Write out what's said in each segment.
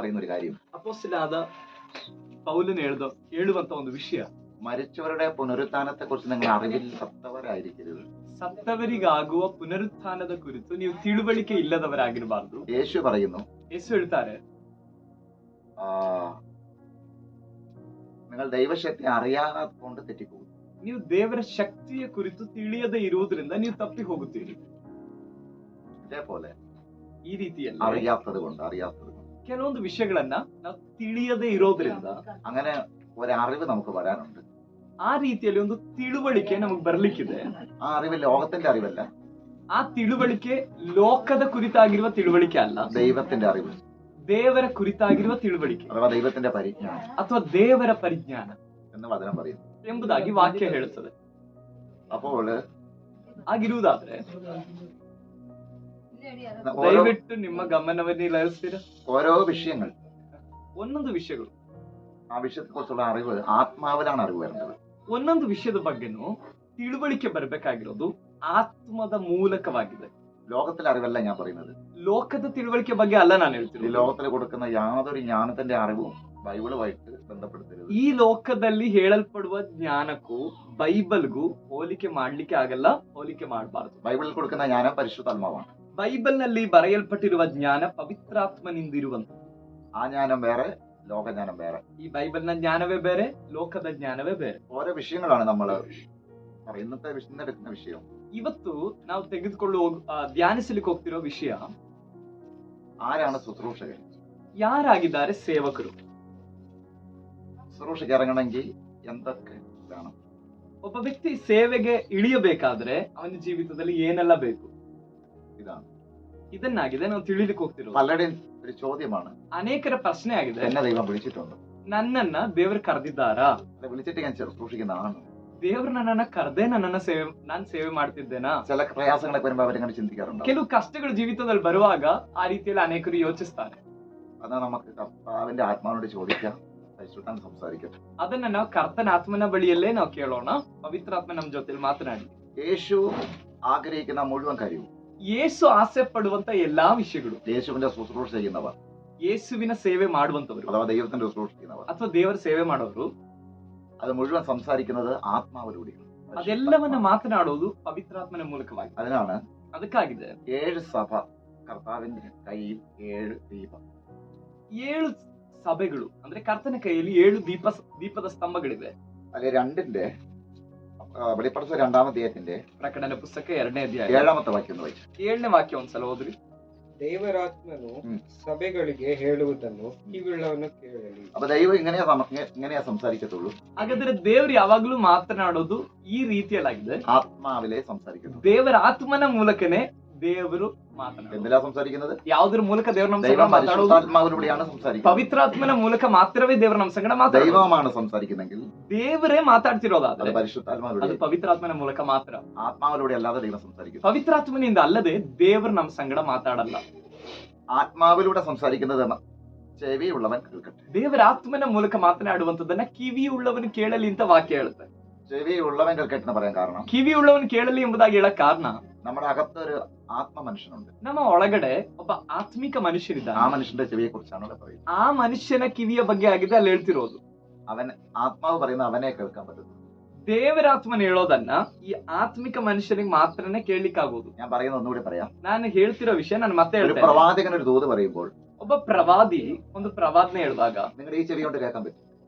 പറയുന്ന ഒരു കാര്യം, ಅಪೊಸ್ತಲನಾದ ಪೌಲನು ಹೇಳುವಂತ ಒಂದು ವಿಷಯ, മരിച്ചവരുടെ പുനരുത്ഥാനത്തെ കുറിച്ച് നിങ്ങൾ അറിവില്ലാത്തവരായിരിക്കരുത്. ಸತ್ತವರಿಗಾಗುವ ಪುನರುತ್ಥಾನದ ಕುರಿತು ನೀವು ತಿಳುವಳಿಕೆ ಇಲ್ಲದವರಾಗಿರಬಾರದು. യേശു പറയുന്നു, ಯೇಸು ಹೇಳ್ತಾರೆ, നിങ്ങൾ ദൈവശക്തി അറിയാതെ കൊണ്ട് തെറ്റിപ്പോകും. ನೀವು ದೇವರ ಶಕ್ತಿಯ ಕುರಿತು ತಿಳಿಯದೇ ಇರುವುದರಿಂದ ನೀವು ತಪ್ಪಿ ಹೋಗುತ್ತೀರಿ. ഇതേപോലെ ಈ ರೀತಿಯಲ್ಲಿ അറിയാത്തത് കൊണ്ട് ಕೆಲವೊಂದು ವಿಷಯಗಳನ್ನ ನಾವು ತಿಳಿಯದೇ ಇರೋದ್ರಿಂದ അങ്ങനെ ഒരറിവ് നമുക്ക് വരാനുണ്ട്. ಆ ರೀತಿಯಲ್ಲಿ ಒಂದು ತಿಳುವಳಿಕೆ ನಮಗೆ ಬರ್ಲಿಕ್ಕಿದೆ. ആ അറിവ് ലോകത്തിന്റെ അറിവല്ല, ಆ ತಿಳುವಳಿಕೆ ಲೋಕದ ಕುರಿತಾಗಿರುವ ತಿಳುವಳಿಕೆ ಅಲ್ಲ, ദൈവത്തിന്റെ അറിവ്, ದೇವರ ಕುರಿತಾಗಿರುವ ತಿಳುವಳಿಕೆ അഥവാ ദൈവത്തിന്റെ പരിജ്ഞാനം ಅಥವಾ ದೇವರ ಪರಿಜ್ಞಾನ എന്ന് വചനം പറയുന്നു ಎಂಬುದಾಗಿ ವಾಕ್ಯ ಹೇಳುತ್ತದೆ. അപ്പോൾ ಆಗಿರುವುದಾದ್ರೆ ഓരോ ದಯವಿಟ್ಟು ನಿಮ್ಮ ಗಮನವನ್ನೇ ಹರಿಸ್ತೀರಾ. ഓരോ വിഷയങ്ങൾ, ಒಂದೊಂದು ವಿಷಯಗಳು, ആ വിഷയത്തെ കുറിച്ചുള്ള അറിവ് ആത്മാവിലാണ് അറിവ് വരുന്നത്. ಒಂದೊಂದು ವಿಷಯದ ಬಗ್ಗೆನೂ ತಿಳುವಳಿಕೆ ಬರಬೇಕಾಗಿರೋದು ಆತ್ಮದ ಮೂಲಕವಾಗಿದೆ. ലോകത്തിലെ അറിവല്ല ഞാൻ പറയുന്നത്. ಲೋಕದ ತಿಳುವಳಿಕೆ ಬಗ್ಗೆ ಅಲ್ಲ ನಾನು ഈ ಹೇಳ್ತೀನಿ. ലോകത്തിൽ കൊടുക്കുന്ന യാതൊരു ജ്ഞാനത്തിന്റെ അറിവും ബൈബിളുമായിട്ട് ബന്ധപ്പെടുത്തരുത്. ಈ ಲೋಕದಲ್ಲಿ ಹೇಳಲ್ಪಡುವ ಜ್ಞಾನಕ್ಕೂ ಬೈಬಲ್ಗೂ ಹೋಲಿಕೆ ಮಾಡ್ಲಿಕ್ಕೆ ಆಗಲ್ಲ, ಹೋಲಿಕೆ ಮಾಡಬಾರದು. ബൈബിളിൽ കൊടുക്കുന്ന ജ്ഞാനം പരിശുദ്ധാത്മാവാണ്. ಬೈಬಲ್ ನಲ್ಲಿ ಬರೆಯಲ್ಪಟ್ಟಿರುವ ಜ್ಞಾನ ಪವಿತ್ರಾತ್ಮನಿಂದಿರುವಂತ. ആ ജ്ഞാനം വേറെ, ലോകജ്ഞാനം വേറെ. ಈ ಬೈಬಲ್ನ ಜ್ಞಾನವೇ ಬೇರೆ, ಲೋಕದ ಜ್ಞಾನವೇ ಬೇರೆ. ഓരോ വിഷയങ്ങളാണ് നമ്മൾ ഇന്നത്തെ എടുക്കുന്ന വിഷയം. ಇವತ್ತು ನಾವು ಧ್ಯಾನಿಸಲಿಕ್ಕೆ ಹೋಗ್ತಿರೋ ವಿಷಯ, ആരാണ് ശുശ്രൂഷകൻ? ಯಾರಾಗಿದ್ದಾರೆ ಸೇವಕರು? ശുശ്രൂഷയ്ക്ക് ഇറങ്ങണമെങ്കിൽ എന്തൊക്കെ വേണം? ಒಬ್ಬ ವ್ಯಕ್ತಿ ಸೇವೆಗೆ ಇಳಿಯಬೇಕಾದ್ರೆ ಅವನ ಜೀವಿತದಲ್ಲಿ ಏನೆಲ್ಲ ಬೇಕು? ഇതാണ് ಇದನ್ನಾಗಿದೆ ನಾವು ತಿಳಿಲಿಕ್ಕೆ ಹೋಗ್ತಿರೋ. പലരുടെയും ഒരു ചോദ്യമാണ്, ಅನೇಕರ ಪ್ರಶ್ನೆ ಆಗಿದೆ, എന്നെ ദൈവം വിളിച്ചിട്ടുണ്ട്, ನನ್ನನ್ನ ದೇವರು ಕರೆದಿದ್ದಾರಾ? വിളിച്ചിട്ട് ഞാൻ ശുശ്രൂഷിക്കുന്നതാണ്. ದೇವ್ರು ನನ್ನನ್ನ ಕರೆದೇ ನಾನು ಸೇವೆ ಮಾಡ್ತಿದ್ದೇನಾ? ചില പ്രയാസങ്ങളൊക്കെ വരുമ്പോൾ അവരങ്ങനെ ചിന്തിക്കാറുണ്ട്. ಕೆಲವು ಕಷ್ಟಗಳು ಜೀವಿತದಲ್ಲಿ ಬರುವಾಗ ಆ ರೀತಿಯಲ್ಲಿ ಅನೇಕರು ಯೋಚಿಸ್ತಾರೆ. അത് നമുക്ക് കർത്താവിന്റെ ആത്മാവിനോട് ചോദിക്കാം, പരിശുദ്ധാത്മാവ് സംസാരിക്കട്ടെ. ಅದನ್ನ ನಾವು ಕರ್ತನ ಆತ್ಮನ ಬಳಿಯಲ್ಲೇ ನಾವು ಕೇಳೋಣ, ಪವಿತ್ರಾತ್ಮ ನಮ್ಮ ಜೊತೆಲಿ ಮಾತನಾಡಿ. യേശു ആഗ്രഹിക്കുന്ന മുഴുവൻ കാര്യവും, ಯೇಸು ಆಸೆ ಪಡುವಂತ ಎಲ್ಲಾ ವಿಷಯಗಳು, യേശുവിന്റെ ശുശ്രൂഷ ചെയ്യുന്നവർ, ಯೇಸುವಿನ ಸೇವೆ ಮಾಡುವಂತವರು അഥവാ ദൈവത്തിന്റെ ശുശ്രൂഷ ചെയ്യുന്നവർ, ಅಥವಾ ದೇವರ ಸೇವೆ ಮಾಡೋರು, അത് മുഴുവൻ സംസാരിക്കുന്നത് ആത്മാവിലൂടെയാണ്. ಅದೆಲ್ಲವನ್ನ ಮಾತನಾಡೋದು ಪವಿತ್ರಾತ್ಮನ ಮೂಲಕವಾಗಿ. അതിനാണ് ಅದಕ್ಕಾಗಿದೆ 7 സഭ കർത്താവിന്റെ കയ്യിൽ 7 ദീപം. 7 ಸಭೆಗಳು ಅಂದ್ರೆ ಕರ್ತನ ಕೈಯಲ್ಲಿ 7 ದೀಪದ ಸ್ತಂಭಗಳಿವೆ. അല്ലെ 2ന്റെ വെളിപ്പെടുത്തൽ 2-ാം അധ്യായത്തിന്റെ ಪ್ರಕಟಣೆ ಪುಸ್ತಕ 2ನೇ ಅಧ್ಯಾಯ 7ാമത്തെ വാക്യം വായിച്ചു. 7ನೇ ವಾಕ್ಯ ಒಂದ್ಸಲ ಓದ್ರಿ. ದೇವರಾತ್ಮನು ಸಭೆಗಳಿಗೆ ಹೇಳುವುದನ್ನು ಕಿವಿಯುಳ್ಳವನು ಕೇಳಲಿ. അപ്പൊ ദൈവം ഇങ്ങനെയാ സംസാരിക്കത്തുള്ളൂ. ಹಾಗಾದ್ರೆ ದೇವ್ರು ಯಾವಾಗ್ಲೂ ಮಾತನಾಡೋದು ಈ ರೀತಿಯಲ್ಲಾಗಿದೆ, ആത്മാവിലെ സംസാരിക്കുന്നു. ದೇವರ ಆತ್ಮನ ಮೂಲಕನೇ ದೇವರು ಮಾತನಾಡೋದು. എന്തിലാ സംസാരിക്കുന്നത്? ಯಾವುದರ ಮೂಲಕ ದೇವ್ರ ನಮ್ಮ ಸಂಗಡ ദൈവം ಮಾತಾಡೋದು? പരിശുദ്ധാത്മാവിലൂടെയാണ് സംസാരിക്കുന്നത്. ಪವಿತ್ರಾತ್ಮನ ಮೂಲಕ ಮಾತ್ರವೇ ದೇವ್ರ ನಮ್ಮ ಸಂಗಡ ಮಾತಾಡೋದು. ദൈവമാണ് സംസാരിക്കുന്നെങ്കിൽ ದೇವರೇ ಮಾತಾಡ್ತಿರೋದಾದ್ರೆ അത് പരിശുദ്ധാത്മാവിലൂടെ, ಅದು ಪವಿತ್ರಾತ್ಮನ ಮೂಲಕ ಮಾತ್ರ. ആത്മാവിലൂടെ അല്ലാതെ ദൈവം സംസാരിക്കുന്നു. ಪವಿತ್ರಾತ್ಮನಿಂದ ಅಲ್ಲದೆ ದೇವರು ನಮ್ಮ ಸಂಗಡ ಮಾತಾಡಲ್ಲ. ആത്മാവിലൂടെ സംസാരിക്കുന്നത് ചെവിയുള്ളവൻ കേൾക്കട്ടെ. ದೇವರ ಆತ್ಮನ ಮೂಲಕ ಮಾತನಾಡುವಂತದನ್ನ ಕಿವಿಯುಳ್ಳವನು ಕೇಳಲಿ ಅಂತ ವಾಕ್ಯ ಹೇಳುತ್ತೆ. ചെവിയുള്ളവൻ കേൾക്കട്ടെ എന്ന് പറയാൻ കാരണം, ಕಿವಿಯುಳ್ಳವನು ಕೇಳಲಿ ಎಂಬುದಾಗಿ ಹೇಳಕ್ ಕಾರಣ, നമ്മുടെ അകത്തൊരു ആത്മ മനുഷ്യനുണ്ട്. ನಮ್ಮ ಒಳಗಡೆ ಒಬ್ಬ ಆತ್ಮಿಕ ಮನುಷ್ಯನಿದ್ದಾನೆ. ആ മനുഷ്യന്റെ ചെവിയെ കുറിച്ചാണ് ഇവിടെ പറയുന്നത്. ಆ ಮನುಷ್ಯನ ಕಿವಿಯ ಬಗ್ಗೆ ಆಗಿದೆ ಅಲ್ಲಿ ಹೇಳ್ತಿರೋದು. അവൻ ആത്മാവ് പറയുന്ന അവനെ കേൾക്കാൻ പറ്റുന്നു. ದೇವರಾತ್ಮನ ಹೇಳೋದನ್ನ ಈ ಆತ್ಮಿಕ ಮನುಷ್ಯನಿಗೆ ಮಾತ್ರನೇ ಕೇಳಲಿಕ್ಕಾಗೋದು. ഞാൻ പറയുന്ന ഒന്നുകൂടി പറയാം. ನಾನು ಹೇಳ್ತಿರೋ ವಿಷಯ ನಾನು ಮತ್ತೆ ഒരു ಹೇಳ್ತೇನೆ. പ്രവാചകൻ ഒരു ദൂത് പറയുമ്പോൾ ಒಬ್ಬ ಪ್ರವಾದಿ ಒಂದು ಪ್ರವಾದನೆ ಹೇಳುವಾಗ നിങ്ങളുടെ ഈ ചെവി കൊണ്ട് കേൾക്കാൻ പറ്റും.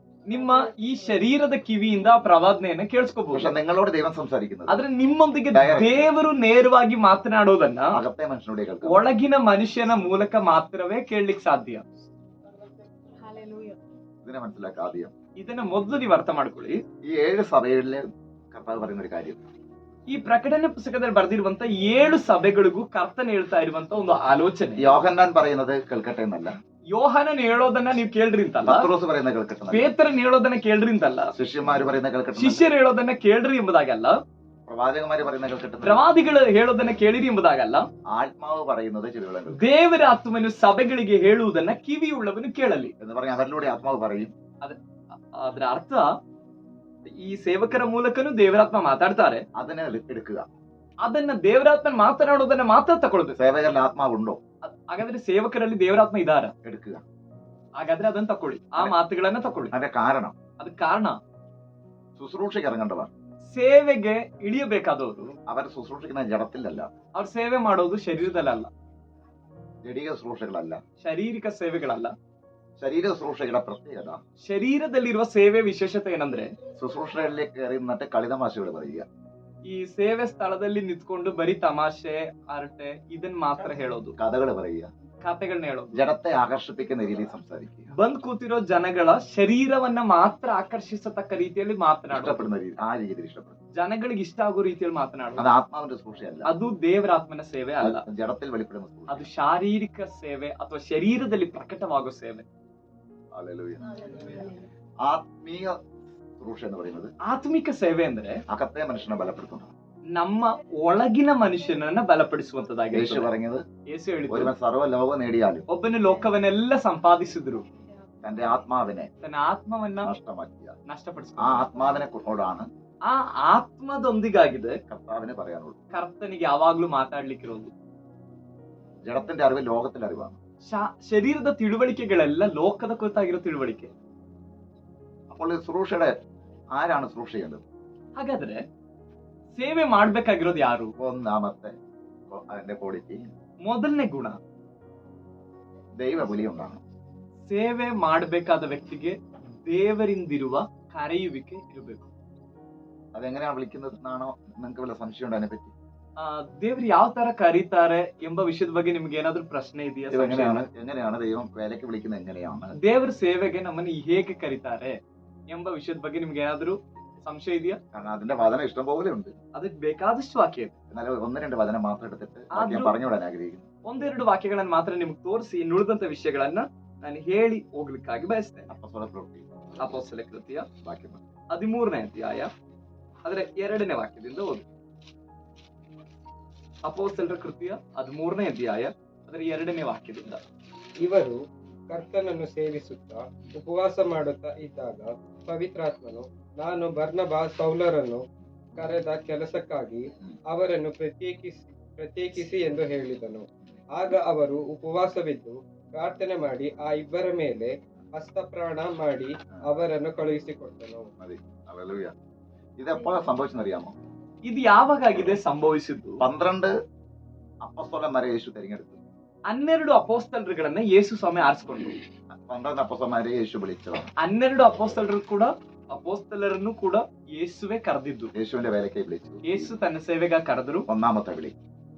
ನಿಮ್ಮ ಈ ಶರೀರದ ಕಿವಿಯಿಂದ ಆ ಪ್ರವಾದನೆಯನ್ನ ಕೇಳಿಸ್ಕೋಬಹುದು. പക്ഷെ നിങ്ങളോട് ദൈവം സംസാരിക്കുന്നത് ಆದ್ರೆ ನಿಮ್ಮೊಂದಿಗೆ ದೇವರು ನೇರವಾಗಿ ಮಾತನಾಡೋದನ್ನ അകത്തെ മനുഷ്യനോട് കേൾക്കാം. ಒಳಗಿನ ಮನುಷ್ಯನ ಮೂಲಕ ಮಾತ್ರವೇ ಕೇಳಲಿಕ್ಕೆ ಸಾಧ್ಯ. ഇതിനെ മനസ്സിലാക്കുക. ആദ്യം ಇದನ್ನ ಮೊದಲು ನೀವು ಅರ್ಥ ಮಾಡ್ಕೊಳ್ಳಿ. ഈ 7 സഭകളിലെ കർത്താവ് പറയുന്ന ഒരു കാര്യം, ಈ ಪ್ರಕಟಣೆ ಪುಸ್ತಕದಲ್ಲಿ ಬರೆದಿರುವಂತ 7 ಸಭೆಗಳಿಗೂ ಕರ್ತನ ಹೇಳ್ತಾ ಇರುವಂತ ಒಂದು ಆಲೋಚನೆ. യോഹന്നാൻ പറയുന്നത് കേൾക്കട്ടെ എന്നല്ല, ಯೋಹಾನನ್ ಹೇಳೋದನ್ನ ನೀವು ಕೇಳ್ರಿ ಅಂತಲ್ಲ, പത്രോസ് പറയുന്നത് കേൾക്കട്ടെ എന്നല്ല, ಪೇತ್ರನ್ ಹೇಳೋದನ್ನ ಕೇಳ್ರಿ ಅಂತಲ್ಲ, ശിഷ്യന്മാര് പറയുന്നത് കേൾക്കട്ടെ എന്നല്ല, ಶಿಷ್ಯರು ಹೇಳೋದನ್ನ ಕೇಳ್ರಿ ಎಂಬುದಾಗಲ್ಲ, പ്രവാചകന്മാര് പറയുന്നത് കേൾക്കട്ടെ എന്നല്ല, ಪ್ರವಾದಿಗಳು ಹೇಳೋದನ್ನ ಕೇಳಿರಿ ಎಂಬುದಾಗಲ್ಲ, ആത്മാവ് പറയുന്നത് ചെവിയുള്ളവൻ കേൾക്കും ದೇವರ ಆತ್ಮನು ಸಭೆಗಳಿಗೆ ಹೇಳುವುದನ್ನ ಕಿವಿಯುಳ್ಳವನು ಕೇಳಲಿ എന്ന് പറഞ്ഞാൽ അവരിലൂടെ ആത്മാവ് പറയും. ಅದರ ಅರ್ಥ ಈ ಸೇವಕರ ಮೂಲಕನೂ ದೇವರಾತ್ಮ ಮಾತಾಡ್ತಾರೆ, അതിനെ എടുക്കുക. ಅದನ್ನ ದೇವರಾತ್ಮ ಮಾತನಾಡೋದನ್ನ ಮಾತ್ರ ತಗೊಳ್ಬೇಕು. സേവകരിൽ ആത്മാവുണ്ടോ? ಹಾಗಾದ್ರೆ ಸೇವಕರಲ್ಲಿ ದೇವರಾತ್ಮ ಇದಾರ? എടുക്കുക. ಹಾಗಾದ್ರೆ ಅದನ್ನ ತಕೊಳ್ಳಿ, ಆ ಮಾತುಗಳನ್ನ ತಕೊಳ್ಳಿ. അതിന്റെ കാരണം ಅದ ಕಾರಣ ശുശ്രൂഷയ്ക്ക് ഇറങ്ങേണ്ടവർ ಸೇವೆಗೆ ಇಳಿಯಬೇಕಾದವರು അവർ ശുശ്രൂഷിക്കുന്ന ജഡത്തിലല്ല, ಅವ್ರ ಸೇವೆ ಮಾಡೋದು ಶರೀರದಲ್ಲ, ജഡിക ശുശ്രൂഷകളല്ല. ಶಾರೀರಿಕ ಸೇವೆಗಳಲ್ಲ. ശരീര ശുശ്രൂഷയുടെ പ്രത്യേകത ಶರೀರದಲ್ಲಿರುವ ಸೇವೆ ವಿಶೇಷತೆ ಏನಂದ್ರೆ ശുശ്രൂഷകളിലേക്ക് കയറി നിന്നിട്ട് കളിതമാശകൾ പറയുക. ಈ ಸೇವೆ ಸ್ಥಳದಲ್ಲಿ ನಿಂತ್ಕೊಂಡು ಬರೀ ತಮಾಷೆ ಹರಟೆ ಇದನ್ನ ಮಾತ್ರ ಹೇಳೋದು, കഥകൾ പറയുക, ಕಥೆಗಳನ್ನ ಹೇಳೋದು, ജഡത്തെ ആകർഷിപ്പിക്കുന്ന രീതിയിൽ സംസാരിക്കുക, ಬಂದ್ ಕೂತಿರೋ ಜನಗಳ ಶರೀರವನ್ನ ಮಾತ್ರ ಆಕರ್ಷಿಸತಕ್ಕ ರೀತಿಯಲ್ಲಿ ಮಾತನಾಡೋದು, ഇഷ്ടപ്പെടുന്ന രീതി, ആ രീതിയിൽ ഇഷ്ടപ്പെടുന്നു. ಜನಗಳಿಗೆ ಇಷ್ಟ ಆಗೋ ರೀತಿಯಲ್ಲಿ ಮಾತನಾಡೋದು. അത് ആത്മാവിന്റെ ശുശ്രൂഷയല്ല, ಅದು ದೇವರಾತ್ಮನ ಸೇವೆ ಅಲ್ಲ, ജഡത്തിൽ വെളിപ്പെടുന്ന ശുശ്രൂഷ. ಅದು ಶಾರೀರಿಕ ಸೇವೆ ಅಥವಾ ಶರೀರದಲ್ಲಿ ಪ್ರಕಟವಾಗೋ ಸೇವೆ. ഹല്ലേലൂയ. ആത്മീയ ശുശ്രൂഷ എന്ന് പറയുന്നത് ಆತ್ಮಿಕ ಸೇವೆ ಅಂದ್ರೆ അകത്തെ മനുഷ്യനെ ബലപ്പെടുത്തുന്നു. ನಮ್ಮ ಒಳಗಿನ ಮನುಷ್ಯನನ್ನ യേശു ಬಲಪಡಿಸುವಂತದ್ದಾಗಿರ್ತದೆ. പറഞ്ഞത് ಯೇಸು ಹೇಳಿದ್ರು, ഒരുവൻ സർവ്വ ലോകം നേടിയാലും ಒಬ್ಬನ ಲೋಕವನ್ನೆಲ್ಲ ಸಂಪಾದಿಸಿದ್ರು തന്റെ ആത്മാവിനെ ತನ್ನ ಆತ್ಮವನ್ನ നഷ്ടമാക്കിയ ആ ನಷ್ಟಪಡಿಸ್ಕೊಂಡು ആത്മാവിനെ കൊണ്ടാണ് ಆ ಆತ್ಮದೊಂದಿಗಾಗಿದೆ കർത്താവിനെ പറയാനുള്ളൂ. ಕರ್ತನಿಗೆ ಯಾವಾಗ್ಲೂ ಮಾತಾಡ್ಲಿಕ್ಕಿರೋದು. ജഡത്തിന്റെ അറിവ് ലോകത്തിന്റെ അറിവാണ്. ಶರೀರದ ತಿಳುವಳಿಕೆಗಳೆಲ್ಲ ಲೋಕದ ಕುರಿತಾಗಿರೋ ತಿಳುವಳಿಕೆ. അപ്പോൾ ഈ ശുശ്രൂഷയുടെ ആരാണ് ശുശ്രൂഷ ചെയ്യേണ്ടത്? ಹಾಗಾದ್ರೆ ಸೇವೆ ಮಾಡ್ಬೇಕಾಗಿರೋದು ಯಾರು? ഒന്നാമത്തെ അതിന്റെ ക്വാളിറ്റി ಮೊದಲನೇ ಗುಣ, ദൈവവിളി ഉണ്ടാകണം. ಸೇವೆ ಮಾಡಬೇಕಾದ ವ್ಯಕ್ತಿಗೆ ದೇವರಿಂದಿರುವ ಕರೆಯುವಿಕೆ ಇರಬೇಕು. അതെങ്ങനെയാണ് വിളിക്കുന്നത് എന്നാണോ നിങ്ങൾക്ക് വല്ല സംശയം ഉണ്ടോ അതിനെപ്പറ്റി? ದೇವ್ರು ಯಾವ ತರ ಕರೀತಾರೆ ಎಂಬ ವಿಷಯದ ಬಗ್ಗೆ ನಿಮ್ಗೆ ಏನಾದ್ರೂ ಪ್ರಶ್ನೆ ಇದೆಯಾ? എങ്ങനെയാണ് ദൈവം വേലയ്ക്ക് വിളിക്കുന്നത്? എങ്ങനെയാണ് ದೇವ್ರ ಸೇವೆಗೆ ನಮ್ಮನ್ನ ಹೇಗೆ ಕರೀತಾರೆ ಎಂಬ ವಿಷಯದ ಬಗ್ಗೆ ನಿಮ್ಗೆ ಏನಾದ್ರೂ ಸಂಶಯ ಇದೆಯಾ? കാരണം അതിന്റെ വചനം ഇഷ്ടം പോലെ ഉണ്ട്. ಅದಕ್ಕೆ ಬೇಕಾದಷ್ಟು ವಾಕ್ಯ ಇದೆ. എന്നാലും ഒന്ന് രണ്ട് വചനം മാത്രം എടുത്തിട്ട് ഞാൻ പറഞ്ഞുവിടാൻ ആഗ്രഹിക്കുന്നു. ಒಂದೆರಡು ವಾಕ್ಯಗಳನ್ನ ಮಾತ್ರ ನಿಮ್ಗೆ ತೋರಿಸಿ ಇನ್ನುಳಿದಂತ ವಿಷಯಗಳನ್ನ ನಾನು ಹೇಳಿ ಹೋಗ್ಲಿಕ್ಕಾಗಿ ಬಯಸ್ತೇನೆ. അപ്പോസ്തല പ്രവൃത്തി ಅಪೊಸ್ತಲ ಕೃತ್ಯ വാക്യം 13ನೇ ಅಧ್ಯಾಯ ಅದರ 2ನೇ ವಾಕ್ಯದಿಂದ ಓದಿ. ಅಪೊಸ್ತಲರ ಕೃತ್ಯ 13ನೇ ಅಧ್ಯಾಯ ಅದರ 2ನೇ ವಾಕ್ಯದಿಂದ. ಇವರು ಕರ್ತನನ್ನು ಸೇವಿಸುತ್ತಾ ಉಪವಾಸ ಮಾಡುತ್ತಾ ಇದ್ದಾಗ ಪವಿತ್ರಾತ್ಮನು, ನಾನು ಬರ್ನಬಾ ಸೌಲರನ್ನು ಕರೆದ ಕೆಲಸಕ್ಕಾಗಿ ಅವರನ್ನು ಪ್ರತ್ಯೇಕಿಸಿ ಎಂದು ಹೇಳಿದನು. ಆಗ ಅವರು ಉಪವಾಸವಿದ್ದು ಪ್ರಾರ್ಥನೆ ಮಾಡಿ ಆ ಇಬ್ಬರ ಮೇಲೆ ಹಸ್ತಪ್ರಾಣ ಮಾಡಿ ಅವರನ್ನು ಕಳುಹಿಸಿಕೊಟ್ಟನು. ഇതെപ്പോഴാണ് സംഭവിച്ചെന്നറിയാമോ? ಇದು ಯಾವಾಗಾಗಿದೆ ಸಂಭವಿಸಿದ್ದು? 12 അപ്പോസ്തലന്മാരെ യേശു തിരഞ്ഞെടുത്തു. 12 ಅಪೋಸ್ತಲರುಗಳನ್ನ ಯೇಸು ಸ್ವಾಮಿ ಆರಿಸಿಕೊಂಡ್ರು. 12 അപ്പോസ്തലന്മാരെ യേശു വിളിച്ചതാണ്. 12 ಅಪೋಸ್ತಲರನ್ನು ಕೂಡ ಯೇಸುವೆ ಕರೆದಿದ್ದು. യേശുവിന്റെ വേലയ്ക്ക് വിളിച്ചു. ಯೇಸು ತನ್ನ ಸೇವೆಗಾಗಿ ಕರೆದರು. ഒന്നാമത്തെ വിളി,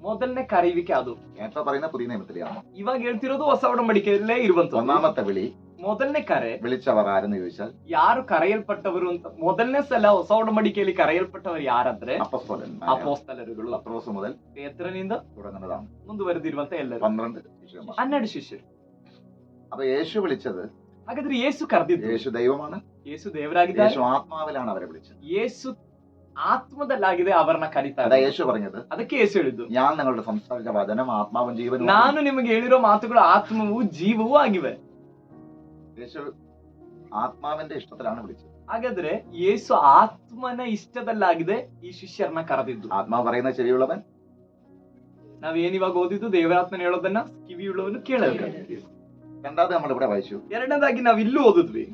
ಮೊದಲನೇ ಕರೆಯುವಿಕೆ ಅದು. നേരത്തെ പറയുന്ന പുതിയ നിയമത്തിലാണ്. ಇವಾಗ ಹೇಳ್ತಿರೋದು ಹೊಸ ಒಡಂಬಡಿಕೆಯಲ್ಲೇ ಇರುವಂತ ഒന്നാമത്തെ വിളി, ಮೊದಲನೇ ಕರೆ. വിളിച്ചവർ ആരെന്ന് ചോദിച്ചാൽ ಯಾರು ಕರೆಯಲ್ಪಟ್ಟವರು ಅಂತ ಮೊದಲನೇ ಸಲ ಹೊಸ ಒಡಂಬಡಿಕೆಯಲ್ಲಿ ಕರೆಯಲ್ಪಟ್ಟವರು ಯಾರಂದ್ರೆ ಅಪೋಸ್ತಲರುಗಳು. പത്രോസ് മുതൽ ಪೇತ್ರನಿಂದ തുടങ്ങുന്നതാണ്. ಮುಂದುವರೆದಿರುವಂತ ಎಲ್ಲರೂ 12 ശിഷ്യന്മാർ. 12 ಶಿಷ್ಯರು. അപ്പൊ യേശു വിളിച്ചത്, ಹಾಗಾದ್ರೆ ಯೇಸು ಕರೆದಿದ್ದು, യേശു ദൈവമാണ്, ಯೇಸು ದೇವರಾಗಿದ್ದಾರೆ, യേശു ആത്മാവിലാണ് അവരെ വിളിച്ചത്. ಯೇಸು ಆತ್ಮದಲ್ಲಾಗಿದೆ ಅವರನ್ನ അതാ ಕರೀತಾರೆ. യേശു പറഞ്ഞത്, ಅದಕ್ಕೆ ಯೇಸು ಹೇಳಿದ್ದು, ഞാൻ നിങ്ങളുടെ സംസാരിച്ച വചനം ആത്മാവും ജീവനും. ನಾನು ನಿಮಗೆ ಹೇಳಿರೋ ಮಾತುಗಳು ಆತ್ಮವೂ ಜೀವವೂ ಆಗಿವೆ. യേശു ആത്മാവിന്റെ ഇഷ്ടത്തിലാണ് വിളിച്ചത്. ಹಾಗಾದ್ರೆ ಯೇಸು ಆತ್ಮನ ಇಷ್ಟದಲ್ಲಾಗಿದೆ ಈ ಶಿಷ್ಯರನ್ನ ಕರೆದಿದ್ದು. ആത്മാവ് പറയുന്ന ചെവിയുള്ളവൻ, ನಾವೇನಿವಾಗ ಓದಿದ್ದು ದೇವರಾತ್ಮನ ಹೇಳೋದನ್ನ ಕಿವಿಯುಳ್ಳವನು ಕೇಳಬೇಕು. രണ്ടാമത് നമ്മളിവിടെ വായിച്ചു. ಎರಡನೇದಾಗಿ ನಾವ್ ಇಲ್ಲೂ ಓದಿದ್ವಿ,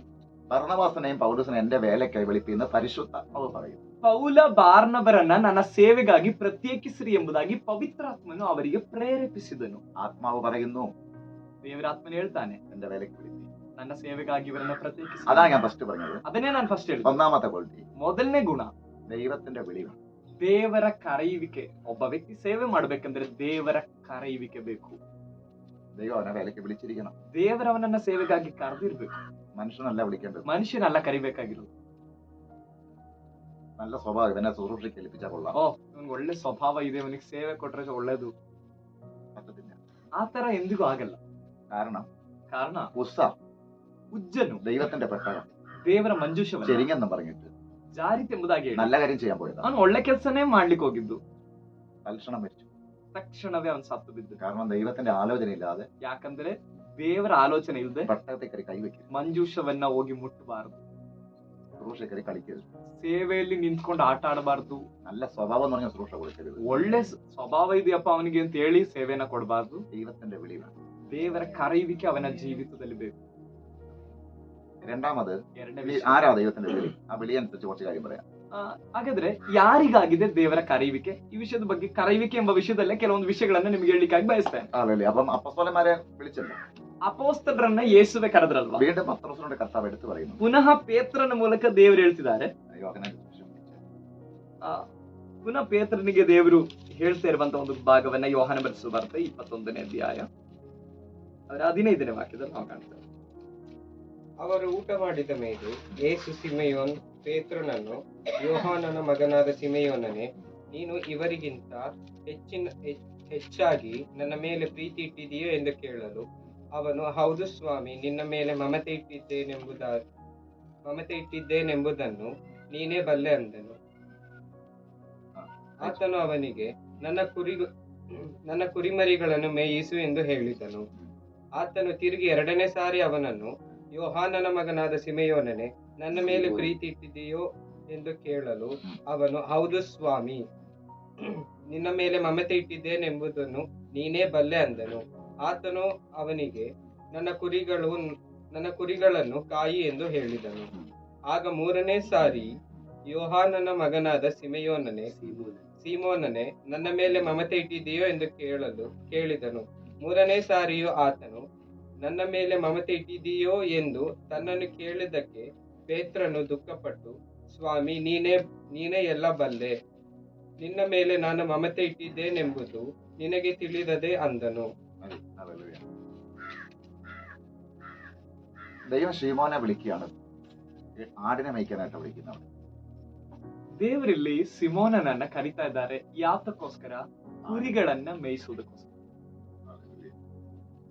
ബർന്നബാസിനെയും പൗലോസിനെയും എന്റെ വേലയ്ക്കായി വിളിപ്പിന്ന് പരിശുദ്ധാത്മാവ് പറയും. ಪೌಲ ಬಾರ್ನಬರನ್ನ ನನ್ನ ಸೇವೆಗಾಗಿ ಪ್ರತ್ಯೇಕಿಸಿರಿ ಎಂಬುದಾಗಿ ಪವಿತ್ರಾತ್ಮನು ಅವರಿಗೆ ಪ್ರೇರೇಪಿಸಿದನು. ആത്മാവ് പറയുന്നു, ದೇವರಾತ್ಮನ ಹೇಳ್ತಾನೆ, എന്റെ വേലയ്ക്ക് വിളിപ്പി. ನನ್ನ ಸೇವೆಗಾಗಿ ಇವರನ್ನ ಪ್ರತ್ಯೇಕಿಸಿ. അതാ ഞാൻ ഫസ്റ്റ് പറഞ്ഞത്. ಅದನ್ನೇ ನಾನು ಫಸ್ಟ್ ಹೇಳಿದೆ. ഒന്നാമത്തെ ക്വാളിറ്റി, ಮೊದಲನೇ ಗುಣ ദൈവത്തിന്റെ വിളി. ದೇವರ ಕರೆಯುವಿಕೆ. ಒಬ್ಬ ವ್ಯಕ್ತಿ ಸೇವೆ ಮಾಡ್ಬೇಕಂದ್ರೆ ದೇವರ ಕರೆಯುವಿಕೆ ಬೇಕು. ദൈവം അവനെ വേലയ്ക്ക് വിളിച്ചിരിക്കണം. ದೇವರವನನ್ನ ಸೇವೆಗಾಗಿ ಕರೆದಿರ್ಬೇಕು. മനുഷ്യനല്ല വിളിക്കേണ്ടത്, ಮನುಷ್ಯನಲ್ಲ ಕರಿಬೇಕಾಗಿರೋದು. നല്ല സ്വഭാവം, ഇവനെ ശുശ്രൂഷയ്ക്ക് ഏൽപ്പിച്ചാൽ കൊള്ളാം. ಓ, ಇವನ್ಗೆ ಒಳ್ಳೆ ಸ್ವಭಾವ ಇದೆ, ಇವನಿಗೆ ಸೇವೆ ಕೊಟ್ರೆ ಒಳ್ಳೇದು, പറ്റത്തില്ല. ಆತರ ಎಂದಿಗೂ ಆಗಲ್ಲ. ಕಾರಣ ഉസ്സ ಉಜ್ಜನು ദൈവത്തിന്റെ പെട്ടകം ದೇವರ ಮಂಜೂಷವನ್ನ ചെരിങ്ങെന്നും പറഞ്ഞിട്ട് ಜಾರಿತೆಂಬುದಾಗಿ ಹೇಳಿ നല്ല കാര്യം ചെയ്യാൻ പോയത്. ಅವನು ಒಳ್ಳೆ ಕೆಲಸನೇ ಮಾಡ್ಲಿಕ್ಕೆ ಹೋಗಿದ್ದು. തൽക്ഷണം മരിച്ചു. ತಕ್ಷಣವೇ ಅವನು ಸತ್ತು ಬಿದ್ದು. കാരണം ദൈവത്തിന്റെ ആലോചന ഇല്ലാതെ, ಯಾಕಂದ್ರೆ ದೇವರ ಆಲೋಚನೆ ಇಲ್ಲದೆ പെട്ടകത്തെ കയറി കൈവയ്ക്കരുത്, ಮಂಜೂಷವನ್ನ ಹೋಗಿ ಮುಟ್ಟಬಾರದು, ശുശ്രൂഷ കയറി കളിക്കരുത്, ಸೇವೆಯಲ್ಲಿ ನಿಂತ್ಕೊಂಡು ಆಟ ಆಡಬಾರ್ದು, നല്ല സ്വഭാവം പറഞ്ഞ ശുശ്രൂഷ കൊടുക്കരുത്, ಒಳ್ಳೆ ಸ್ವಭಾವ ಇದೆಯಪ್ಪ ಅವನಿಗೆ ಅಂತ ಹೇಳಿ ಸೇವೆನ ಕೊಡಬಾರ್ದು. ദൈവത്തിന്റെ വിളി വേണം. ದೇವರ ಕರೆಯುವಿಕೆ ಅವನ ಜೀವಿತದಲ್ಲಿ ಬೇಕು. രണ്ടാമത് ಎರಡನೇ വിളി ವಿಷಯ ആരാ ദൈവത്തിന്റെ വിളി? ആ വിളി അനുസരിച്ച് കുറച്ച് കാര്യം പറയാം. ಹಾಗಾದ್ರೆ ಯಾರಿಗಾಗಿದೆ ದೇವರ ಕರೆಯುವಿಕೆ? ಈ ವಿಷಯದ ಬಗ್ಗೆ ಕರೆಯುವಿಕೆ ಎಂಬ ವಿಷಯದಲ್ಲೇ ಕೆಲವೊಂದು ವಿಷಯಗಳನ್ನ ನಿಮ್ಗೆ ಹೇಳಲಿಕ್ಕಾಗಿ ಬಯಸ್ತೇನೆ. അതല്ലേ? അപ്പം അപ്പസ്തോലന്മാരെ വിളിച്ചല്ലോ, ಅಪೋಸ್ತಲರನ್ನ ಯೇಸುವೆ ಕರೆದ್ರಲ್ವಾ? വീണ്ടും പത്രോസിനോട് കർത്താവ് എടുത്തു പറയുന്നു. ಪುನಃ ಪೇತ್ರನ ಮೂಲಕ ದೇವರು ಹೇಳ್ತಿದ್ದಾರೆ. യോഹന്നാന്റെ സുവിശേഷം ಆ, ಪುನಃ ಪೇತ್ರನಿಗೆ ದೇವರು ಹೇಳ್ತಾ ಇರುವಂತ ಒಂದು ಭಾಗವನ್ನ ಯೋಹಾನ ಬರೆಸುವ ವಾರ್ತೆ 21ನೇ ಅಧ್ಯಾಯ ಅದರ 15ನೇ ವಾಕ್ಯದಲ್ಲಿ ನಾವು ಕಾಣ್ತೇವೆ. ಅವರು ಊಟ ಮಾಡಿದ ಮೇಲೆ ಯೇಸು ಸಿಮೆಯೋನ್ ಪೇತ್ರನನ್ನು, ಯೋಹಾನನ ಮಗನಾದ ಸಿಮೆಯೋನನೇ, ನೀನು ಇವರಿಗಿಂತ ಹೆಚ್ಚಾಗಿ ನನ್ನ ಮೇಲೆ ಪ್ರೀತಿ ಇಟ್ಟಿದೆಯೋ ಎಂದು ಕೇಳಲು ಅವನು, ಹೌದು ಸ್ವಾಮಿ, ನಿನ್ನ ಮೇಲೆ ಮಮತೆ ಇಟ್ಟಿದ್ದೇನೆಂಬುದನ್ನು ನೀನೇ ಬಲ್ಲೆ ಅಂದನು. ಆತನು ಅವನಿಗೆ, ನನ್ನ ಕುರಿಮರಿಗಳನ್ನು ಮೇಯಿಸು ಎಂದು ಹೇಳಿದನು. ಆತನು ತಿರುಗಿ ಎರಡನೇ ಸಾರಿ ಅವನನ್ನು, ಯೋಹಾನನ ಮಗನಾದ ಸಿಮೆಯೋನನೇ, ನನ್ನ ಮೇಲೆ ಪ್ರೀತಿ ಇಟ್ಟಿದೆಯೋ ಎಂದು ಕೇಳಲು ಅವನು, ಹೌದು ಸ್ವಾಮಿ, ನಿನ್ನ ಮೇಲೆ ಮಮತೆ ಇಟ್ಟಿದ್ದೇನೆಂಬುದನ್ನು ನೀನೇ ಬಲ್ಲೆ ಅಂದನು. ಆತನು ಅವನಿಗೆ, ನನ್ನ ಕುರಿಗಳನ್ನು ಕಾಯಿ ಎಂದು ಹೇಳಿದನು. ಆಗ ಮೂರನೇ ಸಾರಿ, ಯೋಹಾನನ ಮಗನಾದ ಸೀಮೋನನೇ, ನನ್ನ ಮೇಲೆ ಮಮತೆ ಇಟ್ಟಿದೆಯೋ ಎಂದು ಕೇಳಿದನು. ಮೂರನೇ ಸಾರಿಯೂ ಆತನು, ನನ್ನ ಮೇಲೆ ಮಮತೆ ಇಟ್ಟಿದೆಯೋ ಎಂದು ತನ್ನನ್ನು ಕೇಳಿದ್ದಕ್ಕೆ ಪೇತ್ರನು ದುಃಖಪಟ್ಟು, ಸ್ವಾಮಿ, ನೀನೇ ಎಲ್ಲ ಬಲ್ಲೆ, ನಿನ್ನ ಮೇಲೆ ನಾನು ಮಮತೆ ಇಟ್ಟಿದ್ದೇನೆಂಬುದು ನಿನಗೆ ತಿಳಿದದೆ ಅಂದನು. ദൈവം ശീമോനെ വിളിക്കുകയാണ്, ആടിനെ മേയ്ക്കാനായിട്ട് വിളിക്കുന്നത്. ದೇವರಲ್ಲಿ ಸಿಮೋನನನ್ನ ಕರಿತಾ ಇದ್ದಾರೆ. ಯಾತಕ್ಕೋಸ್ಕರ? ಕುರಿಗಳನ್ನ ಮೇಯಿಸುವುದಕ್ಕೋಸ್ಕರ.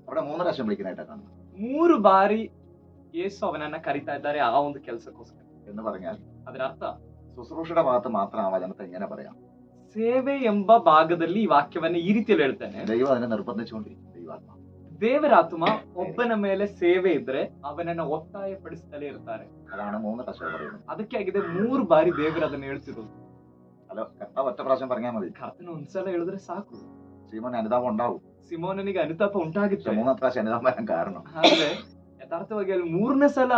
അവിടെ 3 പ്രാവശ്യം വിളിക്കാനായിട്ടാണ് കാണുന്നത്. 3 ಬಾರಿ ಯೇಸು ಅವನನ್ನ ಕರಿತಾ ಇದ್ದಾರೆ ಆ ಒಂದು ಕೆಲಸಕ್ಕೋಸ್ಕರ. എന്ന് പറഞ്ഞാൽ ಅದರ ಅರ್ಥ, ശുശ്രൂഷയുടെ ഭാഗത്ത് മാത്രം ആ വചനത്തെ ഇങ്ങനെ പറയാം. ಸೇವೆ ಎಂಬ ಭಾಗದಲ್ಲಿ ಈ ವಾಕ್ಯವನ್ನ ಈ ರೀತಿಯಲ್ಲಿ ಹೇಳ್ತಾನೆ. ദൈവം അതിനെ നിർബന്ധിച്ചുകൊണ്ടിരിക്കും. ദൈവാത്മ, ದೇವರಾತ್ಮ ಒಬ್ಬನ ಮೇಲೆ ಸೇವೆ ಇದ್ರೆ ಅವನನ್ನ ಒತ್ತಾಯಪಡಿಸ್ತಲೇ ಇರ್ತಾರೆ. അതാണ് 3 പ്രാവശ്യം പറയുന്നത്. ಅದಕ್ಕೆ ಆಗಿದೆ 3 ಬಾರಿ ದೇವರು ಅದನ್ನ ಹೇಳ್ತಿರೋದು. അല്ല, കർത്താവ് ഒറ്റ പ്രാവശ്യം പറഞ്ഞാൽ മതി. ಕರ್ತನ ಒಂದ್ಸಲ ಹೇಳಿದ್ರೆ ಸಾಕು. ശീമോന് അനുതാപം ഉണ്ടാവും. ಸಿಮೋನನಿಗೆ ಅನುತಾಪ ಉಂಟಾಗುತ್ತೆ. 3 പ്രാവശ്യം അനുതാപം വരാൻ കാരണം ಆದ್ರೆ ಯಥಾರ್ಥವಾಗಿ ಅಲ್ಲಿ 3ನೇ ಸಲ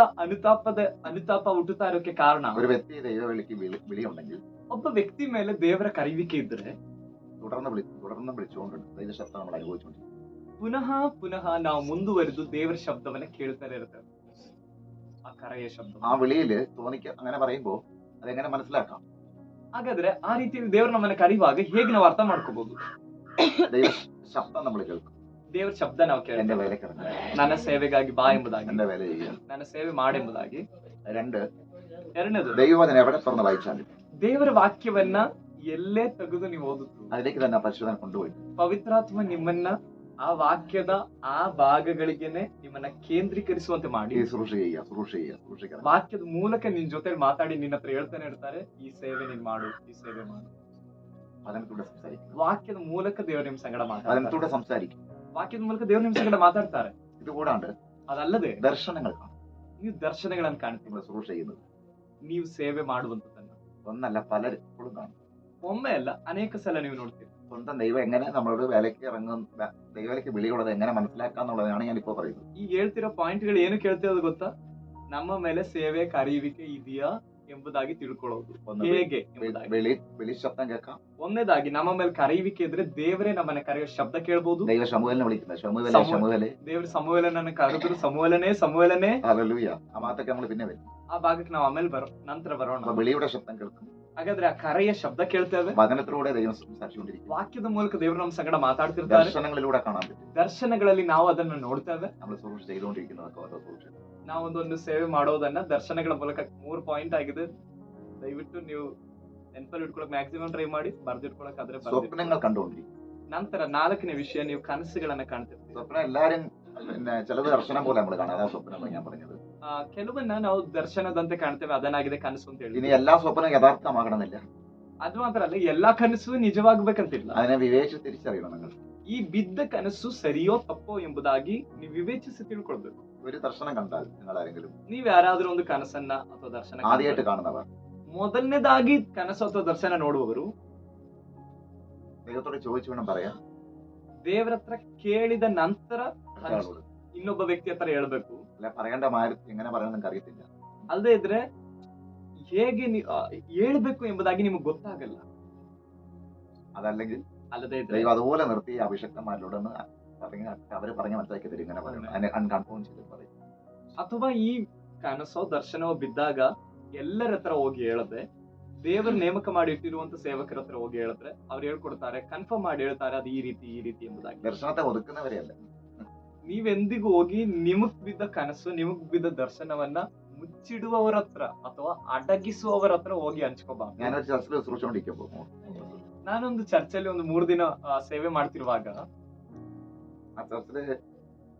ಅನುತಾಪ ಹುಟ್ಟುತ್ತಾ ಇರೋಕೆ ಕಾರಣ, ഒരു വ്യക്തി ദൈവവിളിക്ക് വിളിയുണ്ടെങ്കിൽ, ಒಬ್ಬ ವ್ಯಕ್ತಿ ಮೇಲೆ ದೇವರ ಕರೆಯುವಿಕೆ ಇದ್ರೆ തുടർന്ന് വിളിച്ചുകൊണ്ടുണ്ട് ദൈവശബ്ദം നമ്മൾ അനുഭവിച്ചുകൊണ്ടിരിക്കും. ಪುನಃ ನಾವು ಮುಂದುವರೆದು ದೇವರ ಶಬ್ದವನ್ನ ಕೇಳ್ತಾನೆ ಇರ್ತೇವೆ. ಆ ಕರೆಯ ಶಬ್ದ, ആ വിളിയില് അങ്ങനെ പറയുമ്പോ അതെങ്ങനെ മനസ്സിലാക്കാം? ಹಾಗಾದ್ರೆ ಆ ರೀತಿಯಲ್ಲಿ ದೇವರು ನಮ್ಮನ್ನ ಕರೆಯುವಾಗ ಹೇಗೆ ನಾವು ಅರ್ಥ ಮಾಡ್ಕೋಬಹುದು? ദൈവ ശബ്ദം നമ്മൾ കേൾക്കും. ದೇವರ ಶಬ್ದ ನಾವು എന്റെ ಕೇಳ್ತೇವೆ. വേലക്കിറങ്ങി, ನನ್ನ ಸೇವೆಗಾಗಿ ಬಾ ಎಂಬುದಾಗಿ, എന്റെ വേല ചെയ്യുക. ನನ್ನ ಸೇವೆ ಮಾಡೆಂಬುದಾಗಿ. 2, ಎರಡನೇದು, ദൈവവചനം എവിടെ തുറന്ന് വായിച്ചാലും ದೇವರ ವಾಕ್ಯವನ್ನ ಎಲ್ಲೇ ತೆಗೆದು ನೀವು ಓದುತ್ತೀರಿ, അതിലേക്ക് തന്നെ പരിശുദ്ധൻ കൊണ്ടുപോയി ಪವಿತ್ರಾತ್ಮ ನಿಮ್ಮನ್ನ ಆ ವಾಕ್ಯದ ಆ ಭಾಗಗಳಿಗೆನೆ ನಿಮ್ಮನ್ನ ಕೇಂದ್ರೀಕರಿಸುವಂತೆ ಮಾಡಿ ശുശ്രൂഷ ചെയ്യുക. ವಾಕ್ಯದ ಮೂಲಕ ನಿನ್ ಜೊತೆ ಮಾತಾಡಿ ನಿನ್ನ ಹತ್ರ ಹೇಳ್ತಾನೆ ಇರ್ತಾರೆ, ಈ ಸೇವೆ ನೀನ್ ಮಾಡು, ಈ ಸೇವೆ ಮಾಡು. വചനത്തിലൂടെ സംസാരിക്കും. ವಾಕ್ಯದ ಮೂಲಕ ದೇವರು ನಿಮ್ ಸಂಗಡ ಮಾತಾಡ್ತಾರೆ. വചനത്തിലൂടെ സംസാരിക്കും. ವಾಕ್ಯದ ಮೂಲಕ ದೇವರು ನಿಮ್ ಸಂಗಡ ಮಾತಾಡ್ತಾರೆ. ഇത് കൂടാണ്ട് ಅದಲ್ಲದೆ ദർശനങ്ങൾ കാണും. ನೀವು ದರ್ಶನಗಳನ್ನು ಕಾಣ್ತೀವಿ. നമ്മൾ ശുശ്രൂഷ ചെയ്യുന്നത് ನೀವು ಸೇವೆ ಮಾಡುವಂತದನ್ನ ഒന്നല്ല, പലപ്പോഴും കാണും. ಒಮ್ಮೆ ಅಲ್ಲ, ಅನೇಕ ಸಲ ನೀವು ನೋಡ್ತೀವಿ. സ്വന്തം ദൈവം എങ്ങനെ നമ്മളോട് വേലയ്ക്ക് ദൈവവേലയ്ക്ക് വിളിയുള്ളത് എങ്ങനെ മനസ്സിലാക്കാന്നുള്ളതാണ് ഞാനിപ്പോ പറയുന്നത്. ಈಗ ಹೇಳ್ತಿರೋ ಪಾಯಿಂಟ್ಗಳು ಏನು ಕೇಳ್ತಿರೋದು ಗೊತ್ತಾ? ನಮ್ಮ ಮೇಲೆ ಸೇವೆ ಕರೆಯುವಿಕೆ ಇದೆಯಾ ಎಂಬುದಾಗಿ ತಿಳ್ಕೊಳ್ಳೋದು ಹೇಗೆ ಎಂಬುದಾಗಿ. വിളി ശബ്ദം കേൾക്കാം. ಒಂದನೇದಾಗಿ ನಮ್ಮ ಮೇಲೆ ಕರೆಯುವಿಕೆ ಇದ್ರೆ ದೇವರೇ ನಮ್ಮನ್ನ ಕರೆಯೋ ಶಬ್ದ ಕೇಳ್ಬೋದು. ദൈവ ശമൂവേലിനെ വിളിക്കുന്നത്, ശമൂവേലേ, ದೇವ್ರ ಸಮೂಹಲನನ್ನ ಕರೆದ್ರು, ಸಮೂಹಲನೇ. ഹല്ലേലൂയ. ആ ഭാഗത്തൊക്കെ നമ്മൾ പിന്നെ വരും. ಆ ಭಾಗಕ್ಕೆ ನಾವು ಆಮೇಲೆ ನಂತರ ಬರೋಣ. വിളിയുടെ ശബ്ദം കേൾക്കും. ಹಾಗಾದ್ರೆ ಆ ಕರೆಯ ಶಬ್ದ ಕೇಳ್ತೇವೆ. വചനത്തിലൂടെ ദൈവം സംസാരിച്ചുകൊണ്ടിരിക്കും. ವಾಕ್ಯದ ಮೂಲಕ ದೇವರು ನಮ್ಮ ಸಂಗಡ ಮಾತಾಡ್ತಿರ್ತಾರೆ. ദർശനങ്ങളിലൂടെ കാണാൻ പറ്റും. ದರ್ಶನಗಳಲ್ಲಿ ನಾವು ಅದನ್ನ ನೋಡ್ತೇವೆ. നമ്മൾ ശുശ്രൂഷ ചെയ്തുകൊണ്ടിരിക്കുന്നതൊക്കെ ഓരോ ശുശ്രൂഷ. ನಾವೊಂದೊಂದು ಸೇವೆ ಮಾಡೋದನ್ನ ದರ್ಶನಗಳ ಮೂಲಕ 3 ಪಾಯಿಂಟ್ ಆಗಿದೆ. ದಯವಿಟ್ಟು ನೀವು ನೆನಪಲ್ಲಿ ಇಟ್ಕೊಳಕ್ ಮ್ಯಾಕ್ಸಿಮಮ್ ಟ್ರೈ ಮಾಡಿ, ಬರ್ದಿಟ್ಕೊಳಕ್ ಆದ್ರೆ സ്വപ്നങ്ങൾ കണ്ടുകൊണ്ടിരിക്കും. ನಂತರ 4ನೇ ವಿಷಯ, ನೀವು ಕನಸುಗಳನ್ನ ಕಾಣ್ತಿರ್ತೀವಿ. സ്വപ്നം എല്ലാരും പിന്നെ ചിലത് ദർശനം പോലെ നമ്മൾ കാണാം. അതാ സ്വപ്നം ഞാൻ പറഞ്ഞത്. ಕೆಲವನ್ನ ನಾವು ದರ್ಶನದಂತೆ ಕಾಣ್ತೇವೆ, ಅದನ್ನಾಗಿದೆ ಕನಸು ಅಂತ ಹೇಳಿ. ഇനി എല്ലാ സ്വപ്നം യഥാർത്ഥമാകണമെന്നില്ല. ಅದು ಮಾತ್ರ ಅಲ್ಲ, ಎಲ್ಲಾ ಕನಸು ನಿಜವಾಗ್ಬೇಕಂತಿಲ್ಲ. അതിനെ വിവേചിച്ച് തിരിച്ചറിയണം നിങ്ങൾ. ಈ ಬಿದ್ದ ಕನಸು ಸರಿಯೋ ತಪ್ಪೋ ಎಂಬುದಾಗಿ ನೀವು ವಿವೇಚಿಸಿ ತಿಳ್ಕೊಳ್ಬೇಕು. ഒരു ദർശനം കണ്ടാൽ നിങ്ങൾ ആരെങ്കിലും, ನೀವ್ ಯಾರಾದ್ರೂ ಒಂದು ಕನಸನ್ನ ಅಥವಾ ದರ್ಶನ ആദ്യമായിട്ട് കാണുന്നവർ, ಮೊದಲನೇದಾಗಿ ಕನಸು ಅಥವಾ ದರ್ಶನ ನೋಡುವವರು ദൈവത്തോട് ചോദിച്ചു വേണം പറയാം. ದೇವರ ಹತ್ರ ಕೇಳಿದ ನಂತರ ഒരാളോട് ಇನ್ನೊಬ್ಬ ವ್ಯಕ್ತಿ ಹತ್ರ ಹೇಳ್ಬೇಕು. ಅಲ್ಲ പറയേണ്ട എങ്ങനെ പറയണം നിങ്ങൾക്ക് അറിയത്തില്ല. ಅಲ್ಲದೆ ಇದ್ರೆ ಹೇಗೆ ಹೇಳ್ಬೇಕು ಎಂಬುದಾಗಿ ನಿಮಗೆ ಗೊತ್ತಾಗಲ್ಲ. അതല്ലെങ്കിൽ ಅಲ್ಲದೆ ಇದ್ರೆ ദൈവം അതുപോലെ നിർത്തി അഭിഷക്തന്മാരിലൂടെ അവര് പറഞ്ഞ് മനസ്സിലാക്കി തരും ഇങ്ങനെ പറയണം, അതിനെ അൺകൺഫേം ചെയ്ത് പറയും. ಅಥವಾ ಈ ಕನಸೋ ದರ್ಶನವೋ ಬಿದ್ದಾಗ ಎಲ್ಲರ ಹತ್ರ ಹೋಗಿ ಹೇಳದೆ, ದೇವರು ನೇಮಕ ಮಾಡಿ ಇಟ್ಟಿರುವಂತ ಸೇವಕರ ಹತ್ರ ಹೋಗಿ ಹೇಳಿದ್ರೆ ಅವ್ರು ಹೇಳ್ಕೊಡ್ತಾರೆ, ಕನ್ಫರ್ಮ್ ಮಾಡಿ ಹೇಳ್ತಾರೆ ಅದು ಈ ರೀತಿ ಎಂಬುದಾಗಿ. ദർശനത്തെ ഒതുക്കുന്നവരെയല്ല. ನೀವೆಂದಿಗೂ ಹೋಗಿ ನಿಮಗ್ ಬಿದ್ದ ಕನಸು, ನಿಮಗ್ ಬಿದ್ದ ದರ್ಶನವನ್ನ ಮುಚ್ಚಿಡುವವರ ಹತ್ರ ಅಥವಾ ಅಡಗಿಸುವವರ ಹತ್ರ ಹೋಗಿ ಹಂಚ್ಕೋಬಾರ್ದು. ഞാനൊരു ചർച്ചിൽ ശുശ്രൂഷിച്ചോണ്ടിരിക്കുമ്പോൾ ನಾನೊಂದು ಚರ್ಚಲ್ಲಿ ಒಂದು 3 ದಿನ ಸೇವೆ ಮಾಡ್ತಿರುವಾಗ ആ ചർച്ചില്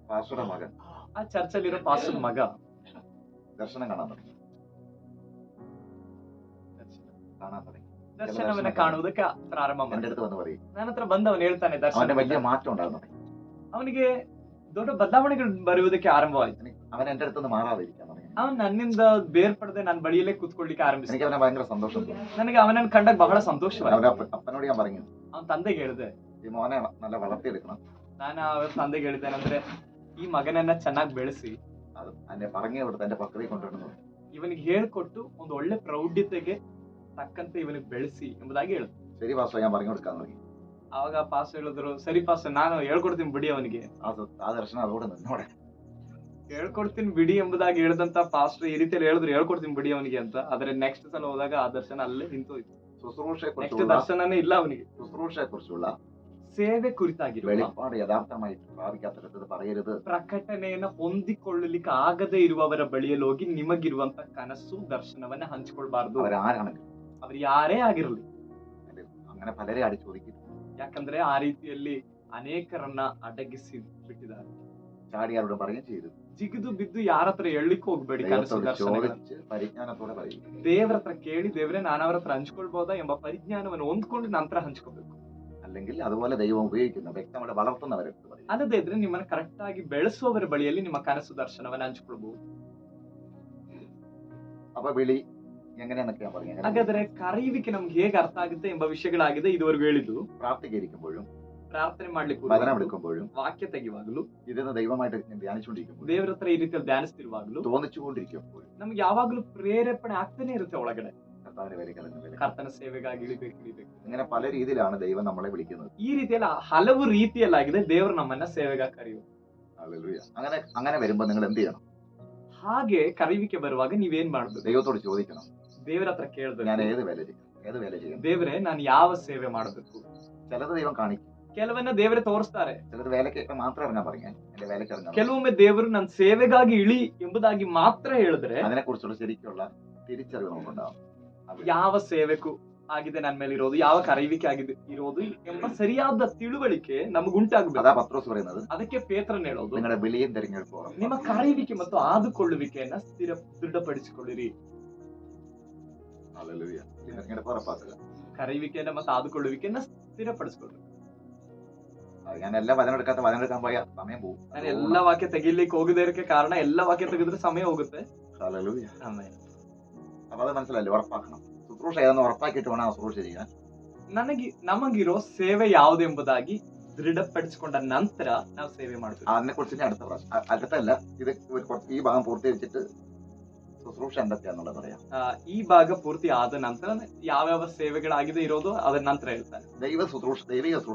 പാസ്റ്ററുടെ മകൻ ಆ ಚರ್ಚಲ್ಲಿರೋ ಪಾಸ್ಟರ್ ಮಗ ദർശനം കാണാൻ തുടങ്ങി. ದರ್ಶನವನ್ನ ಕಾಣುವುದಕ್ಕೆ ಪ್ರಾರಂಭ എന്റെ ಮಾಡಿ അടുത്ത് വന്ന് പറയും, ನನ್ನ ಹತ್ರ ಬಂದವನು ಹೇಳ್ತಾನೆ, അവന്റെ ದರ್ಶನ വലിയ മാറ്റം ഉണ്ടാകുന്നു. ಅವನಿಗೆ ದೊಡ್ಡ ಬದಲಾವಣೆಗಳು ಬರುವುದಕ್ಕೆ ಆರಂಭವಾಯ್ತು. അവൻ എന്റെ അടുത്ത് മാറാതിരിക്കാൻ തുടങ്ങി. ಅವನು ನನ್ನಿಂದ ಬೇರ್ಪಡದೆ ನನ್ನ ಬಳಿಯಲ್ಲೇ ಕೂತ್ಕೊಳ್ಳಿಕ್ಕೆ ಆರಂಭಿಸಿದ. എനിക്ക് അവനെ ഭയങ്കര സന്തോഷം തോന്നി. ನನಗೆ ಅವನನ್ನು ಕಂಡಾಗ ಬಹಳ ಸಂತೋಷವಾಯಿತು. അവന്റെ അപ്പനോട് ഞാൻ പറഞ്ഞു, ಅವನ ತಂದೆಗೆ ಹೇಳಿದೆ, ഈ മോനെ നല്ല വളർത്തിയെടുക്കണം. ನಾನು ಅವ್ರ ತಂದೆಗೆ ಹೇಳಿದ್ದೇನೆಂದ್ರೆ, ಈ ಮಗನನ್ನ ಚೆನ್ನಾಗಿ ಬೆಳೆಸಿ അത് എന്നെ പറഞ്ഞു കൊടുത്ത് എന്റെ പക്വതയിൽ കൊണ്ടുവരുന്നു. ಇವನಿಗೆ ಹೇಳ್ಕೊಟ್ಟು ಒಂದು ಒಳ್ಳೆ ಪ್ರೌಢ್ಯತೆಗೆ ತಕ್ಕಂತೆ ಇವನಿಗೆ ಬೆಳೆಸಿ ಎಂಬುದಾಗಿ ಹೇಳಿದ್ರು. ശരി പാസ്റ്റർ, ഞാൻ പറഞ്ഞു കൊടുക്കാൻ തുടങ്ങി. ಅವಾಗ ಪಾಸ್ ಹೇಳಿದ್ರು, ಸರಿ ಪಾಸ್ ನಾನು ಹೇಳ್ಕೊಡ್ತೀನಿ ಬಿಡಿ ಅವನಿಗೆ, ആ ദർശനം അതോടെ നിന്നോടെ. ಹೇಳ್ಕೊಡ್ತೀನಿ ಬಿಡಿ ಎಂಬುದಾಗಿ ಹೇಳಿದಂತ ಪಾಸ್ಟರ್ ಈ ರೀತಿಯಲ್ಲಿ ಹೇಳಿದ್ರು, ಹೇಳ್ಕೊಡ್ತೀನಿ ಬಿಡಿ ಅವನಿಗೆ ಅಂತ. ಆದ್ರೆ ನೆಕ್ಸ್ಟ್ ಸಲ ಹೋದಾಗ ಆ ದರ್ಶನ ಅಲ್ಲೇ ನಿಂತೋಯ್ತು. ನೆಕ್ಸ್ಟ್ ശുശ്രൂഷയെക്കുറിച്ചുള്ള ದರ್ಶನನೇ ಇಲ್ಲ ಅವನಿಗೆ. ശുശ്രൂഷയെക്കുറിച്ചുള്ള ಸೇವೆ ಕುರಿತಾಗಿರುವ വെളിപ്പാട് യഥാർത്ഥമായി പ്രാപിക്കാത്തത് പറയരുത്. ಪ್ರಕಟಣೆಯನ್ನ ಹೊಂದಿಕೊಳ್ಳಲಿಕ್ಕೆ ಆಗದೆ ಇರುವವರ ಬಳಿಯಲ್ಲಿ ಹೋಗಿ ನಿಮಗಿರುವಂತ ಕನಸು ದರ್ಶನವನ್ನ ಹಂಚಿಕೊಳ್ಬಾರ್ದು. അവരാരാണെങ്കിലും ಅವ್ರು ಯಾರೇ ಆಗಿರಲಿ. അങ്ങനെ പലരെ അടി ചോദിക്കും. ಯಾಕಂದ್ರೆ ಆ ರೀತಿಯಲ್ಲಿ ಅನೇಕರನ್ನ ಅಡಗಿಸಿ ಬಿಟ್ಟಿದ್ದಾರೆ. ചാടിയാരോട് പറയുകയും ചെയ്തു. ಜಿಗಿದು ಬಿದ್ದು ಯಾರ ಹತ್ರ ಎಳ್ಲಿಕ್ಕೆ ಹೋಗ್ಬೇಡಿ. ಕನಸು ദൈവത്തോട് ದರ್ಶನಗಳನ್ನ ചോദിച്ച് പരിജ്ഞാനത്തോടെ പറയും. ದೇವರ ಹತ್ರ ಕೇಳಿ, ದೇವರೇ ನಾನು ಅವ್ರ ಹತ್ರ ಹಂಚ್ಕೊಳ್ಬಹುದಾ ಎಂಬ ಪರಿಜ್ಞಾನವನ್ನು ಹೊಂದ್ಕೊಂಡು ನಂತರ ಹಂಚ್ಕೋಬೇಕು. അല്ലെങ്കിൽ അതുപോലെ ദൈവം ഉപയോഗിക്കുന്ന വ്യക്തമായിട്ട് വളർത്തുന്നവരെടുത്ത് പറയും. ಅಲ್ಲದೆ ಇದ್ರೆ ನಿಮ್ಮನ್ನ ಕರೆಕ್ಟ್ ಆಗಿ ಬೆಳೆಸುವವರ ಬಳಿಯಲ್ಲಿ ನಿಮ್ಮ ಕನಸು ದರ್ಶನವನ್ನ ಹಂಚ್ಕೊಳ್ಬಹುದು. അപ്പൊ വിളി എങ്ങനെയാന്നൊക്കെ ഞാൻ പറഞ്ഞു. ಹಾಗಾದ್ರೆ ಕರೆಯುವಿಕೆ ನಮ್ಗೆ ಹೇಗೆ ಅರ್ಥ ಆಗುತ್ತೆ ಎಂಬ ವಿಷಯಗಳಾಗಿದೆ ಇದುವರೆಗೂ ಹೇಳಿದ್ದು. പ്രാർത്ഥികരിക്കുമ്പോഴും ಪ್ರಾರ್ಥನೆ ಮಾಡ್ಲಿಕ್ಕೆ വചനം എടുക്കുമ്പോഴും ವಾಕ್ಯ ತೆಗೆಯುವಾಗಲೂ, ഇരുന്ന് ദൈവമായിട്ട് ധ്യാനിച്ചുകൊണ്ടിരിക്കുമ്പോഴും ದೇವರ ಹತ್ರ ಈ ರೀತಿಯಲ್ಲಿ ಧ್ಯಾನಿಸ್ತಿರುವಾಗಲೂ തോന്നിച്ചുകൊണ്ടിരിക്കുമ്പോഴും ನಮ್ಗೆ ಯಾವಾಗ್ಲೂ ಪ್ರೇರೇಪಣೆ ಆಗ್ತಾನೆ ಇರುತ್ತೆ ಒಳಗಡೆ, കർത്താവിനെ വിളിക്കണം. ಕರ್ತನ ಸೇವೆಗಾಗಿ ಇಳಿಬೇಕು. ഇങ്ങനെ പല രീതിയിലാണ് ദൈവം നമ്മളെ വിളിക്കുന്നത്. ಈ ರೀತಿಯಲ್ಲ ಹಲವು ರೀತಿಯಲ್ಲಾಗಿದೆ ದೇವರು ನಮ್ಮನ್ನ ಸೇವೆಗಾಗಿ ಕರೆಯುವುದು. ഹല്ലേലൂയ. അങ്ങനെ വരുമ്പോ നിങ്ങൾ എന്ത് ചെയ്യണം? ಹಾಗೆ ಕರೆಯುವಿಕೆ ಬರುವಾಗ ನೀವೇನ್ ಮಾಡ್ಬೇಕು? ദൈവത്തോട് ചോദിക്കണം, ದೇವರ ಹತ್ರ ಕೇಳ್ಬೇಕು, ഞാൻ ഏത് വേല ചെയ്യണം? ದೇವರೇ ನಾನು ಯಾವ ಸೇವೆ ಮಾಡಬೇಕು? ചിലത് ദൈവം കാണിക്കും, ಕೆಲವನ್ನ ದೇವರೇ ತೋರಿಸ್ತಾರೆ. ചിലത് വേലയ്ക്ക് മാത്രം ഇറങ്ങാൻ പറയാൻ, എന്റെ വേലയ്ക്ക് ഇറങ്ങാൻ. ಕೆಲವೊಮ್ಮೆ ದೇವರು ನನ್ನ ಸೇವೆಗಾಗಿ ಇಳಿ ಎಂಬುದಾಗಿ ಮಾತ್ರ ಹೇಳಿದ್ರೆ അതിനെ കുറിച്ചുള്ള ശരിക്കുള്ള തിരിച്ചറിവ് നമുക്കുണ്ടാവും. ಯಾವ ಸೇವೆಗೂ ಆಗಿದೆ ನನ್ನ ಮೇಲೆ ಇರೋದು, ಯಾವ ಕರೆಯುವಿಕೆ ಆಗಿದೆ ಇರೋದು ಎಂಬ ಸರಿಯಾದ ತಿಳುವಳಿಕೆ ನಮಗುಂಟಾಗಬೇಕು. അതാ പത്രോസ് പറയുന്നത്, ಅದಕ್ಕೆ ಪೇತ್ರನ್ ಹೇಳೋದು, നിങ്ങളുടെ വിളിയും തിരഞ്ഞെടുപ്പും ನಿಮ್ಮ ಕರೆಯುವಿಕೆ ಮತ್ತು ಆದುಕೊಳ್ಳುವಿಕೆಯನ್ನ ದೃಢಪಡಿಸಿಕೊಳ್ಳಿರಿ. ഹല്ലേലൂയ. തിരഞ്ഞെടുപ്പ് ഉറപ്പാക്കുക. ಕರೆಯುವಿಕೆಯನ್ನ ಮತ್ತು ಆದುಕೊಳ್ಳುವಿಕೆಯನ್ನ ಸ್ಥಿರಪಡಿಸಿಕೊಳ್ಳಿ. ഞാൻ എല്ലാ വചനം എടുക്കാൻ പോയാൽ സമയം പോകും. ನಾನು ಎಲ್ಲಾ ವಾಕ್ಯ ತೆಗಿಲಿಕ್ಕೆ ಹೋಗದೇ ಇರಕ್ಕೆ ಕಾರಣ, ಎಲ್ಲಾ ವಾಕ್ಯ ತೆಗೆದ್ರೆ ಸಮಯ ಹೋಗುತ್ತೆ. ഹല്ലേലൂയ. ಆಮೇಲೆ അപ്പൊ അത് മനസ്സിലല്ലേ, ഉറപ്പാക്കണം. ശുശ്രൂഷ ഏതെന്ന് ഉറപ്പാക്കിയിട്ട് വേണം ആ ശുശ്രൂഷ ചെയ്യാൻ. ನಮಗಿರೋ ಸೇವೆ ಯಾವುದೆಂಬುದಾಗಿ ದೃಢಪಡಿಸಿಕೊಂಡ ನಂತರ ನಾವು ಸೇವೆ ಮಾಡ್ತೀವಿ. അതിനെ കുറിച്ച് ഞാൻ അടുത്തല്ല ഇത് ഈ ഭാഗം പൂർത്തീകരിച്ചിട്ട് ശുശ്രൂഷ എന്തൊക്കെയാന്നുള്ളത് പറയാം. ಈ ಭಾಗ ಪೂರ್ತಿ ಆದ ನಂತರ ಯಾವ್ಯಾವ ಸೇವೆಗಳಾಗಿದೆ ಇರೋದು ಅದರ ನಂತರ ಹೇಳ್ತಾನೆ. ദൈവിക ശുശ്രൂഷ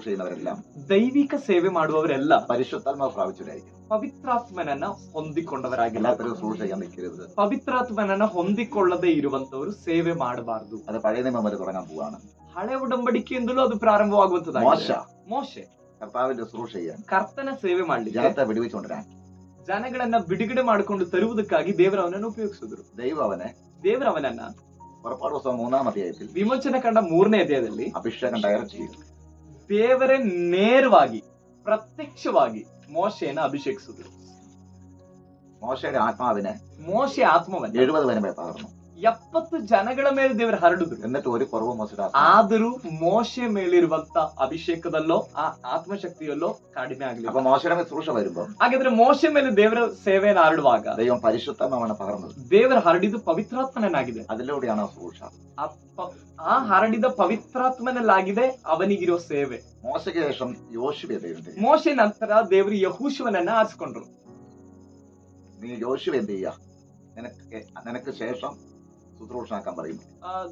ചെയ്യുന്നവരെല്ലാം ದೈವಿಕ ಸೇವೆ ಮಾಡುವವರೆಲ್ಲ പരിശുദ്ധാത്മാവ് പ്രാപിച്ചവരായിരിക്കും. ಪವಿತ್ರಾತ್ಮನನ್ನ ಹೊಂದಿಕೊಂಡವರಾಗಿಲ್ಲ. എല്ലാത്തരം ശുശ്രൂഷ ചെയ്യാൻ നിൽക്കരുത്. ಪವಿತ್ರಾತ್ಮನನ್ನ ಹೊಂದಿಕೊಳ್ಳದೆ ಇರುವಂತವರು ಸೇವೆ ಮಾಡಬಾರದು. അത് പഴയ നിയമം വരെ തുടങ്ങാൻ പോവാണ്. ಹಳೆ ಉಡಂಬಡಿಕೆಯಿಂದಲೂ ಅದು ಪ್ರಾರಂಭವಾಗುವಂತದ್ದಾಗಿದೆ. ಮೋಶೆ കർത്താവിന്റെ ശുശ്രൂഷ ചെയ്യാൻ, ಕರ್ತನ ಸೇವೆ ಮಾಡ್ಲಿಕ್ಕೆ, ജനത്തെ വിടുവിച്ചുകൊണ്ടിരാൻ, ಜನಗಳನ್ನ ಬಿಡುಗಡೆ ಮಾಡಿಕೊಂಡು ತರುವುದಕ್ಕಾಗಿ ದೇವರ ಅವನನ್ನು ಉಪಯೋಗಿಸಿದ್ರು. ದೇವರ ಅವನನ್ನ പുറപ്പാട് പുസ്തകം 3-ാം അധ്യായത്തിൽ ವಿಮೋಚನೆ ಕಂಡ 3ನೇ ಅಧ್ಯಾಯದಲ್ಲಿ അഭിഷേകം ഡയറക്റ്റ് ചെയ്തു. ದೇವರೇ ನೇರವಾಗಿ ಪ್ರತ್ಯಕ್ಷವಾಗಿ ಮೋಶೆಯನ್ನು ಅಭಿಷೇಕಿಸಿದ್ರು. മോശയുടെ ആത്മാവിനെ ಮೋಶೆ ಆತ್ಮವನ್ನ 70 വരെ പകർന്നു. 70 ಜನಗಳ ಮೇಲೆ ದೇವರು ಹರಡಿದ್ರು. എന്നിട്ട് ഒരു കുറവ് മോശയുടെ ಆದರೂ ಮೋಶೆ ಮೇಲಿರುವಂತ ಅಭಿಷೇಕದಲ್ಲೋ ಆ ಆತ್ಮಶಕ್ತಿಯಲ್ಲೋ ಕಡಿಮೆ ಆಗಲಿಲ್ಲ. അപ്പൊ മോശയുടെ ശുശ്രൂഷ വരുമ്പോ, ಹಾಗಾದ್ರೆ ಮೋಶೆ ಮೇಲೆ ದೇವರ ಸೇವೆಯನ್ನು ಹರಡುವಾಗ ദൈവം പരിശുദ്ധാത്മാവാണ് പകർന്നത്. ದೇವರ ಹರಡಿದು ಪವಿತ್ರಾತ್ಮನಾಗಿದೆ. അതിലൂടെയാണ് ആ ശുശ്രൂഷ. ಆ ಹರಡಿದ ಪವಿತ್ರಾತ್ಮನಲ್ಲಾಗಿದೆ ಅವನಿಗಿರೋ ಸೇವೆ. മോശയ്ക്ക് ശേഷം യോശുവയെ ദൈവം, ಮೋಶೆ ನಂತರ ದೇವರು ಯಹೋಶುವನನ್ನ ಆರಿಸಿಕೊಂಡ್ರು. നീ യോശുവ എന്ത് ചെയ്യുക, നിനക്ക് ശേഷം ശുശ്രൂഷാക്കാൻ പറയും.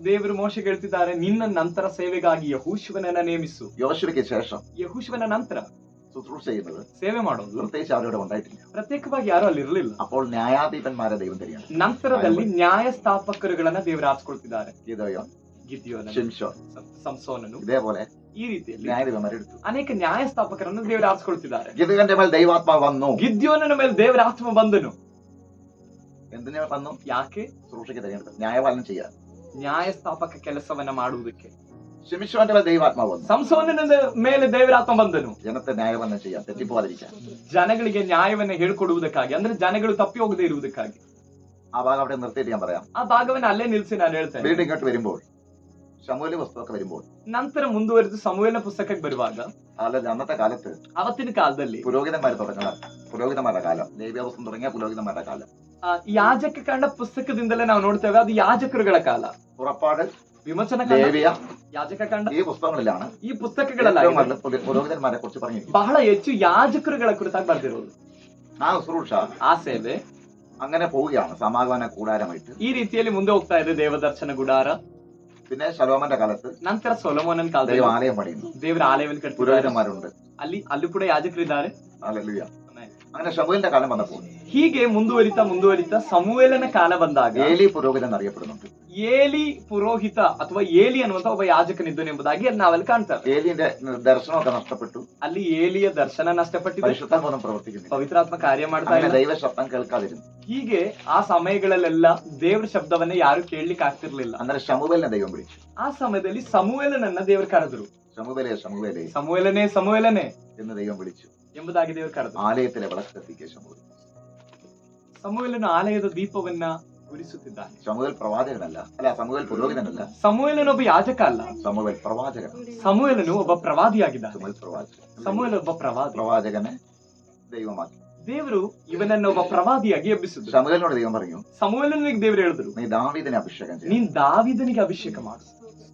ದೇವರು ಮೋಶೆಗೆ ಹೇಳ್ತಿದ್ದಾರೆ, ನಿನ್ನ ನಂತರ ಸೇವೆಗಾಗಿ ಯೆಹೋಶುವನನ್ನ ನೇಮಿಸು. യോശുവയ്ക്ക് ശേഷം ಯೆಹೋಶುವನ ನಂತರ ശുശ്രൂഷ ചെയ്യുന്നത് ಸೇವೆ ಮಾಡೋದು പ്രത്യേകിച്ച് അവരുടെ ഉണ്ടായിട്ടില്ല. ಪ್ರತ್ಯೇಕವಾಗಿ ಯಾರು ಅಲ್ಲಿ ಇರಲಿಲ್ಲ. അപ്പോൾ ന്യായാധിപന്മാരെ ദൈവം തരികയാണ്. ನಂತರದಲ್ಲಿ ನ್ಯಾಯಸ್ಥಾಪಕರುಗಳನ್ನ ದೇವರು ಆರಿಸ್ಕೊಳ್ತಿದ್ದಾರೆ. ഗിദെയോൻ, ಗಿದ್ಯೋನ, ശിംശോൻ, ಸಂಸೋನನು, ഇതേപോലെ ಈ ರೀತಿಯಲ್ಲಿ ന്യായാധിപന്മാരെടുത്തു. ಅನೇಕ ನ್ಯಾಯಸ್ಥಾಪಕರನ್ನು ದೇವರು ಆರಿಸ್ಕೊಳ್ತಿದ್ದಾರೆ. ഗിദെയോന്റെ മേൽ ദൈവാത്മാവ് വന്നു. ಗಿದ್ಯೋನನ ಮೇಲೆ ದೇವರ ಆತ್ಮ ಬಂದನು. എന്തിനു വന്നു? ಯಾಕೆ? ശുശ്രൂഷയ്ക്ക് തിരഞ്ഞെടുത്തു, ന്യായപാലനം ചെയ്യാൻ. ನ್ಯಾಯಸ್ಥಾಪಕ ಕೆಲಸವನ್ನ ಮಾಡುವುದಕ್ಕೆ. ശിംശോന്റെ മേൽ ദൈവാത്മാവ് വന്നു. ಸಂಸೋನನ ಮೇಲೆ ದೇವರ ಆತ್ಮ ಬಂದನು. ജനത്തെ ന്യായപാലനം ചെയ്യാൻ, തെറ്റിപ്പോവാതിരിക്കാൻ. ಜನಗಳಿಗೆ ನ್ಯಾಯವನ್ನ ಹೇಳ್ಕೊಡುವುದಕ್ಕಾಗಿ, ಅಂದ್ರೆ ಜನಗಳು ತಪ್ಪಿ ಹೋಗದೆ ಇರುವುದಕ್ಕಾಗಿ. ആ ഭാഗം അവിടെ നിർത്തിയിട്ട് ഞാൻ പറയാം. ಆ ಭಾಗವನ್ನ ಅಲ್ಲೇ ನಿಲ್ಸಿ ನಾನು ಹೇಳ್ತೇನೆ. വീണ്ടും ഇങ്ങോട്ട് വരുമ്പോൾ, ശമൂവേൽ പുസ്തകമൊക്കെ വരുമ്പോൾ, ನಂತರ ಮುಂದುವರೆದು ಸಮುವೇಲನ ಪುಸ್ತಕಕ್ಕೆ ಬರುವಾಗ, അന്നത്തെ കാലത്ത് ಅವತ್ತಿನ ಕಾಲದಲ್ಲಿ പുരോഹിതന്മാരുടെ കാലം, ലേവ്യാപുസ്തകം തുടങ്ങിയ പുരോഹിതന്മാരുടെ കാലം. ಯಾಜಕ ಕಾಂಡ ಪುಸ್ತಕದಿಂದಲೇ ನಾವು ನೋಡ್ತೇವೆ, ಅದು ಯಾಜಕರುಗಳ ಕಾಲ. പുറപ്പാട്, ವಿಮೋಚನ, ಲೇವಿಯ, ಯಾಜಕ ಕಾಂಡ, ഈ പുസ്തകങ്ങളിലാണ് ಈ ಪುಸ್ತಕಗಳೆಲ್ಲ പുരോഹിതന്മാരെ കുറിച്ച് പറഞ്ഞു. ಬಹಳ ಹೆಚ್ಚು ಯಾಜಕರುಗಳ ಕುರಿತಾಗಿ ಬರ್ದಿರೋದು. ആ ശുശ്രൂഷ, ಆ ಸೇವೆ അങ്ങനെ പോവുകയാണ് സമാഗമന കൂടാരമായിട്ട്. ಈ ರೀತಿಯಲ್ಲಿ ಮುಂದೆ ಹೋಗ್ತಾ ಇದೆ ದೇವದರ್ಶನ ಗುಡಾರ. പിന്നെ ശലോമന്റെ കാലത്ത് ನಂತರ ಸೊಲೊಮೋನನ ಕಾಲದಲ್ಲಿ ദൈവാലയം പണിയുന്നു, ದೇವರ ಆಲಯವನ್ನು ಕಟ್ಟಿದ್ದಾರೆ, പുരോഹിതന്മാരുണ്ട്. ಅಲ್ಲಿ ಕೂಡ ಯಾಜಕರಿದ್ದಾರೆ. ഹല്ലേലൂയ. അങ്ങനെ ശമൂവേലിന്റെ കാലം വന്നപ്പോൾ ಹೀಗೆ ಮುಂದುವರಿತಾ ಸಮುವೇಲನ ಕಾಲ ಬಂದಾಗ ഏലി പുരോഹിതൻ അറിയപ്പെടുന്നുണ്ട്. ಏಲಿ ಪುರೋಹಿತ ಅಥವಾ ಏಲಿ ಅನ್ನುವಂತ ಒಬ್ಬ ಯಾಜಕನಿದ್ದನು ಎಂಬುದಾಗಿ ನಾವಲ್ಲಿ ಕಾಣ್ತೇವೆ. ഏലിന്റെ ദർശനമൊക്കെ നഷ്ടപ്പെട്ടു, ಅಲ್ಲಿ ಏಲಿಯ ದರ್ಶನ ನಷ್ಟಪಟ್ಟಿದೆ, പരിശുദ്ധാത്മ പ്രവർത്തിക്കുന്നില്ല, ಪವಿತ್ರಾತ್ಮ ಕಾರ್ಯ ಮಾಡ್ತಾ ಇಲ್ಲ. ദൈവ ശബ്ദം കേൾക്കാതിരുന്നു. ಹೀಗೆ ಆ ಸಮಯಗಳಲ್ಲೆಲ್ಲ ದೇವರ ಶಬ್ದವನ್ನ ಯಾರು ಕೇಳಲಿಕ್ಕೆ ಆಗ್ತಿರ್ಲಿಲ್ಲ. അന്നേരം ശമൂവേലിനെ ദൈവം വിളിച്ചു. ಆ ಸಮಯದಲ್ಲಿ ಸಮುವೇಲನನ್ನ ದೇವರು ಕರೆದ್ರು. ശമൂവേലേ ಸಮುವೇಲನೇ എന്ന് ദൈവം വിളിച്ചു. ಎಂಬುದಾಗಿ ದೇವರು ಕರೆದ್ರು. ആലയത്തിലെ വിളക്ക് കത്തിക്കുക ശമൂവേൽ. ಸಮುವೇಲನು ಆಲಯದ ದೀಪವನ್ನ ಉರಿಸುತ್ತಿದ್ದಾನೆ. ശമൂവേൽ പ്രവാചകനല്ല, ശമൂവേൽ പുരോഹിതനല്ല, ಸಮುವೇಲನು ಒಬ್ಬ ಯಾಜಕ ಅಲ್ಲ, ശമൂവേൽ പ്രവാചകൻ. ಸಮುವೇಲನು ಒಬ್ಬ ಪ್ರವಾದಿಯಾಗಿದ್ದಾನೆ. ಸಮುವೇಲ ಒಬ್ಬ പ്രവാചകനെ ദൈവമാക്കി. ದೇವರು ಇವನನ್ನ ಒಬ್ಬ ಪ್ರವಾದಿಯಾಗಿ ಎಬ್ಬಿಸಿದ್ರು. ശമൂവേലിനോട് ദൈവം പറഞ്ഞു, ಸಮುವೇಲನಿಗೆ ದೇವರು ಹೇಳಿದ್ರು, നീ ദാവീദിനെ അഭിഷേകം ചെയ്യും. ನೀನ್ ದಾವೀದನಿಗೆ ಅಭಿಷೇಕ ಮಾಡು.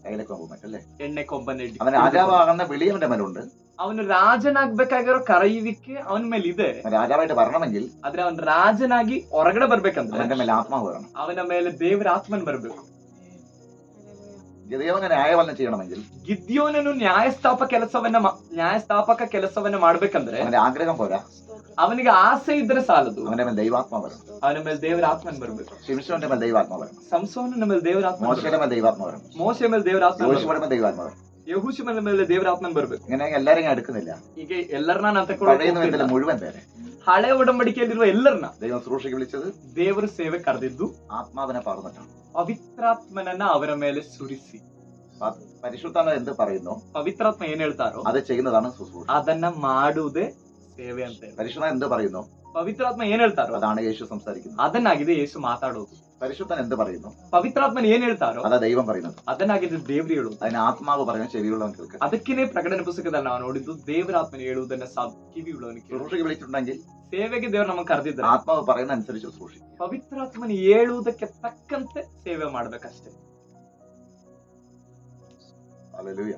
കയ്യിലേക്കൊമ്പല്ലേ, ಎಣ್ಣೆ ಕೊಂಬನ್ನೆಡ್ಡಿ. അവൻ രാജാവാകുന്ന വിളി അവന്റെ മേലുണ്ട്. ಅವನು ರಾಜನಾಗ್ಬೇಕಾಗಿರೋ ಕರೆಯುವಿಕೆ ಅವನ ಮೇಲೆ ಇದೆ. രാജാവായിട്ട് വരണമെങ്കിൽ ಆದ್ರೆ ಅವನ್ ರಾಜನಾಗಿ ಹೊರಗಡೆ ಬರ್ಬೇಕಂದ್ರೆ അവന്റെ മേലെ ആത്മാവ് വരണം. ಅವನ ಮೇಲೆ ದೇವರ ಆತ್ಮನ್ ಬರ್ಬೇಕು. ഗിദെയോനെ ന്യായപാലനം ചെയ്യണമെങ്കിൽ ಗಿದ್ಯೋನನು ನ್ಯಾಯಸ್ಥಾಪಕ ಕೆಲಸವನ್ನ ಮಾಡ್ಬೇಕಂದ್ರೆ അവന്റെ ആഗ്രഹം പോരാ, ಅವನಿಗೆ ಆಸೆ ಇದ್ರೆ ಸಾಲದು, അവന്റെ മേൽ ദൈവാത്മാവ് വരണം. ಅವನ ಮೇಲೆ ದೇವರ ಆತ್ಮನ್ ಬರ್ಬೇಕು. ശിംശോന്റെ മേൽ ദൈവാത്മാവ് വരണം. ಸಂಸೋನನ ಮೇಲೆ ದೇವರ ಆತ್ಮ, മോശയുടെ മേൽ ദൈവാത്മാവ് വരണം. ಮೋಶೆ ಮೇಲೆ ದೇವರ ಆತ್ಮ, യോശുവയുടെ മേൽ ദൈവാത്മാവ് വരണം. ಯೆಹೋಶುವನ ಮೇಲೆ ದೇವರ ಆತ್ಮನ್ ಬರ್ಬೇಕು. ഇങ്ങനെ എല്ലാരും ഞാൻ എടുക്കുന്നില്ല, ಈಗ ಎಲ್ಲರನ್ನ ನಾನು പഴയ ತಕೊಳ್ಳೋಕೆ നിയമത്തിലെ മുഴുവൻ പേരെ ಹಳೆ ಒಡಂಬಡಿಕೆಯಲ್ಲಿರುವ ಎಲ್ಲರನ್ನ ദൈവം ശുശ്രൂഷയ്ക്ക് വിളിച്ചത് ದೇವರ ಸೇವೆ ಕರೆದಿದ್ದು ആത്മാവിനെ പറഞ്ഞിട്ടാണ്. ಪವಿತ್ರಾತ್ಮನನ್ನ ಅವರ ಮೇಲೆ ಸುರಿಸಿ. പരിശുദ്ധാത്മ എന്ത് പറയുന്നു, ಪವಿತ್ರಾತ್ಮ ಏನ್ ಹೇಳ್ತಾರೋ അത് ചെയ്യുന്നതാണ് ശുശ്രൂഷ. ಅದನ್ನ ಮಾಡುವುದೇ ಸೇವೆ ಅಂತ ಹೇಳಿ. പരിശുദ്ധൻ എന്ത് പറയുന്നു, ಪವಿತ್ರಾತ್ಮ ಏನ್ ಹೇಳ್ತಾರೋ അതാണ് യേശു സംസാരിക്കുന്നത്. ಅದನ್ನಾಗಿದೆ ಯೇಸು ಮಾತಾಡೋದು. പരിശുദ്ധൻ എന്ത് പറയുന്നു, ಪವಿತ್ರಾತ್ಮನ ಏನ್ ಹೇಳ್ತಾರೋ അതാ ദൈവം പറയുന്നത്. ಅದನ್ನಾಗಿದೆ ದೇವ್ರು ಹೇಳುದು. അതിന് ആത്മാവ് പറയുന്ന ചെവിയുള്ളവൻ കേൾക്കുക. ಅದಕ್ಕೇನೆ ಪ್ರಕಟಣೆ ಪುಸ್ತಕದಲ್ಲಿ ನಾವು ನೋಡಿದ್ದು ದೇವರಾತ್ಮನ ಹೇಳುವುದನ್ನ ಕಿವಿಯುಳ್ಳವನಿಗೆ ಕೇಳು. ശുശ്രൂഷയ്ക്ക് വിളിച്ചിട്ടുണ്ടെങ്കിൽ ಸೇವೆಗೆ ದೇವ್ರು ನಮಗೆ ಕರೆದಿದ್ದಾರೆ. ആത്മാവ് പറയുന്ന അനുസരിച്ച് ശുശ്രൂഷിക്കും. ಪವಿತ್ರಾತ್ಮನ ಹೇಳುವುದಕ್ಕೆ ತಕ್ಕಂತೆ ಸೇವೆ ಮಾಡ್ಬೇಕಷ್ಟೇ. ഹല്ലേലൂയ.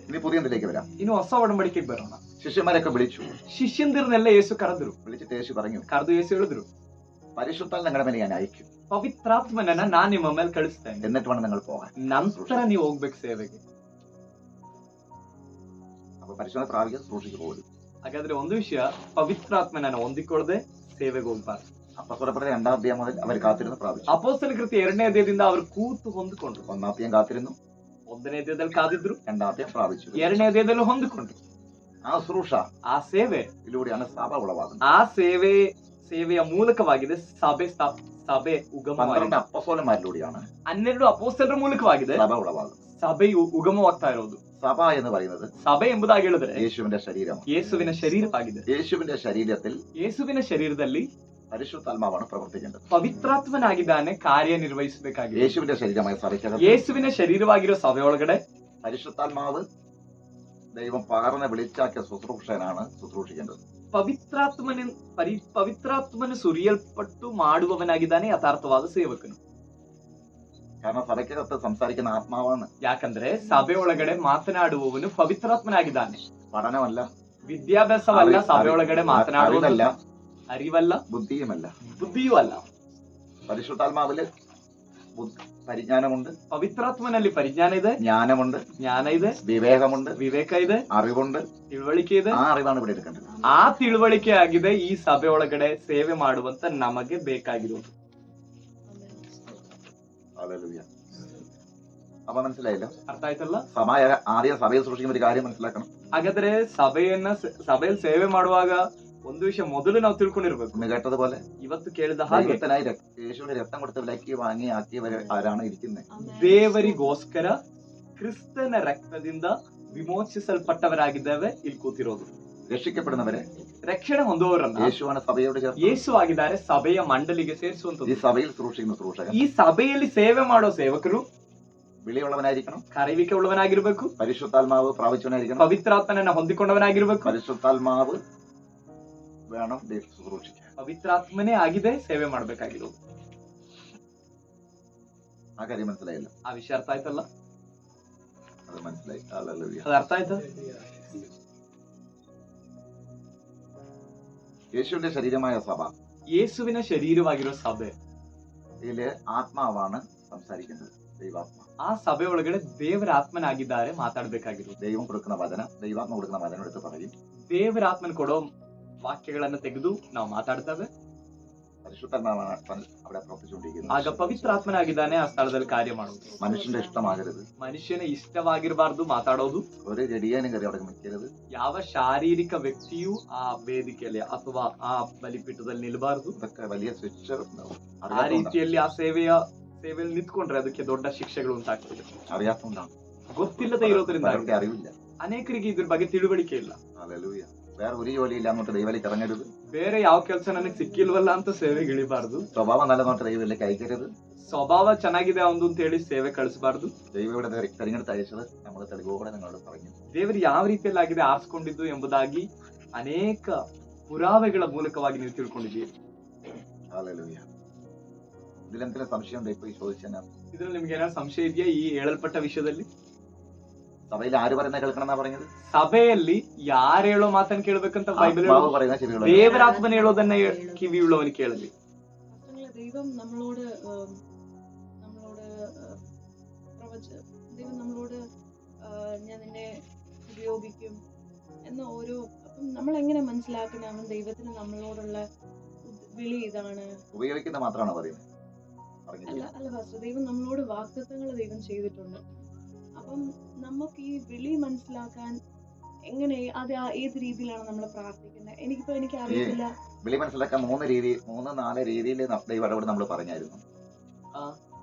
ഇനി പുതിയതിലേക്ക് വരാം. ಇನ್ನು ಹೊಸ ಒಡಂಬಡಿಕೆಗೆ ಬರೋಣ. ശിഷ്യന്മാരൊക്കെ വിളിച്ചു, ಶಿಷ್ಯಂದಿರನ್ನೆಲ್ಲ ಯೇಸು ಕರೆದ್ರು. വിളിച്ചിട്ട് യേശു പറഞ്ഞു, ಕರೆದು ಯೇಸು ಹೇಳಿದ್ರು, പരിശുദ്ധാത്മ നിങ്ങളുടെ മേലെ ഞാൻ അയക്കും, ಪವಿತ್ರಾತ್ಮನನ್ನ ನಾನ್ ನಿಮ್ಮ ಮೇಲೆ ಕಳಿಸ್ತೇನೆ, എന്നിട്ട് വേണം നിങ്ങൾ പോകാൻ. ನಂತರ ನೀವು ಹೋಗ್ಬೇಕು ಸೇವೆಗೆ. അപ്പൊ പരിശുദ്ധ പ്രാപിക്കാൻ ശുശ്രൂഷയ്ക്ക് പോകും. ಹಾಗಾದ್ರೆ ಒಂದು ವಿಷಯ, ಪವಿತ್ರಾತ್ಮನನ್ನ ಹೊಂದಿಕೊಳ್ಳದೆ ಸೇವೆಗೆ ಹೋಗ್ಬಾರ್ದು. അപ്പോസ്തലപ്രവൃത്തി 2-ാം അധ്യായം മുതൽ അവർ കാത്തിരുന്ന് പ്രാപിച്ചു. ಅಪೊಸ್ತಲ ಕೃತ್ಯ 2ನೇ ಅಧ್ಯಾಯದಿಂದ ಅವರು ಕೂತು ಹೊಂದಿಕೊಂಡ್ರು. 1-ാം അധ്യായം കാത്തിരുന്നു, 1ನೇ ಅಧ್ಯಾಯದಲ್ಲಿ ಕಾದಿದ್ರು, 2-ാം അധ്യായം പ്രാപിച്ചു. 2ನೇ ಅಧ್ಯಾಯದಲ್ಲಿ ಹೊಂದಿಕೊಂಡ್ರು. ആ ശുശ്രൂഷ ಆ ಸೇವೆ ഇതിലൂടെയാണ് സഭ ഉളവാകുന്നത്. ಆ ಸೇವೆಯ ಮೂಲಕವಾಗಿದೆ ಸಭೆ ಉಗಮವಾಗಿದೆ. 12 അപ്പോസ്തലന്മാരിലൂടെയാണ് 12 ಅಪೊಸ್ತಲರ ಮೂಲಕವಾಗಿದೆ സഭ ഉളവാകുന്നത്. ಸಭೆಯು ಉಗಮವಾಗ್ತಾ ಇರೋದು. സഭ എന്ന് പറയുന്നത് ಸಭೆ ಎಂಬುದಾಗಿ ಹೇಳಿದ್ರೆ യേശുവിന്റെ ശരീരമാണ്. ಯೇಸುವಿನ ಶರೀರವಾಗಿದೆ. യേശുവിന്റെ ശരീരത്തിൽ ಯೇಸುವಿನ ಶರೀರದಲ್ಲಿ പരിശുദ്ധാത്മാവാണ് പ്രവർത്തിക്കേണ്ടത്. ಪವಿತ್ರಾತ್ಮನಾಗಿದ್ದಾನೆ ಕಾರ್ಯನಿರ್ವಹಿಸಬೇಕಾಗಿದೆ. യേശുവിന്റെ ശരീരമായ സഭയ്ക്കകത്ത് ಯೇಸುವಿನ ಶರೀರವಾಗಿರೋ ಸಭೆಯೊಳಗಡೆ പരിശുദ്ധാത്മാവ് ദൈവം പകർന്ന് വിളിച്ചാക്കിയ ശുശ്രൂഷകനാണ് ശുശ്രൂഷിക്കേണ്ടത്. ಪವಿತ್ರಾತ್ಮನು ಸುರಿಯಲ್ಪಟ್ಟು ಮಾಡುವವನಾಗಿದ್ದಾನೆ ಯಥಾರ್ಥವಾದ ಸೇವಕನು. കാരണം സഭയ്ക്കകത്ത് സംസാരിക്കുന്ന ആത്മാവാണ്. ಯಾಕಂದ್ರೆ ಸಭೆಯೊಳಗಡೆ ಮಾತನಾಡುವವನು ಪವಿತ್ರಾತ್ಮನಾಗಿದ್ದಾನೆ. പഠനമല്ല, ವಿದ್ಯಾಭ್ಯಾಸವಲ್ಲ, ಸಭೆಯೊಳಗಡೆ ಮಾತನಾಡುವುದಲ್ಲ, അറിവല്ല, ബുദ്ധിയുമല്ല. ബുദ്ധിയുമല്ല. പരിശുദ്ധാത്മാവില് പരിജ്ഞാനമുണ്ട്, ಪವಿತ್ರಾತ್ಮನಲ್ಲಿ ಪರಿಜ್ಞಾನ ಇದೆ, ಜ್ಞಾനമുണ്ട്, ಜ್ಞಾನ ಇದೆ, വിവേകമുണ്ട്, ವಿವೇಕ ಇದೆ, അറിവുണ്ട്. ತಿಳುವಳಿಕೆ ಇದೆ. ആ അറിവാണ് ഇവിടെ എടുക്കേണ്ടത്. ಆ ತಿಳುವಳಿಕೆ ಆಗಿದೆ ಈ ಸಭೆ ಒಳಗಡೆ ಸೇವೆ ಮಾಡುವಂತ ನಮಗೆ ಬೇಕಾಗಿರುವುದು. ഹല്ലേലൂയ. അപ്പൊ മനസ്സിലായല്ലോ? ಅರ್ಥ ಆಯ್ತಲ್ಲ? ആദ്യം സഭയെ സൂക്ഷിക്കുന്ന ഒരു കാര്യം മനസ്സിലാക്കണം. ಹಾಗಾದ್ರೆ ಸಭೆಯಲ್ಲಿ ಸೇವೆ ಮಾಡುವಾಗ ಒಂದು ವಿಷಯ ಮೊದಲು ನಾವು ತಿಳ್ಕೊಂಡಿರ್ಬೇಕು. ഇന്ന് കേട്ടതുപോലെ ಇವತ್ತು ಕೇಳಿದ ಹಾಗೆ ദൈവത്തിനായി യേശുവിന്റെ രക്തം കൊടുത്ത് വിലക്കി വാങ്ങി ആക്കിയവർ ആരാണ് ഇരിക്കുന്നത്? ದೇವರಿಗೋಸ್ಕರ ಕ್ರಿಸ್ತನ ರಕ್ತದಿಂದ ವಿಮೋಚಿಸಲ್ಪಟ್ಟವರಾಗಿದ್ದೇವೆ ಇಲ್ಲಿ ಕೂತಿರೋದು. രക്ഷിക്കപ്പെടുന്നവരെ, ರಕ್ಷಣೆ ಹೊಂದುವವರನ್ನ യേശുവാണ് സഭയോട് ചേർത്ത് ಯೇಸು ಆಗಿದ್ದಾರೆ ಸಭೆಯ ಮಂಡಲಿಗೆ ಸೇರಿಸುವಂತದ್ದು. ഈ സഭയിൽ സൂക്ഷിക്കുന്ന സൂക്ഷകൻ ಈ ಸಭೆಯಲ್ಲಿ ಸೇವೆ ಮಾಡೋ ಸೇವಕರು വിളിയുള്ളവനായിരിക്കണം, ಕರೆವಿಕೆ ಉಳ್ಳವನಾಗಿರ್ಬೇಕು, പരിശുദ്ധാത്മാവ് പ്രാപിച്ചവനായിരിക്കണം, ಪವಿತ್ರಾತ್ಮನನ್ನ ಹೊಂದಿಕೊಂಡವನಾಗಿರ್ಬೇಕು. പരിശുദ്ധാത്മാവ് വേണം സൂക്ഷിക്കാൻ. ಪವಿತ್ರಾತ್ಮನೇ ಆಗಿದೆ ಸೇವೆ ಮಾಡ್ಬೇಕಾಗಿರೋದು. ആ കാര്യം മനസ്സിലായല്ലോ? ಆ ವಿಷಯ ಅರ್ಥ ಆಯ್ತಲ್ಲ? അത് മനസ്സിലായി. ഹല്ലേലൂയ. ಅದು ಅರ್ಥ ಆಯ್ತಾ? യേശുവിന്റെ ശരീരമായ സഭ, ಯೇಸುವಿನ ಶರೀರವಾಗಿರೋ ಸಭೆ, ഇതില് ആത്മാവാണ് സംസാരിക്കുന്നത്, ദൈവാത്മാ. ಆ ಸಭೆ ಒಳಗಡೆ ದೇವರ ಆತ್ಮನಾಗಿದ್ದಾರೆ ಮಾತಾಡ್ಬೇಕಾಗಿರೋದು. ദൈവം കൊടുക്കുന്ന വചനം, ദൈവാത്മ കൊടുക്കുന്ന വചനം എടുത്ത് പറയും. ದೇವರ ಆತ್ಮನ ಕೊಡೋ ವಾಕ್ಯಗಳನ್ನ ತೆಗೆದು ನಾವು ಮಾತಾಡ್ತೇವೆ. പരിശുദ്ധാത്മാവാണ് അവിടെ പ്രവർത്തിച്ചുകൊണ്ടിരിക്കുന്നത്. ಆಗ ಪವಿತ್ರಾತ್ಮನಾಗಿದ್ದಾನೆ ಆ ಸ್ಥಳದಲ್ಲಿ ಕಾರ್ಯ ಮಾಡುವುದು. മനുഷ്യന്റെ ഇഷ്ടമാകരുത്, ಮನುಷ್ಯನ ಇಷ್ಟವಾಗಿರಬಾರ್ದು ಮಾತಾಡೋದು. ഒരു ജഡിയാനും കയറി അവിടെ നിൽക്കരുത്, ಯಾವ ಶಾರೀರಿಕ ವ್ಯಕ್ತಿಯೂ ಆ ವೇದಿಕೆಯಲ್ಲಿ ಅಥವಾ ಆ ಬಲಿಪೀಠದಲ್ಲಿ ನಿಲ್ಬಾರ್ದು. ഇതൊക്കെ വലിയ സ്വിച്ച് ഉണ്ടാവും. ಆ ರೀತಿಯಲ್ಲಿ ಆ ಸೇವೆಯಲ್ಲಿ ನಿಂತ್ಕೊಂಡ್ರೆ ಅದಕ್ಕೆ ದೊಡ್ಡ ಶಿಕ್ಷೆಗಳು ಉಂಟಾಗ್ತದೆ. അറിയാത്തതുകൊണ്ടാണ്, ಗೊತ್ತಿಲ್ಲದೆ ಇರೋದ್ರಿಂದ അവരുടെ അറിവില്ല. ಅನೇಕರಿಗೆ ಇದ್ರ ಬಗ್ಗೆ ತಿಳುವಳಿಕೆ ಇಲ್ಲ. ഹല്ലേലൂയ. വേറെ ഒരു ജോലിയില്ല എന്നിട്ട് ദൈവത്തിലേക്ക് ഇറങ്ങരുത്. ಬೇರೆ ಯಾವ ಕೆಲಸ ನನಗೆ ಸಿಕ್ಕಿಲ್ವಲ್ಲ ಅಂತ ಸೇವೆಗೆ ಇಳಿಬಾರ್ದು. സ്വഭാവം നല്ല നോട്ട് ദൈവത്തിലേക്ക് അയക്കരുത്. ಸ್ವಭಾವ ಚೆನ್ನಾಗಿದೆ ಅವನು ಅಂತ ಹೇಳಿ ಸೇವೆ ಕಳಿಸಬಾರ್ದು. ദൈവം ഇവിടെ തെരഞ്ഞെടുത്ത് അയച്ചത് നമ്മൾ തെളിവോടെ നിങ്ങളോട് പറഞ്ഞു. ದೇವರು ಯಾವ ರೀತಿಯಲ್ಲಿ ಆಗಿದೆ ಆರಿಸ್ಕೊಂಡಿದ್ದು ಎಂಬುದಾಗಿ ಅನೇಕ ಪುರಾವೆಗಳ ಮೂಲಕವಾಗಿ ನೀವು ತಿಳ್ಕೊಂಡಿದ್ದೀರಿ. ഹല്ലേലൂയ. ഇതിലെന്തെങ്കിലും സംശയം ഉണ്ടോ? ഇപ്പൊ ഈ ചോദിച്ചാൽ ಇದ್ರಲ್ಲಿ ನಿಮ್ಗೆ ಏನಾದ್ರು ಸಂಶಯ ಇದೆಯಾ ಈ ಹೇಳಲ್ಪಟ್ಟ ವಿಷಯದಲ್ಲಿ? സഭയിൽ ആര് പറയുന്നത് കേൾക്കണം എന്നാ പറഞ്ഞത്? ಸಭೆಯಲ್ಲಿ ಯಾರು ಹೇಳೋ ಮಾತನ್ನ ಕೇಳ್ಬೇಕಂತ ಬೈಬಲ್ ആത്മാവ് പറയുന്ന ചെവികൾ. ದೇವರಾತ್ಮನ ಹೇಳೋದನ್ನ ಕಿವಿಯುಳ್ಳವನು ಕೇಳಲಿ. ദൈവം നമ്മളോട് ദൈവം നമ്മളോട് ഞാൻ നിന്നെ ഉപയോഗിക്കും എന്ന ഓരോ, അപ്പം നമ്മൾ എങ്ങനെ മനസ്സിലാക്കണം ദൈവത്തിന് നമ്മളോടുള്ള വിളി ഇതാണ്? ഉപയോഗിക്കുന്ന മാത്രമാണ് പറയുന്നത്. അല്ല ഫാസ്റ്റർ, ദൈവം നമ്മളോട് വാഗ്ദത്തങ്ങൾ ദൈവം ചെയ്തിട്ടുണ്ട്. അപ്പം നമുക്ക് ഈ വിളി മനസ്സിലാക്കാൻ എങ്ങനെ, അത് ഏത് രീതിയിലാണ് നമ്മൾ പ്രാർത്ഥിക്കുന്നത്? എനിക്ക് അറിയത്തില്ല. വിളി മനസ്സിലാക്കാൻ 3-4 രീതിയിൽ ദൈവത്തോട് നമ്മൾ പറഞ്ഞായിരുന്നു.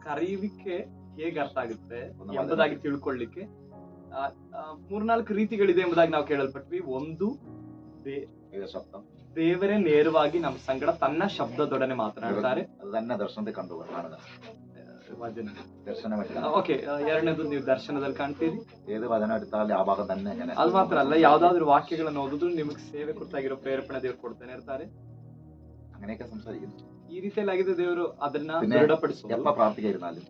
ಕರೆಯುವಿಕೆ ಹೇಗೆ ಅರ್ಥ ಆಗುತ್ತೆ ಎಂಬುದಾಗಿ ತಿಳ್ಕೊಳ್ಳಿಕ್ಕೆ 3-4 ರೀತಿಗಳಿದೆ ಎಂಬುದಾಗಿ ನಾವು ಕೇಳಲ್ಪಟ್ವಿ. ಒಂದು, ശബ്ദം, ದೇವರೇ ನೇರವಾಗಿ ನಮ್ಮ ಸಂಗಡ ತನ್ನ ಶಬ್ದದೊಡನೆ ಮಾತನಾಡ್ತಾರೆ. അത് തന്നെ ദർശനത്തിൽ കണ്ടു കാണുക. ಓಕೆ, ಎರಡನೇದು ನೀವು ದರ್ಶನದಲ್ಲಿ ಕಾಣ್ತೀರಿ. ഏത് വചനം എടുത്താലും ആ ഭാഗം തന്നെ അങ്ങനെ. ಅದು ಮಾತ್ರ ಅಲ್ಲ, ಯಾವ್ದಾದ್ರು ವಾಕ್ಯಗಳನ್ನು ಓದಿದ್ರು ನಿಮಗೆ ಸೇವೆ ಕುರಿತಾಗಿರೋ ಪ್ರೇರೇಪಣೆ ದೇವರು ಕೊಡ್ತಾನೆ ಇರ್ತಾರೆ. അങ്ങനെയൊക്കെ സംസാരിക്കുന്നു. ಈ ರೀತಿಯಲ್ಲಿ ಆಗಿದೆ ದೇವರು ಅದನ್ನ പിന്നെ ದೃಢಪಡಿಸೋದು. എപ്പോ പ്രാർത്ഥിക്കായിരുന്നാലും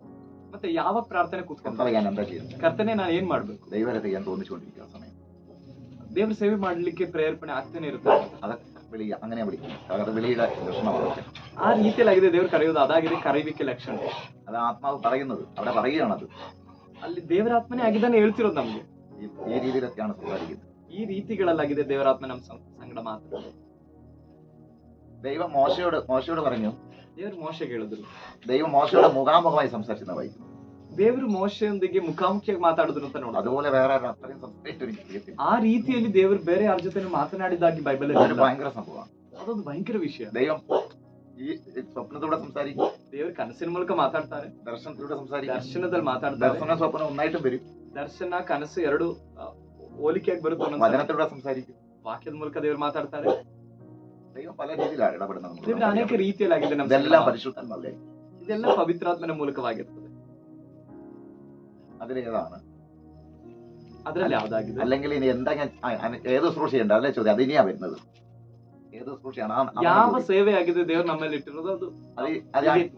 ಮತ್ತೆ ಯಾವಾಗ ಪ್ರಾರ್ಥನೆ ಕೂತ್ಕೊಂಡು ഞാൻ എന്താ ചെയ്യുന്നത്? ಕರ್ತನೆ ನಾನು ಏನ್ ಮಾಡ್ಬೇಕು? ദൈവരെ ചെയ്യാൻ തോന്നിച്ചുകൊണ്ടിരിക്കുന്ന സമയം ದೇವ್ರ ಸೇವೆ ಮಾಡ್ಲಿಕ್ಕೆ ಪ್ರೇರೇಪಣೆ ಆಗ್ತಾನೆ ಇರುತ್ತೆ. അതൊക്കെ വിളി, അങ്ങനെ വിളിക്കും. അത് വിളിയുടെ ലക്ഷണമാണ്. ಆ ರೀತಿಯಲ್ಲಿ ಆಗಿದೆ ದೇವ್ರು ಕರೆಯೋದು, ಅದಾಗಿದೆ ಕರೆಯುವಿಕೆ ಲಕ್ಷಣ. അത് ആത്മാവ് പറയുന്നത്, അവിടെ പറയുകയാണത്. ಅಲ್ಲಿ ದೇವರಾತ್ಮನೇ ಆಗಿದ್ದಾನೆ ಹೇಳ್ತಿರೋದು ನಮ್ಗೆ. ഈ രീതിയിലൊക്കെയാണ് സംസാരിക്കുന്നത്. ಈ ರೀತಿಗಳಲ್ಲಾಗಿದೆ ದೇವರಾತ್ಮ ನಮ್ಮ ಸಂಗಡ ಮಾತಾಡೋದು. ദൈവം മോശയോട് പറഞ്ഞു. ದೇವ್ರು ಮೋಶೆಗೆ ಹೇಳಿದ್ರು. ദൈവം മോശയോട് മുഖാമുഖമായി സംസാരിച്ചെന്ന് വായിക്കുന്നു. ದೇವರು ಮೋಶೆಯೊಂದಿಗೆ ಮುಖಾಮುಖಿಯಾಗಿ ಮಾತಾಡಿದ್ರು ಅಂತ ನೋಡಿ. അതുപോലെ വേറെ അത്രയും സംസാരിച്ചിരിക്കും. ಆ ರೀತಿಯಲ್ಲಿ ದೇವರು ಬೇರೆ ಯಾರ ಜೊತೆ ಮಾತನಾಡಿದಾಗಿ ಬೈಬಲ್ ഭയങ്കര സംഭവമാണ്. ಅದೊಂದು ಭಯಂಕರ ವಿಷಯ. ദൈവം ഈ സ്വപ്നത്തിലൂടെ സംസാരിക്കും. ದೇವರು ಕನಸಿನ ಮೂಲಕ ಮಾತಾಡ್ತಾರೆ, ദർശനത്തിലൂടെ സംസാരിക്കും. ದರ್ಶನದಲ್ಲಿ ಮಾತಾಡ್ತಾರೆ. ദർശന സ്വപ്നം ഒന്നായിട്ടും വരും. ದರ್ಶನ ಕನಸು ಎರಡು ಹೋಲಿಕೆಯಾಗಿ ಬರುತ್ತೆ. വചനത്തിലൂടെ സംസാരിക്കും. ವಾಕ್ಯದ ಮೂಲಕ ದೇವರು ಮಾತಾಡ್ತಾರೆ. ദൈവം പല രീതിയിലാണ് ഇടപെടുന്നത്. ದೇವರು ಅನೇಕ ರೀತಿಯಲ್ಲಾಗಿದೆ. ഇതെല്ലാം പരിശുദ്ധാത്മാവല്ലേ? ಇದೆಲ್ಲ ಪವಿತ್ರಾತ್ಮನ ಮೂಲಕವಾಗಿರ್ತದೆ. അതിലേതാണ്? ಅದ್ರಲ್ಲಿ ಯಾವ್ದಾಗಿದೆ? അല്ലെങ്കിൽ ഇനി എന്താ ഏത് ശുശ്രൂഷ ചെയ്യണ്ട അല്ലേ ചോദ്യം. അത് ഇനിയാ വരുന്നത്. ഏത് ശുശ്രൂഷയാണ്? ಯಾವ ಸೇವೆ ಆಗಿದೆ ದೇವ್ರು ನಮ್ಮಲ್ಲಿ ಇಟ್ಟಿರೋದು ಅದು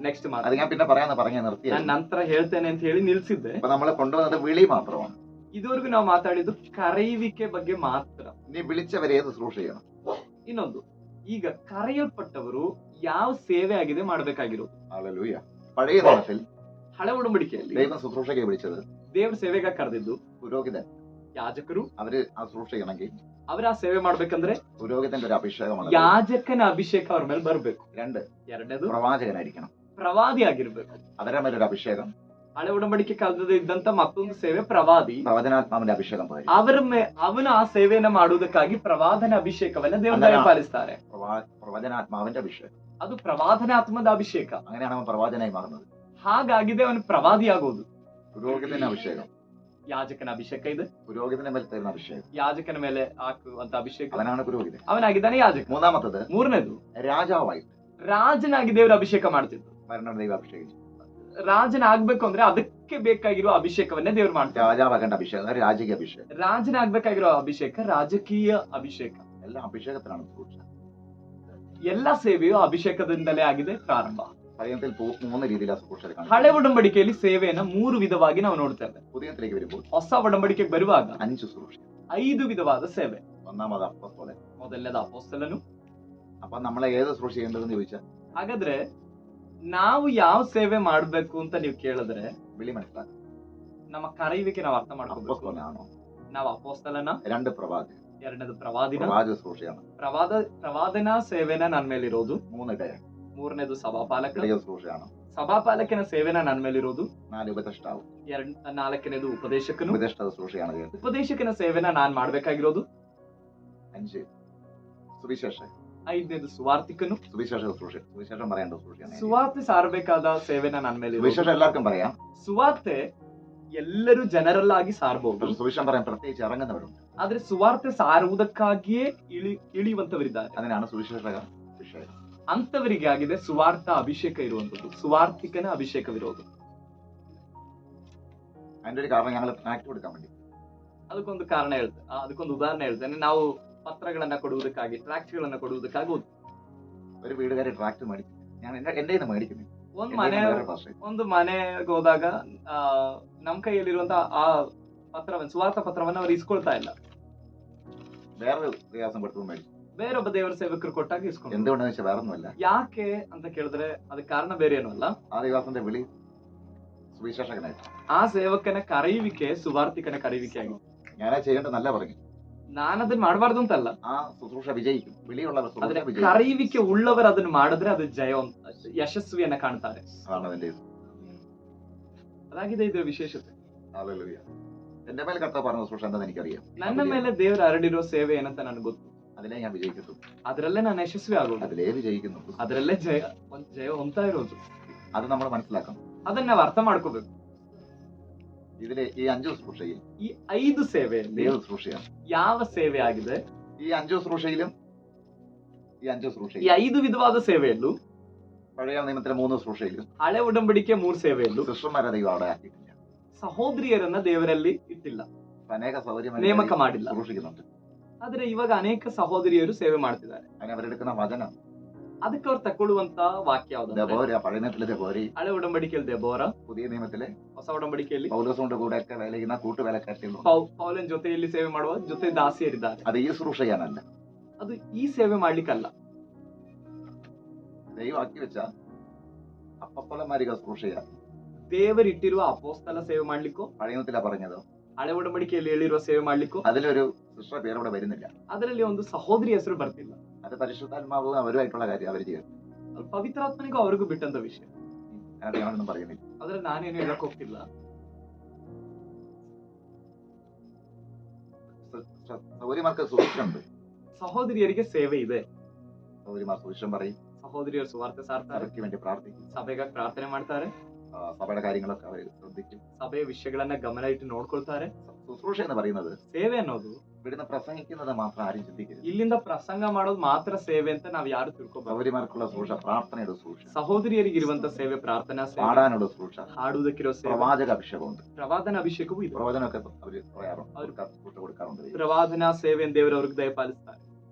ನೆಕ್ಸ್ಟ್ അത് ഞാൻ പിന്നെ പറയാന്ന് നിർത്തി. ನಾನು ನಂತರ ಹೇಳ್ತೇನೆ ಅಂತ ಹೇಳಿ ನಿಲ್ಸಿದ್ದೆ. അപ്പൊ നമ്മളെ കൊണ്ടുവന്നത് വിളി മാത്രമാണ്. ಇದುವರೆಗೂ ನಾವು ಮಾತಾಡಿದ್ದು ಕರೆಯುವಿಕೆ ಬಗ್ಗೆ ಮಾತ್ರ. നീ വിളിച്ചവരെ ഏത് ശുശ്രൂഷ ചെയ്യണം? ಇನ್ನೊಂದು, ಈಗ ಕರೆಯಲ್ಪಟ್ಟವರು ಯಾವ ಸೇವೆ ಆಗಿದೆ ಮಾಡಬೇಕಾಗಿರೋದು? ഹല്ലേലൂയ. പഴയ നിയമത്തിൽ ಹಳೆ ಒಡಂಬಡಿಕೆಯಲ್ಲಿ ദൈവം ശുശ്രൂഷയ്ക്ക് വിളിച്ചത് ದೇವ್ರ ಸೇವೆಗೆ ಕರೆದಿದ್ದು പുരോഹിതൻ. ಯಾಜಕರು. അവര് ആ ശുശ്രൂഷ ചെയ്യണമെങ്കിൽ ಅವ್ರ ಆ ಸೇವೆ ಮಾಡ್ಬೇಕಂದ್ರೆ പുരോഹിതന്റെ ഒരു അഭിഷേകമാണ്. ಯಾಜಕನ ಅಭಿಷೇಕ ಅವ್ರ ಮೇಲೆ ಬರ್ಬೇಕು. 2, ಎರಡನೇದು പ്രവാചകനായിരിക്കണം. ಪ್ರವಾದಿ ಆಗಿರ್ಬೇಕು. അവരുടെ മേലൊരു ಅಭಿಷೇകം, ಹಳೆ ಒಡಂಬಡಿಕೆ ಕಾಲದಲ್ಲಿ ಇದ್ದಂತ ಮತ್ತೊಂದು ಸೇವೆ ಪ್ರವಾದಿ. പ്രവചനാത്മാവിന്റെ ಅಭಿಷೇകം പോലെ. ಅವನು ಆ ಸೇವೆಯನ್ನ ಮಾಡುವುದಕ್ಕಾಗಿ ಪ್ರವಾದನ ಅಭಿಷೇಕವನ್ನ ದೇವರು അങ്ങനെ ದಯಪಾಲಿಸ್ತಾರೆ. പ്രവചനാത്മാവിന്റെ ಅಭಿಷೇകം. ಅದು ಪ್ರವಾದನಾತ್ಮದ ಅಭಿಷೇಕ. അങ്ങനെയാണ് അവൻ പ്രവാചനായി മാറുന്നത്. ಹಾಗಾಗಿದೆ ಅವನು ಪ್ರವಾದಿ ಆಗೋದು. പുരോഹിതന്റെ അഭിഷേകം, ಯಾಜಕನ ಅಭಿಷೇಕ ಇದೆ. പുരോഹിതന്റെ മേൽ തരുന്ന അഭിഷേകം, ಯಾಜಕನ ಮೇಲೆ ಹಾಕುವಂತ ಅಭಿಷೇಕ. അവനാണ് പുരോഹിതൻ. ಅವನಾಗಿದ್ದಾನೆ ಯಾಜಕ. മൂന്നാമത്തത് ಮೂರನೇದು രാജാവായിട്ട് ರಾಜನಾಗಿ ದೇವರ ಅಭಿಷೇಕ ಮಾಡ್ತಿದ್ರು. ഭരണ ദൈവ അഭിഷേകം. ರಾಜನಾಗ್ಬೇಕು ಅಂದ್ರೆ ಅದಕ್ಕೆ ಬೇಕಾಗಿರೋ ಅಭಿಷೇಕವನ್ನೇ ದೇವ್ರು ಮಾಡ್ತಾರೆ. രാജാവാകേണ്ട അഭിഷേകം, അതായത് രാജകീയ അഭിഷേകം. ರಾಜನಾಗ್ಬೇಕಾಗಿರೋ ಅಭಿಷೇಕ ರಾಜಕೀಯ ಅಭಿಷೇಕ. എല്ലാം അഭിഷേകത്തിലാണ് ശുശ്രൂഷ. ಎಲ್ಲಾ ಸೇವೆಯು ಅಭಿಷೇಕದಿಂದಲೇ ಆಗಿದೆ ಪ್ರಾರಂಭ. പഴയത്തിൽ 3 രീതിയിലാണ് ശുശ്രൂഷ ಹಳೆ കാണുന്നത്. ಒಡಂಬಡಿಕೆಯಲ್ಲಿ ಸೇವೆಯನ್ನ 3 ವಿಧವಾಗಿ ನಾವು ನೋಡ್ತೇವೆ. പുതിയത്തിലേക്ക് വരുമ്പോൾ ಹೊಸ ಒಡಂಬಡಿಕೆಗೆ ಬರುವಾಗ 5 ശുശ്രൂഷ. 5 ವಿಧವಾದ ಸೇವೆ. ഒന്നാമത് അപ്പോസ്തലൻ. ಮೊದಲನೇದು ಅಪೊಸ್ತಲನು. അപ്പൊ നമ്മളെ ഏത് ശുശ്രൂഷ ചെയ്യേണ്ടതെന്ന് ചോദിച്ചാൽ ಹಾಗಾದ್ರೆ ನಾವು ಯಾವ ಸೇವೆ ಮಾಡ್ಬೇಕು ಅಂತ ನೀವು ಕೇಳಿದ್ರೆ വിളി മനസ്സിലാക്കുക. ನಮ್ಮ ಕರೆಯುವಿಕೆ ನಾವು ಅರ್ಥ ಮಾಡ್ಕೋಬೇಕು. അപ്പോസ്തലനാണോ? ನಾವು ಅಪೊಸ್ತಲನ. 2 പ്രവാചകൻ. ಎರಡನೇದು ಪ್ರವಾದಿನ. പ്രവാചക ശുശ്രൂഷയാണ്. ಪ್ರವಾದನ ಸೇವೆನ ನನ್ನ ಮೇಲಿರೋದು. 3 ഇടയ. ಮೂರನೇದು ಸಭಾಪಾಲಕ. ഇടയ ശുശ്രൂഷയാണ്. ಸಭಾಪಾಲಕನ ಸೇವೆನ ನನ್ನ ಮೇಲಿರೋದು. 4 ഉപദേഷ്ടാവ്. ನಾಲ್ಕನೇದು ಉಪದೇಶಕನು. ഉപദേഷ്ടാ ശുശ്രൂഷയാണ് ചെയ്യുന്നത്. ಉಪದೇಶಕನ ಸೇವೆನ ನಾನ್ ಮಾಡ್ಬೇಕಾಗಿರೋದು. 5 സുവിശേഷ. 5ನೇದು ಸುವಾರ್ತಿಕನು. സുവിശേഷ ശുശ്രൂഷ. സുവിശേഷം പറയേണ്ട ശുശ്രൂഷയാണ്. ಸುವಾರ್ತೆ ಸಾರಬೇಕಾದ ಸೇವೆನ ನನ್ನ ಮೇಲೆ സുവിശേഷം എല്ലാവർക്കും പറയാം. ಸುವಾರ್ತೆ ಎಲ್ಲರೂ ಜನರಲ್ಲಾಗಿ ಸಾರಬಹುದು. സുവിശേഷം പറയാൻ പ്രത്യേകിച്ച് ഇറങ്ങുന്നവരുണ്ട്. ಆದ್ರೆ ಸುವಾರ್ತೆ ಸಾರುವುದಕ್ಕಾಗಿಯೇ ಇಳಿಯುವಂತವರಿದ್ದಾರೆ. അതിനാണ് സുവിശേഷക അഭിഷേകം. ಅಂತವರಿಗೆ ಆಗಿದೆ ಸುವಾರ್ಥ ಅಭಿಷೇಕ ಇರುವಂತದ್ದು. ಸುವಾರ್ತಿಕನ ಅಭಿಷೇಕವಿರೋದು. അതിന്റെ ഒരു കാരണം ഞങ്ങൾ ട്രാക്ട് കൊടുക്കാൻ വേണ്ടി ಅದಕ್ಕೊಂದು ಕಾರಣ ಹೇಳ್ತೇನೆ. ಅದಕ್ಕೊಂದು ಉದಾಹರಣೆ ಹೇಳ್ತೇನೆ. ನಾವು ಪತ್ರಗಳನ್ನ ಕೊಡುವುದಕ್ಕಾಗಿ, ಟ್ರಾಕ್ಟ್ ಗಳನ್ನ ಕೊಡುವುದಕ್ಕಾಗಿ ഒരു വീടുകാരെ ട്രാക്ട് മേടിക്കും. ഞാൻ എന്റെ മേടിക്കുന്നത് ಒಂದು ಮನೆಗೆ ಹೋದಾಗ ನಮ್ ಕೈಯಲ್ಲಿರುವಂತ ಆ ಪತ್ರವನ್ನು, ಸುವಾರ್ಥ ಪತ್ರವನ್ನು ಅವ್ರು ಇಸ್ಕೊಳ್ತಾ ಇಲ್ಲ. വേറൊരു പ്രയാസം പെട്ടു മേടിക്കും. ಬೇರೊಬ್ಬ ದೇವರ ಸೇವಕರು ಕೊಟ್ಟಾಗ ಇಸ್ಕೊಂಡು. എന്തുകൊണ്ടെന്ന് വെച്ചാൽ വേറൊന്നുമല്ല. ಯಾಕೆ ಅಂತ ಕೇಳಿದ್ರೆ ಅದಕ್ಕೆ ಕಾರಣ ಬೇರೆ ಏನೂ ಅಲ್ಲ. ആ ദൈവദാസന്റെ വിളി സുവിശേഷകനായിട്ട്. ಆ ಸೇವಕನ ಕರೆಯುವಿಕೆ ಸುವಾರ್ತಿಕನ ಕರೆಯುವಿಕೆ ಆಗಿದೆ. ഞാനാ ചെയ്യേണ്ടതല്ല പറഞ്ഞു. ನಾನದನ್ನ ಮಾಡಬಾರ್ದು ಅಂತಲ್ಲ. ആ ശുശ്രൂഷ വിജയിക്കും. വിളിയുള്ളവർ ശുശ്രൂഷ ಆದ್ರೆ വിജയിക്കും. ಕರೆಯುವಿಕೆ ಉಳ್ಳವರು ಅದನ್ನ ಮಾಡಿದ್ರೆ ಅದು ಯಶಸ್ವಿಯನ್ನ ಕಾಣ್ತಾರೆ. അതാണ് അതിന്റെ ಅದಾಗಿದೆ ಇದರ ವಿಶೇಷತೆ. ഹല്ലേലൂയ. എന്റെ മേൽ കർത്താവ് പറഞ്ഞ ശുശ്രൂഷ എന്താണെന്ന് എനിക്കറിയാം. ನನ್ನ ಮೇಲೆ ದೇವರು ಹರಡಿರೋ ಸೇವೆ ಏನಂತ ನನಗೆ ಗೊತ್ತು. അതിലേ ഞാൻ വിജയിക്കുന്നു. ಅದರಲ್ಲೇ ನಾನು ಯಶಸ್ವಿ ಆಗೋದು. അതിലേ വിജയിക്കുന്നു. ಅದರಲ್ಲೇ ಜಯ ಹೊಂದ್ತಾ ಇರೋದು. അത് നമ്മൾ മനസ്സിലാക്കണം. ಅದನ್ನ ನಾವು ಅರ್ಥ ಮಾಡ್ಕೋಬೇಕು. ഇതിലെ ഈ 5 ശുശ്രൂഷയിൽ ಈ 5 ಸೇವೆಯಲ್ಲಿ ഏത് ശുശ്രൂഷയാണ്? ಯಾವ ಸೇವೆ ಆಗಿದೆ? ഈ 5 ശുശ്രൂഷയിലും ഈ 5 ಈ ശുശ്രൂഷയിൽ 5 ವಿಧವಾದ ಸೇವೆಯಲ್ಲೂ, പഴയ നിയമത്തിലെ 3 ശുശ്രൂഷയിലും ಹಳೆ ಒಡಂಬಡಿಕೆ 3 ಸೇವೆಯಲ್ಲೂ സിസ്റ്റർമാരെ ദൈവം അവിടെ ആക്കിയിട്ടില്ല. ಸಹೋದರಿಯರನ್ನ ದೇವರಲ್ಲಿ ಇಟ್ಟಿಲ್ಲ, അനേക ನೇಮಕ ಮಾಡಿಲ್ಲ. ശുശ്രൂഷിക്കുന്നുണ്ട്. ಆದ್ರೆ ಇವಾಗ ಅನೇಕ ಸಹೋದರಿಯರು ಸೇವೆ ಮಾಡ್ತಿದ್ದಾರೆ. അതിന് അവരെടുക്കുന്ന വചനം ಅದಕ್ಕೆ ಅವ್ರು ತಕೊಳ್ಳುವಂತ ವಾಕ್ಯ ಯಾವ್ದು? ദെബോര. പഴയ നിയമത്തിലെ ദെബോര. ಹಳೆ ಒಡಂಬಡಿಕೆಯಲ್ಲಿ ದೆಬೋರ. പുതിയ നിയമത്തിലെ ಹೊಸ ಒಡಂಬಡಿಕೆಯಲ್ಲಿ പൗലോസിന്റെ കൂടെയൊക്കെ വേല ചെയ്യുന്ന കൂട്ടുവേലക്കാരികളും. ಪೌಲನ್ ಜೊತೆಯಲ್ಲಿ ಸೇವೆ ಮಾಡುವ ಜೊತೆ ದಾಸಿಯರಿದ್ದಾರೆ. അത് ഈ ശുശ്രൂഷ ചെയ്യാനല്ല, ಅದು ಈ ಸೇವೆ ಮಾಡ್ಲಿಕ್ಕಲ್ಲ. ദൈവം ആക്കി വെച്ച അപ്പപ്പളമാരിക ശുശ്രൂഷ ചെയ്യാൻ. ದೇವರಿಟ್ಟಿರುವ ಅಪೋಸ್ತಲ ಸೇವೆ ಮಾಡ್ಲಿಕ್ಕೋ, പഴയ നിയമത്തിലാ പറഞ്ഞത്, ಹಳೆ ಒಡಂಬಡಿಕೆಯಲ್ಲಿ ಹೇಳಿರುವ ಸೇವೆ ಮಾಡ್ಲಿಕ್ಕೋ അതിലൊരു സിസ്റ്റർ പേരവിടെ വരുന്നില്ല. ಅದರಲ್ಲಿ ಒಂದು ಸಹೋದರಿ ಹೆಸರು ಬರ್ತಿಲ್ಲ. അത് പരിശുദ്ധാത്മാവ് അവരുമായിട്ടുള്ള കാര്യം അവർ ചെയ്യും. ಅದು ಪವಿತ್ರಾತ್ಮನಿಗೂ ಅವ್ರಿಗೂ ಬಿಟ್ಟಂತ ವಿಷಯ. അതിനകത്ത് ഞാനൊന്നും പറയുന്നില്ല. ಆದ್ರೆ ನಾನೇನು ಹೇಳಕ್ ಹೋಗ್ತಿಲ್ಲ. സൗകര്യമാർക്ക് സുവിശേഷമുണ്ട്. ಸಹೋದರಿಯರಿಗೆ ಸೇವೆ ಇದೆ. സൗകര്യമാർ സുവിശേഷം പറയും. ಸಹೋದರಿಯರು ಸುವಾರ್ತೆ ಸಾರ್ತಾರೆ. സഭയ്ക്ക് വേണ്ടി പ്രാർത്ഥിക്കും. ಸಭೆಗಾಗಿ ಪ್ರಾರ್ಥನೆ ಮಾಡ್ತಾರೆ. സഭയുടെ കാര്യങ്ങളൊക്കെ അവർ ശ്രദ്ധിക്കും. ಸಭೆಯ ವಿಷಯಗಳನ್ನ ಗಮನ ಇಟ್ಟು ನೋಡ್ಕೊಳ್ತಾರೆ. ശുശ്രൂഷ എന്ന് പറയുന്നത് ಸೇವೆ ಅನ್ನೋದು ഇവിടുന്ന് പ്രസംഗിക്കുന്നത് മാത്രം ആരും ചിന്തിക്കരുത്. ಇಲ್ಲಿಂದ ಪ್ರಸಂಗ ಮಾಡೋದು ಮಾತ್ರ ಸೇವೆ ಅಂತ ನಾವ್ ಯಾರು ತಿಳ್ಕೊಬಾರ್ದು. സൗകര്യമാർക്കുള്ള ശുശ്രൂഷ പ്രാർത്ഥനയുടെ ശുശ്രൂഷ, ಸಹೋದರಿಯರಿಗಿರುವಂತ ಸೇವೆ ಪ್ರಾರ್ಥನಾ ಸೇವೆ, പാടാനുള്ള ശുശ്രൂഷ, ಹಾಡುವುದಕ್ಕಿರೋ ಸೇವೆ, പ്രവാചക അഭിഷേകമുണ്ട്. ಪ್ರವಾದನ ಅಭಿಷೇಕವೂ ಇದೆ. പ്രവചനമൊക്കെ അവർ പറയാറുണ്ട്, ശുശ്രൂഷ കൊടുക്കാറുണ്ട്. ಪ್ರವಾದನಾ ಸೇವೆಯನ್ನು ದೇವರು ಅವ್ರಿಗೆ ದಯಪಾಲಿಸ್ತಾರೆ.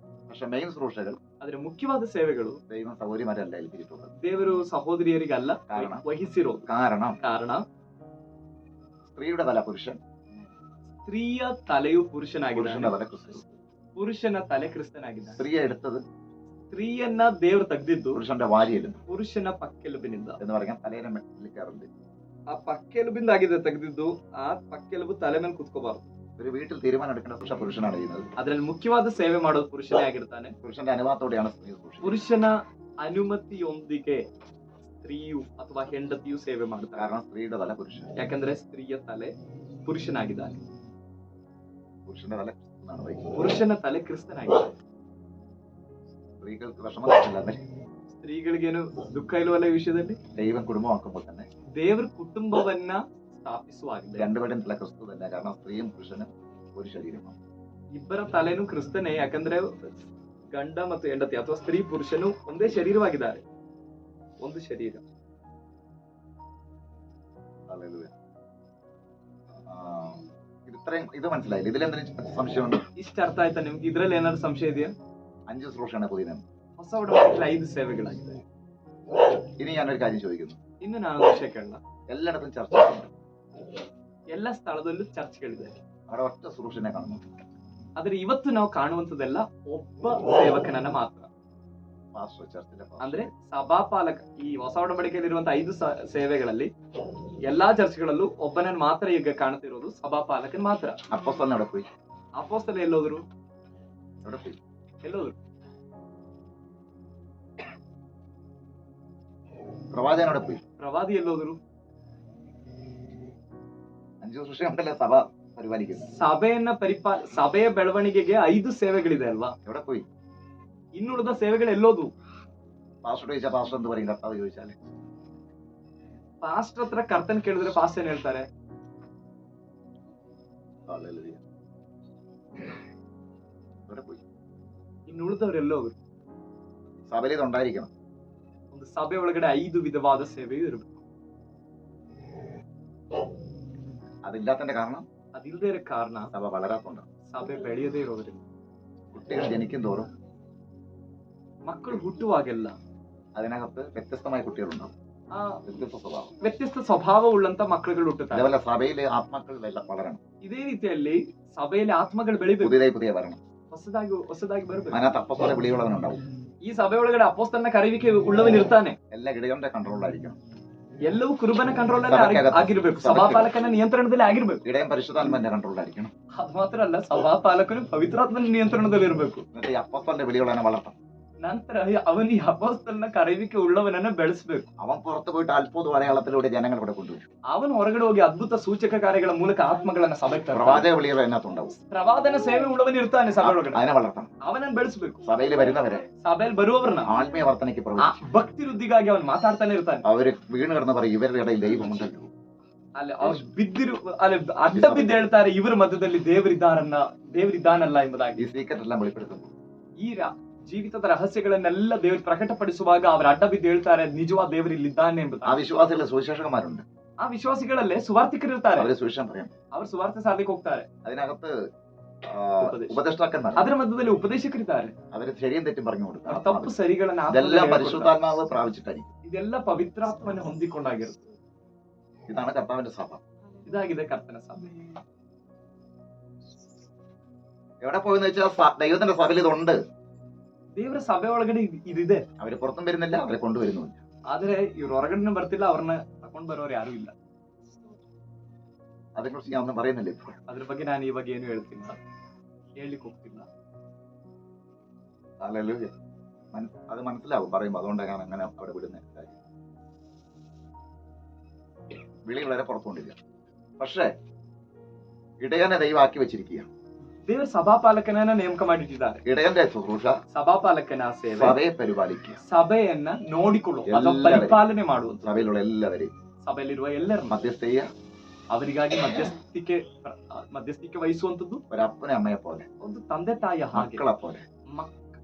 പക്ഷെ മെയിൻ ശുശ്രൂഷകൾ ಆದ್ರೆ ಮುಖ್ಯವಾದ ಸೇವೆಗಳು ദൈവം സൗകര്യമാരല്ല ഏൽപ്പിച്ചിട്ടുള്ളത്. ದೇವರು ಸಹೋದರಿಯರಿಗಲ್ಲ ವಹಿಸಿರೋದು. ಕಾರಣ സ്ത്രീയുടെ തല പുരുഷൻ, ಸ್ತ್ರೀಯ ತಲೆಯು ಪುರುಷನಾಗಿದ್ದಾನೆ, പുരുഷന്റെ തല ക്രിസ്തു. ಪುರುಷನ ತಲೆ ಕ್ರಿಸ್ತನಾಗಿದ್ದಾನೆ. സ്ത്രീയെ എടുത്തത് ಸ್ತ್ರೀಯನ್ನ ದೇವ್ರು ತೆಗ್ದಿದ್ದು പുരുഷന്റെ വാരിയെല്ലും ಪುರುಷನ ಪಕ್ಕೆಲುಬಿನಿಂದ. എന്ന് പറയാൻ തലേനെ മെല്ലിക്കാറുണ്ട്. ಆ ಪಕ್ಕೆಲುಬಿಂದಾಗಿದೆ ತೆಗೆದಿದ್ದು. ಆ ಪಕ್ಕೆಲುಬು ತಲೆ ಮೇಲೆ ಕುತ್ಕೋಬಾರ್ದು. ഒരു വീട്ടിൽ തീരുമാനം എടുക്കേണ്ട പുരുഷനാണ് ചെയ്യുന്നത്. ಅದ್ರಲ್ಲಿ ಮುಖ್ಯವಾದ ಸೇವೆ ಮಾಡೋದು ಪುರುಷನೇ ಆಗಿರ್ತಾನೆ. പുരുഷന്റെ അനുവാദത്തോടെയാണ് സ്ത്രീ സൂക്ഷിക്കുന്നത്. ಪುರುಷನ ಅನುಮತಿಯೊಂದಿಗೆ ಸ್ತ್ರೀಯು ಅಥವಾ ಹೆಂಡತಿಯು ಸೇವೆ ಮಾಡ್ತಾರೆ. കാരണം സ്ത്രീയുടെ തല പുരുഷൻ, ಯಾಕಂದ್ರೆ ಸ್ತ್ರೀಯ ತಲೆ ಪುರುಷನಾಗಿದ್ದಾನೆ, പുരുഷന്റെ തല ക്രിസ്തുവാണ് വഹിക്കുന്നത്. ಪುರುಷನ ತಲೆ ಕ್ರಿಸ್ತನಾಗಿದ್ದಾನೆ. സ്ത്രീകൾക്ക് വിഷമമില്ലാതെ ಸ್ತ್ರೀಗಳಿಗೇನು ದುಃಖ ಇಲ್ವಲ್ಲ ಈ ವಿಷಯದಲ್ಲಿ. ദൈവം കുടുംബമാക്കുമ്പോൾ തന്നെ ದೇವ್ರ ಕುಟುಂಬವನ್ನ ಸ್ಥಾಪಿಸುವಾಗಿದೆ. രണ്ടുപേരും തല ക്രിസ്തു തന്നെ. കാരണം സ്ത്രീയും പുരുഷനും ഒരു ശരീരമാണ്. ಇಬ್ಬರ ತಲೆನೂ ಕ್ರಿಸ್ತನೇ. ಯಾಕಂದ್ರೆ ಗಂಡ ಮತ್ತು ಹೆಂಡತಿ ಅಥವಾ ಸ್ತ್ರೀ ಪುರುಷನು ಒಂದೇ ಶರೀರವಾಗಿದ್ದಾರೆ, ಒಂದು ಶರೀರ. ഹല്ലേലൂയ. ഇത് മനസ്സിലായില്ല? ഇതിലെന്തെങ്കിലും സംശയമുണ്ട്? ಇಷ್ಟ ಅರ್ಥ ಆಯ್ತಾ ನಿಮ್ಗೆ? ಇದ್ರಲ್ಲಿ ಏನಾದ್ರು ಸಂಶಯ ಇದೆಯಾ? 5 ശുശ്രൂഷയാണ് പുതിയ നിയമം. ಹೊಸ ಒಡಂಬಡಿಕೆಯಲ್ಲಿ 5 ಸೇವೆಗಳಾಗಿದೆ. ഇനി ഞാനൊരു കാര്യം ചോദിക്കുന്നു. ಇನ್ನು ನಾನು ವಿಷಯ ಕೇಳಲ್ಲ. എല്ലായിടത്തും ചർച്ചകളുണ്ട്, ಎಲ್ಲ ಸ್ಥಳದಲ್ಲೂ ಚರ್ಚ್ಗಳಿದೆ. അവിടെ ഒറ്റ ശുശ്രൂഷനെ കാണുന്നു. ಆದ್ರೆ ಇವತ್ತು ನಾವು ಕಾಣುವಂತದೆಲ್ಲ ಒಬ್ಬ ಸೇವಕನನ್ನ ಮಾತ್ರ. പാസ്റ്റർ, ചർച്ചിലെ പാസ്റ്റർ. ಅಂದ್ರೆ ಸಭಾಪಾಲಕ. ಈ ಹೊಸ ಒಡಂಬಡಿಕೆಯಲ್ಲಿ ಇರುವಂತಹ 5 ಸೇವೆಗಳಲ್ಲಿ ಎಲ್ಲಾ ಚರ್ಚ್ಗಳಲ್ಲೂ ಒಬ್ಬನನ್ನ ಮಾತ್ರ ಈಗ ಕಾಣ್ತಿರೋದು ಸಭಾಪಾಲಕನ್ ಮಾತ್ರ. അപ്പോസ്തലൻ എവിടെ പോയി? ಅಪೊಸ್ತಲ ಎಲ್ಲೋದ್ರು? എവിടെ പോയി? ಎಲ್ಲೋದ್ರು? പ്രവാചകൻ എവിടെ പോയി? ಪ್ರವಾದಿ ಎಲ್ಲೋದ್ರು? 5 ശുശ്രൂഷയുണ്ടല്ലോ സഭ പരിപാലിക്കുന്നത്. ಸಭೆಯ ಬೆಳವಣಿಗೆಗೆ 5 ಸೇವೆಗಳಿದೆ ಅಲ್ವಾ? എവിടെ പോയി? ಇನ್ನುಳಿದ ಸೇವೆಗಳು ಎಲ್ಲೋದು? പാസ്റ്റർ ചോദിച്ചാൽ പാസ്റ്റർ എന്ത് പറയും? കർത്താവ് ചോദിച്ചാല് ಪಾಸ್ಟರ್ ಹತ್ರ ಕರ್ತನ್ ಕೇಳಿದ್ರೆ ಪಾಸ್ಟರ್ ಏನ್ ಹೇಳ್ತಾರೆ? ഹല്ലേലൂയ. എവിടെ പോയി? ಇನ್ನುಳಿದವ್ರು ಎಲ್ಲೋದ್ರು? സഭയിൽ ഇത് ഉണ്ടായിരിക്കണം. ಒಂದು ಸಭೆ ಒಳಗಡೆ 5 ವಿಧವಾದ ಸೇವೆಯು ಇರಬೇಕು. അതില്ലാത്തതിന്റെ കാരണം ಅದಿಲ್ಲದೆ ಇರೋ ಕಾರಣ സഭ വളരാത്തോണ്ടാണ്. ಸಭೆ ಬೆಳೆಯದೇ ಇರೋದ್ರಿಂದ. കുട്ടികൾ ജനിക്കും തോറും ಮಕ್ಕಳು ಹುಟ್ಟುವಾಗೆಲ್ಲ അതിനകത്ത് വ്യത്യസ്തമായ കുട്ടികളുണ്ടാവും, ಆ വ്യത്യസ്ത സ്വഭാവം. ವ್ಯತ್ಯಸ್ತ ಸ್ವಭಾವವುಳ್ಳಂತ ಮಕ್ಕಳುಗಳು ಹುಟ್ಟುತ್ತಾರೆ. അതേപോലെ സഭയിലെ ആത്മാക്കളെല്ലാം വളരണം, ಇದೇ ರೀತಿಯಲ್ಲಿ ಸಭೆಯಲ್ಲಿ ಆತ್ಮಗಳು ಬೆಳಿಬೇಕು, പുതിയ വരണം. ಹೊಸದಾಗಿ ಬರಬೇಕು. അതിനകത്ത് അപ്പോസ്തല വിളിയുള്ളവനുണ്ടാവും. ಈ ಸಭೆ ಒಳಗಡೆ ಅಪೊಸ್ತಲನ ಕರೆಯುವಿಕೆ ಉಳ್ಳವನಿರ್ತಾನೆ. എല്ലാ ഇടയന്റെ കൺട്രോളിലായിരിക്കണം. ಎಲ್ಲವೂ ಕುರುಬನ ಕಂಟ್ರೋಲ್ ಅಲ್ಲಿ ಆಗಿರ್ಬೇಕು, ಸಭಾಪಾಲಕನ ನಿಯಂತ್ರಣದಲ್ಲಿ ಆಗಿರ್ಬೇಕು. ഇടയൻ പരിശുദ്ധാത്മാവിന്റെ കൺട്രോളിലായിരിക്കണം. ಅದು ಮಾತ್ರ ಅಲ್ಲ, ಸಭಾಪಾಲಕನು ಪವಿತ್ರಾತ್ಮನ ನಿಯಂತ್ರಣದಲ್ಲಿ ಇರಬೇಕು. എന്നിട്ട് ഈ അപ്പോസ്തലന്റെ വിളിയുള്ളവനെ വളർത്തണം. ನಂತರ ಅವನು ಈ ಅಪೊಸ್ತಲನ ಕರೆಯುವಿಕೆ ಉಳ್ಳವನನ್ನ ಬೆಳೆಸಬೇಕು. അവൻ പുറത്ത് പോയിട്ട് അത്ഭുത അടയാളത്തിലൂടെ ജനങ്ങൾ ഇവിടെ കൊണ്ടുവരും. ಅವನು ಹೊರಗಡೆ ಹೋಗಿ ಅದ್ಭುತ ಸೂಚಕ ಕಾರ್ಯಗಳ ಮೂಲಕ ಆತ್ಮಗಳನ್ನ ಸಭೆಗೆ ತರ್ತಾನೆ. പ്രവാചക വിളികൾ അതിനകത്തുണ്ടാവും. ಪ್ರವಾದನ ಸೇವೆ ಉಳ್ಳವನು ಇರ್ತಾನೆ ಸಭೆ ಒಳಗಡೆ, അതിനെ വളർത്തണം. ಅವನನ್ನ ಬೆಳೆಸಬೇಕು. സഭയിൽ വരുന്നവരെ ಸಭೆಯಲ್ಲಿ ಬರುವವರನ್ನ ആത്മീയ വർധനയ്ക്ക് പ്രവർത്തിക്കും. ಭಕ್ತಿ ವೃದ್ಧಿಗಾಗಿ ಅವನು ಮಾತಾಡ್ತಾನೆ ಇರ್ತಾನೆ. അവര് വീണ് കിടന്ന് പറയും ഇവരുടെ ഇടയിൽ ദൈവമുണ്ടല്ലോ. ಅಲ್ಲಿ ಅವ್ರು ಅಲ್ಲಿ ಅಡ್ಡ ಬಿದ್ದು ಹೇಳ್ತಾರೆ ಇವರ ಮಧ್ಯದಲ್ಲಿ ದೇವರಿದ್ದಾನಲ್ಲ ಎಂಬುದಾಗಿ. ഈ സീക്രട്ട് എല്ലാം വെളിപ്പെടുത്തുന്നു. ಈ ಜೀವಿತದ ರಹಸ್ಯಗಳನ್ನೆಲ್ಲ ದೇವರು ಪ್ರಕಟಪಡಿಸುವಾಗ ಅವರ ಅಡ್ಡ ಬಿದ್ದು ಹೇಳ್ತಾರೆ ನಿಜವಾದ ದೇವರು ಇಲ್ಲಿದ್ದಾನೆ ಎಂಬುದು. ആ വിശ്വാസികളെ സുവിശേഷകന്മാരുണ്ട്. ಆ ವಿಶ್ವಾಸಿಗಳಲ್ಲೇ ಸುವಾರ್ತಿಕರಿರ್ತಾರೆ. അവര് സുവിശേഷം പറയും. ಅವರು ಸುವಾರ್ತೆ ಸಾರಲಿಕ್ಕೆ ಹೋಗ್ತಾರೆ. അതിനകത്ത് ഉപദേഷ്ടാക്കന്മാർ, ಅದರ ಮಧ್ಯದಲ್ಲಿ ಉಪದೇಶಕರಿದ್ದಾರೆ. അവര് ശരിയും തെറ്റും പറഞ്ഞു ಅವ್ರು കൊടുക്കും. ತಪ್ಪು ಸರಿಗಳನ್ನ ഇതെല്ലാം പരിശുദ്ധാത്മാവ് പ്രാപിച്ചിട്ടായിരിക്കും. ಇದೆಲ್ಲ ಪವಿತ್ರಾತ್ಮನ ಹೊಂದಿಕೊಂಡಾಗಿರುತ್ತೆ. ഇതാണ് കർത്താവിന്റെ സഭ. ಇದಾಗಿದೆ ಕರ್ತನ ಸಭೆ. എവിടെ പോയെന്ന് വെച്ചാൽ ദൈവത്തിന്റെ സഭയിൽ ഇതുണ്ട്. ದೇವರ ಸಭೆ ಒಳಗಡೆ ಇದಿದೆ. അവര് പുറത്തും വരുന്നില്ല, അവരെ കൊണ്ടുവരുന്നുമില്ല. ಆದ್ರೆ ಇವ್ರು ಹೊರಗಡೆ ಬರ್ತಿಲ್ಲ, ಅವ್ರನ್ನ ತಕೊಂಡ್ ಬರೋರು ಯಾರು ಇಲ್ಲ. അതേക്കുറിച്ച് ഞാൻ ഒന്നും പറയുന്നില്ല ഇപ്പോൾ. ಅದ್ರ ಬಗ್ಗೆ ನಾನು ಇವಾಗ ಏನು ಹೇಳ್ತಿಲ್ಲ, ಹೇಳಲಿಕ್ಕೆ ಹೋಗ್ತಿಲ್ಲ. ഹല്ലേലൂയ. അത് മനസ്സിലാവും പറയുമ്പോൾ. അതുകൊണ്ടാണ് അങ്ങനെ അവിടെ വിടുന്നത്. വിളി വളരെ പുറത്തുകൊണ്ടില്ല. പക്ഷേ ഇടയനെ ദൈവമാക്കി വെച്ചിരിക്കുക. ದೇವರ ಸಭಾಪಾಲಕನನ್ನ ನೇಮಕ ಮಾಡಿಟ್ಟಿದ್ದಾರೆ. ഇടയന്റെ ശുശ്രൂഷ ಸಭಾಪಾಲಕನ ಸೇವೆ സഭയെ പരിപാലിക്കുക, ಸಭೆಯನ್ನ ನೋಡಿಕೊಳ್ಳುವ ಅಥವಾ ಎಲ್ಲವೇ. ಪರಿಪಾಲನೆ ಮಾಡುವುದು. സഭയിലുള്ള എല്ലാവരെയും ಸಭೆಯಲ್ಲಿರುವ ಎಲ್ಲರನ್ನ മധ്യസ്ഥ ചെയ്യുക. ಅವರಿಗಾಗಿ ಮಧ್ಯಸ್ಥಿಕೆ ವಹಿಸುವಂತದ್ದು ഒരപ്പനെ അമ്മയെ പോലെ, ಒಂದು ತಂದೆ ತಾಯಿಯ ಹಾಗೆ, മക്കളെ പോലെ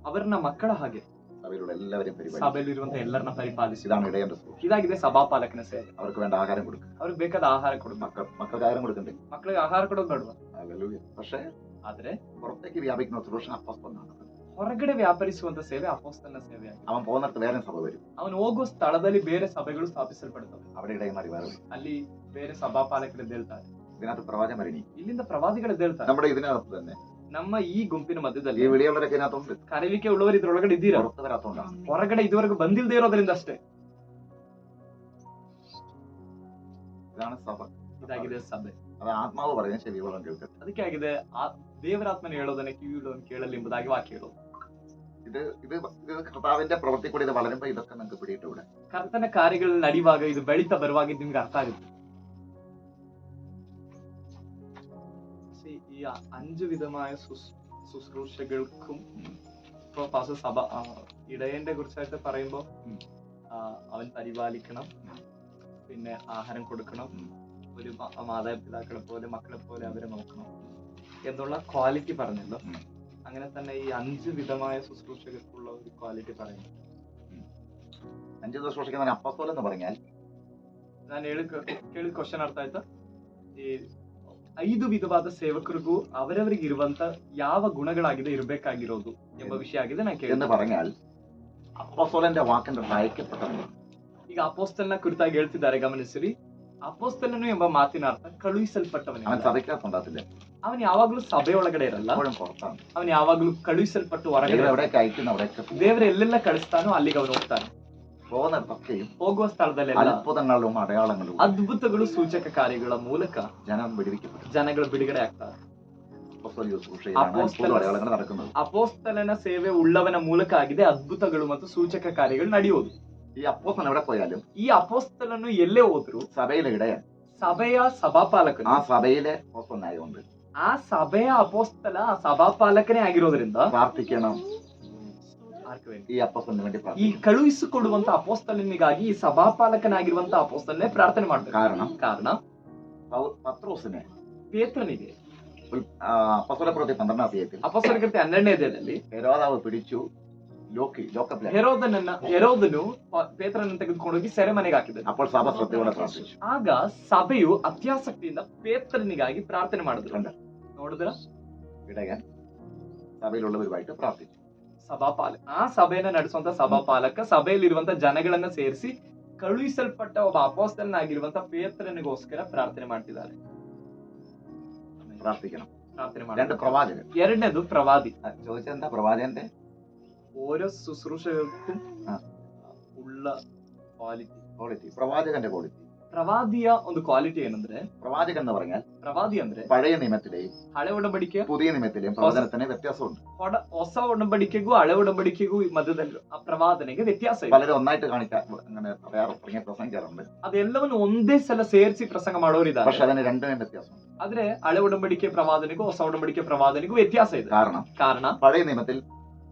ಅವರನ್ನ ಮಕ್ಕಳ ಹಾಗೆ സഭയിലുള്ള എല്ലാവരെയും പരിപാലിക്കുക. ಸಭೆಯಲ್ಲಿರುವಂತಹ ಎಲ್ಲರನ್ನ ಪರಿಪಾಲಿಸಿ. ഇതാണ് ഇടയന്റെ ശുശ്രൂഷ. ಇದಾಗಿದೆ ಸಭಾಪಾಲಕನ ಸೇವೆ. അവർക്ക് വേണ്ട ആഹാരം കൊടുക്കുക. ಅವ್ರಿಗೆ ಬೇಕಾದ ಆಹಾರ ಕೊಡೋದು. മക്കൾക്ക് ആഹാരം കൊടുക്കണ്ടേ? ಮಕ್ಕಳಿಗೆ ಆಹಾರ ಕೊಡೋದು ಬೇಡವಾ? ഹല്ലേലൂയ. പക്ഷേ ಆದ್ರೆ പുറത്തേക്ക് വ്യാപിക്കുന്ന ശുശ്രൂഷ അപ്പോസ്തലനാണ്. ಹೊರಗಡೆ ವ್ಯಾಪರಿಸುವಂತ ಸೇವೆ ಅಪೊಸ್ತಲನ ಸೇವೆ. അവൻ പോകുന്നിടത്ത് വേറെ സഭ വരും. ಅವನು ಹೋಗುವ ಸ್ಥಳದಲ್ಲಿ ಬೇರೆ ಸಭೆಗಳು ಸ್ಥಾಪಿಸಲ್ಪಡುತ್ತವೆ. അവിടെ ഇടയന്മാർ വേറെ വരും. ಅಲ್ಲಿ ಬೇರೆ ಸಭಾಪಾಲಕರು ಎದ್ದೇಳ್ತಾರೆ. ഇതിനകത്ത് പ്രവാചകൻ വരണി. ಇಲ್ಲಿಂದ ಪ್ರವಾದಿಗಳು ಎದ್ದೇಳ್ತಾರೆ. നമ്മുടെ ഇതിനകത്ത് തന്നെ ನಮ್ಮ ಈ ಗುಂಪಿನ ഈ ಮಧ್ಯದಲ್ಲಿ വിളിയുള്ളവരൊക്കെ ഇതിനകത്തുണ്ട്, ಕರೆಯುವಿಕೆ ಉಳ್ಳವರು ಇದ್ರೊಳಗಡೆ ಇದ್ದೀರಾ. പുറത്ത് വരാത്തോണ്ടാണ്. ಹೊರಗಡೆ ಇದುವರೆಗೂ ಬಂದಿಲ್ದೇ ಇರೋದ್ರಿಂದ ಅಷ್ಟೇ. ഇതാണ് സഭ. ಇದಾಗಿದೆ ಸಭೆ. അത് ആത്മാവ് പറയാൻ ചെവിയോളം കേൾക്കട്ടെ. ಅದಕ್ಕೆ ಆಗಿದೆ ದೇವರಾತ್ಮನ ಹೇಳೋದನ್ನ ಕಿವಿಯುಳ್ಳವನು ಕೇಳಲಿ ಎಂಬುದಾಗಿ ವಾಕ್ಯ ಹೇಳೋದು. ഇത് ഇത് ഇത് കർത്താവിന്റെ പ്രവൃത്തി കൂടി ഇത് വളരുമ്പോ ഇതൊക്കെ നിങ്ങൾക്ക് പിടിയിട്ടൂടെ. ಕರ್ತನ ಕಾರ್ಯಗಳು ನಡೆಯುವಾಗ ಇದು ಬೆಳೀತಾ ಬರುವಾಗ ಇದು ನಿಮ್ಗೆ ಅರ್ಥ ಆಗುತ್ತೆ. ഈ 5 വിധമായ ശുശ്രൂഷകൾക്കും ഇപ്പൊ പാസ്റ്റർ സഭ ഇടയന്റെ കുറിച്ചായിട്ട് പറയുമ്പോ അവൻ പരിപാലിക്കണം, പിന്നെ ആഹാരം കൊടുക്കണം, ഒരു മാതാപിതാക്കളെ പോലെ മക്കളെ പോലെ അവരെ നോക്കണം എന്നുള്ള ക്വാളിറ്റി പറഞ്ഞല്ലോ. അങ്ങനെ തന്നെ ഈ 5 വിധമായ ശുശ്രൂഷകൾക്കുള്ള ഒരു ക്വാളിറ്റി പറയുന്നു. 5 ശുശ്രൂഷിക്കുന്ന അപ്പോസ്തലൻ എന്ന് പറഞ്ഞാൽ ನಾನು ಕೇಳಿದ ಕ್ವಶನ್ ಅರ್ಥ ಆಯ್ತಾ? ಈ 5 ವಿಧವಾದ ಸೇವಕರಿಗೂ ಅವರವರಿಗೆ ಇರುವಂತ ಯಾವ ಗುಣಗಳಾಗಿದೆ ಇರಬೇಕಾಗಿರೋದು ಎಂಬ ವಿಷಯ ಆಗಿದೆ ನಾನು എന്ന് ಕೇಳಿದೆ. പറഞ്ഞാൽ അപ്പോസ്തലന്റെ വാക്കിന്റെ അയക്കപ്പെട്ടവൻ. ಈಗ ಅಪೋಸ್ತಲನ ಕುರಿತಾಗಿ ಹೇಳ್ತಿದ್ದಾರೆ, ಗಮನಿಸಿರಿ. ಅಪೋಸ್ತಲನು ಎಂಬ ಮಾತಿನ ಅರ್ಥ അവൻ ಕಳುಹಿಸಲ್ಪಟ್ಟವನಿಲ್ಲ. സഭയ്ക്കകത്തുണ്ടാകത്തില്ല, ಅವನು ಯಾವಾಗ್ಲೂ ಸಭೆಯೊಳಗಡೆ ಇರಲ್ಲ, എപ്പോഴും പുറത്താണ്. ಅವನು ಯಾವಾಗ್ಲೂ ಕಳುಹಿಸಲ್ಪಟ್ಟು ಹೊರಗಡೆ ദൈവം ಇರಲ್ಲ. എവിടേക്ക് അയക്കുന്ന അവിടേക്ക് ದೇವರು ಎಲ್ಲೆಲ್ಲ ಕಳಿಸ್ತಾನೋ ಅಲ್ಲಿಗೆ ಅವನು ಹೋಗ್ತಾನೆ. പോകുന്നിടത്തൊക്കെയും ಹೋಗುವ ಸ್ಥಳದಲ್ಲೆಲ್ಲ അത്ഭുതങ്ങളും അടയാളങ്ങളും ಅದ್ಭುತಗಳು ಸೂಚಕ ಕಾರ್ಯಗಳ ಮೂಲಕ ജനം വിടുവിക്കപ്പെട്ടു. ಜನಗಳು ಬಿಡುಗಡೆ ಆಗ್ತಾರೆ. അപ്പോസ്തല ശുശ്രൂഷയിലാണ് അത്ഭുത അടയാളങ്ങൾ നടക്കുന്നത്. ಅಪೋಸ್ತಲನ ಸೇವೆ ಉಳ್ಳವನ ಮೂಲಕ ಆಗಿದೆ ಅದ್ಭುತಗಳು ಮತ್ತು ಸೂಚಕ ಕಾರ್ಯಗಳು ನಡೆಯೋದು. ഈ അപ്പോസ്തലൻ എവിടെ പോയാലും ಈ ಅಪೋಸ್ತಲನು ಎಲ್ಲೇ ಹೋದ್ರು സഭയിലെ ഇടയൻ ಸಭೆಯ ಸಭಾಪಾಲಕನು, ആ സഭയിലെ അപ്പോസ്തലനായതുകൊണ്ട് ಆ ಸಭೆಯ ಅಪೋಸ್ತಲ ಆ ಸಭಾಪಾಲಕನೇ ಆಗಿರೋದ್ರಿಂದ പ്രാർത്ഥിക്കണം. ಆರ್ಕವೇನ್. ഈ അപ്പോസ്തലന് വേണ്ടി ಈ പ്രാർത്ഥിക്കണം. ಕಳುಹಿಸಿಕೊಡುವಂತ ಅಪೋಸ್ತಲನಿಗಾಗಿ ಈ ಸಭಾಪಾಲಕನಾಗಿರುವಂತ ಅಪೋಸ್ತಲನೇ ಪ್ರಾರ್ಥನೆ ಮಾಡ್ಬೇಕು. ಕಾರಣ പത്രോസിനെ ಪೇತ್ರನಿಗೆ അപ്പോസ്തല പ്രവൃത്തി 12-ാം അധ്യായത്തിൽ ಅಪೋಸ್ತಲ ಕೃತ್ಯ 12ನೇ ಅಧ್ಯಾಯದಲ್ಲಿ ഹെരോദാവ് പിടിച്ചു ലോക്കപ്പിലാക്കി. ಹೆರೋದನು ಪೇತ್ರನನ್ನು ತೆಗೆದುಕೊಂಡೋಗಿ ಸೆರೆಮನೆಗೆ ಹಾಕಿದನು. അപ്പോൾ സഭ ശ്രദ്ധയോടെ പ്രാർത്ഥിച്ചു. ಆಗ ಸಭೆಯು ಅತ್ಯಾಸಕ್ತಿಯಿಂದ ಪೇತ್ರನಿಗಾಗಿ ಪ್ರಾರ್ಥನೆ ಮಾಡಿದ್ರು. ನೋಡಿದ್ರ, ഇടയൻ സഭയിലുള്ളവരുമായിട്ട് പ്രാർത്ഥിച്ചു. ಸಭಾಪಾಲಕ, ಆ ಸಭೆಯನ್ನ ನಡೆಸುವಂತ ಸಭಾಪಾಲಕ ಸಭೆಯಲ್ಲಿರುವಂತ ಜನಗಳನ್ನ ಸೇರಿಸಿ ಕಳುಹಿಸಲ್ಪಟ್ಟ ಒಬ್ಬ ಅಪೋಸ್ತಲನಾಗಿರುವಂತ ಪೇತ್ರನಿಗೋಸ್ಕರ ಪ್ರಾರ್ಥನೆ ಮಾಡ್ತಿದ್ದಾರೆ. പ്രാർത്ഥിക്കണം. ಪ್ರಾರ್ಥನೆ 2 ಮಾಡಿ. പ്രവാചകൻ. ಎರಡನೇದು ಪ್ರವಾದಿ. ചോദിച്ചെന്താ പ്രവാചകന്റെ ഓരോ ശുശ്രൂഷകൾക്കും ആ. ഉള്ള ക്വാಲಿറ്റി. ക്വാളിറ്റി, പ്രവാചകന്റെ ക്വാളിറ്റി. ಪ್ರವಾದಿಯ ಒಂದು ಕ್ವಾಲಿಟಿ ಏನಂದ್ರೆ, പ്രവാചകൻ എന്ന് പറഞ്ഞാൽ ಪ್ರವಾದಿ ಅಂದ್ರೆ പഴയ നിയമത്തിലെയും ಹಳೆ ಒಡಂಬಡಿಕೆಯ പുതിയ നിയമത്തിലെയും പ്രവചനത്തിന് വ്യത്യാസമുണ്ട്. ಹೊಸ ಒಡಂಬಡಿಕೆಗೂ ಹಳೆ ಒಡಂಬಡಿಕೆಗೂ ಈ ಮಧ್ಯದಲ್ಲಿ ಆ ಪ್ರವಾದನೆಗೆ ವ್ಯತ್ಯಾಸ ಇದೆ. പലരും ഒന്നായിട്ട് കാണിക്കാൻ അങ്ങനെ പ്രസംഗിക്കാറുണ്ട്. ಅದೆಲ್ಲವನ್ನು ಒಂದೇ ಸಲ ಸೇರಿಸಿ ಪ್ರಸಂಗ ಮಾಡೋರಿದ್ದಾರೆ. പക്ഷെ അതിന് രണ്ടിനും വ്യത്യാസമുണ്ട്. ಆದ್ರೆ ಹಳೆ ಒಡಂಬಡಿಕೆ ಪ್ರವಾದನೆಗೂ ಹೊಸ ಒಡಂಬಡಿಕೆ ಪ್ರವಾದನೆಗೂ ವ್ಯತ್ಯಾಸ ಇದೆ. ಕಾರಣ പഴയ നിയമത്തിൽ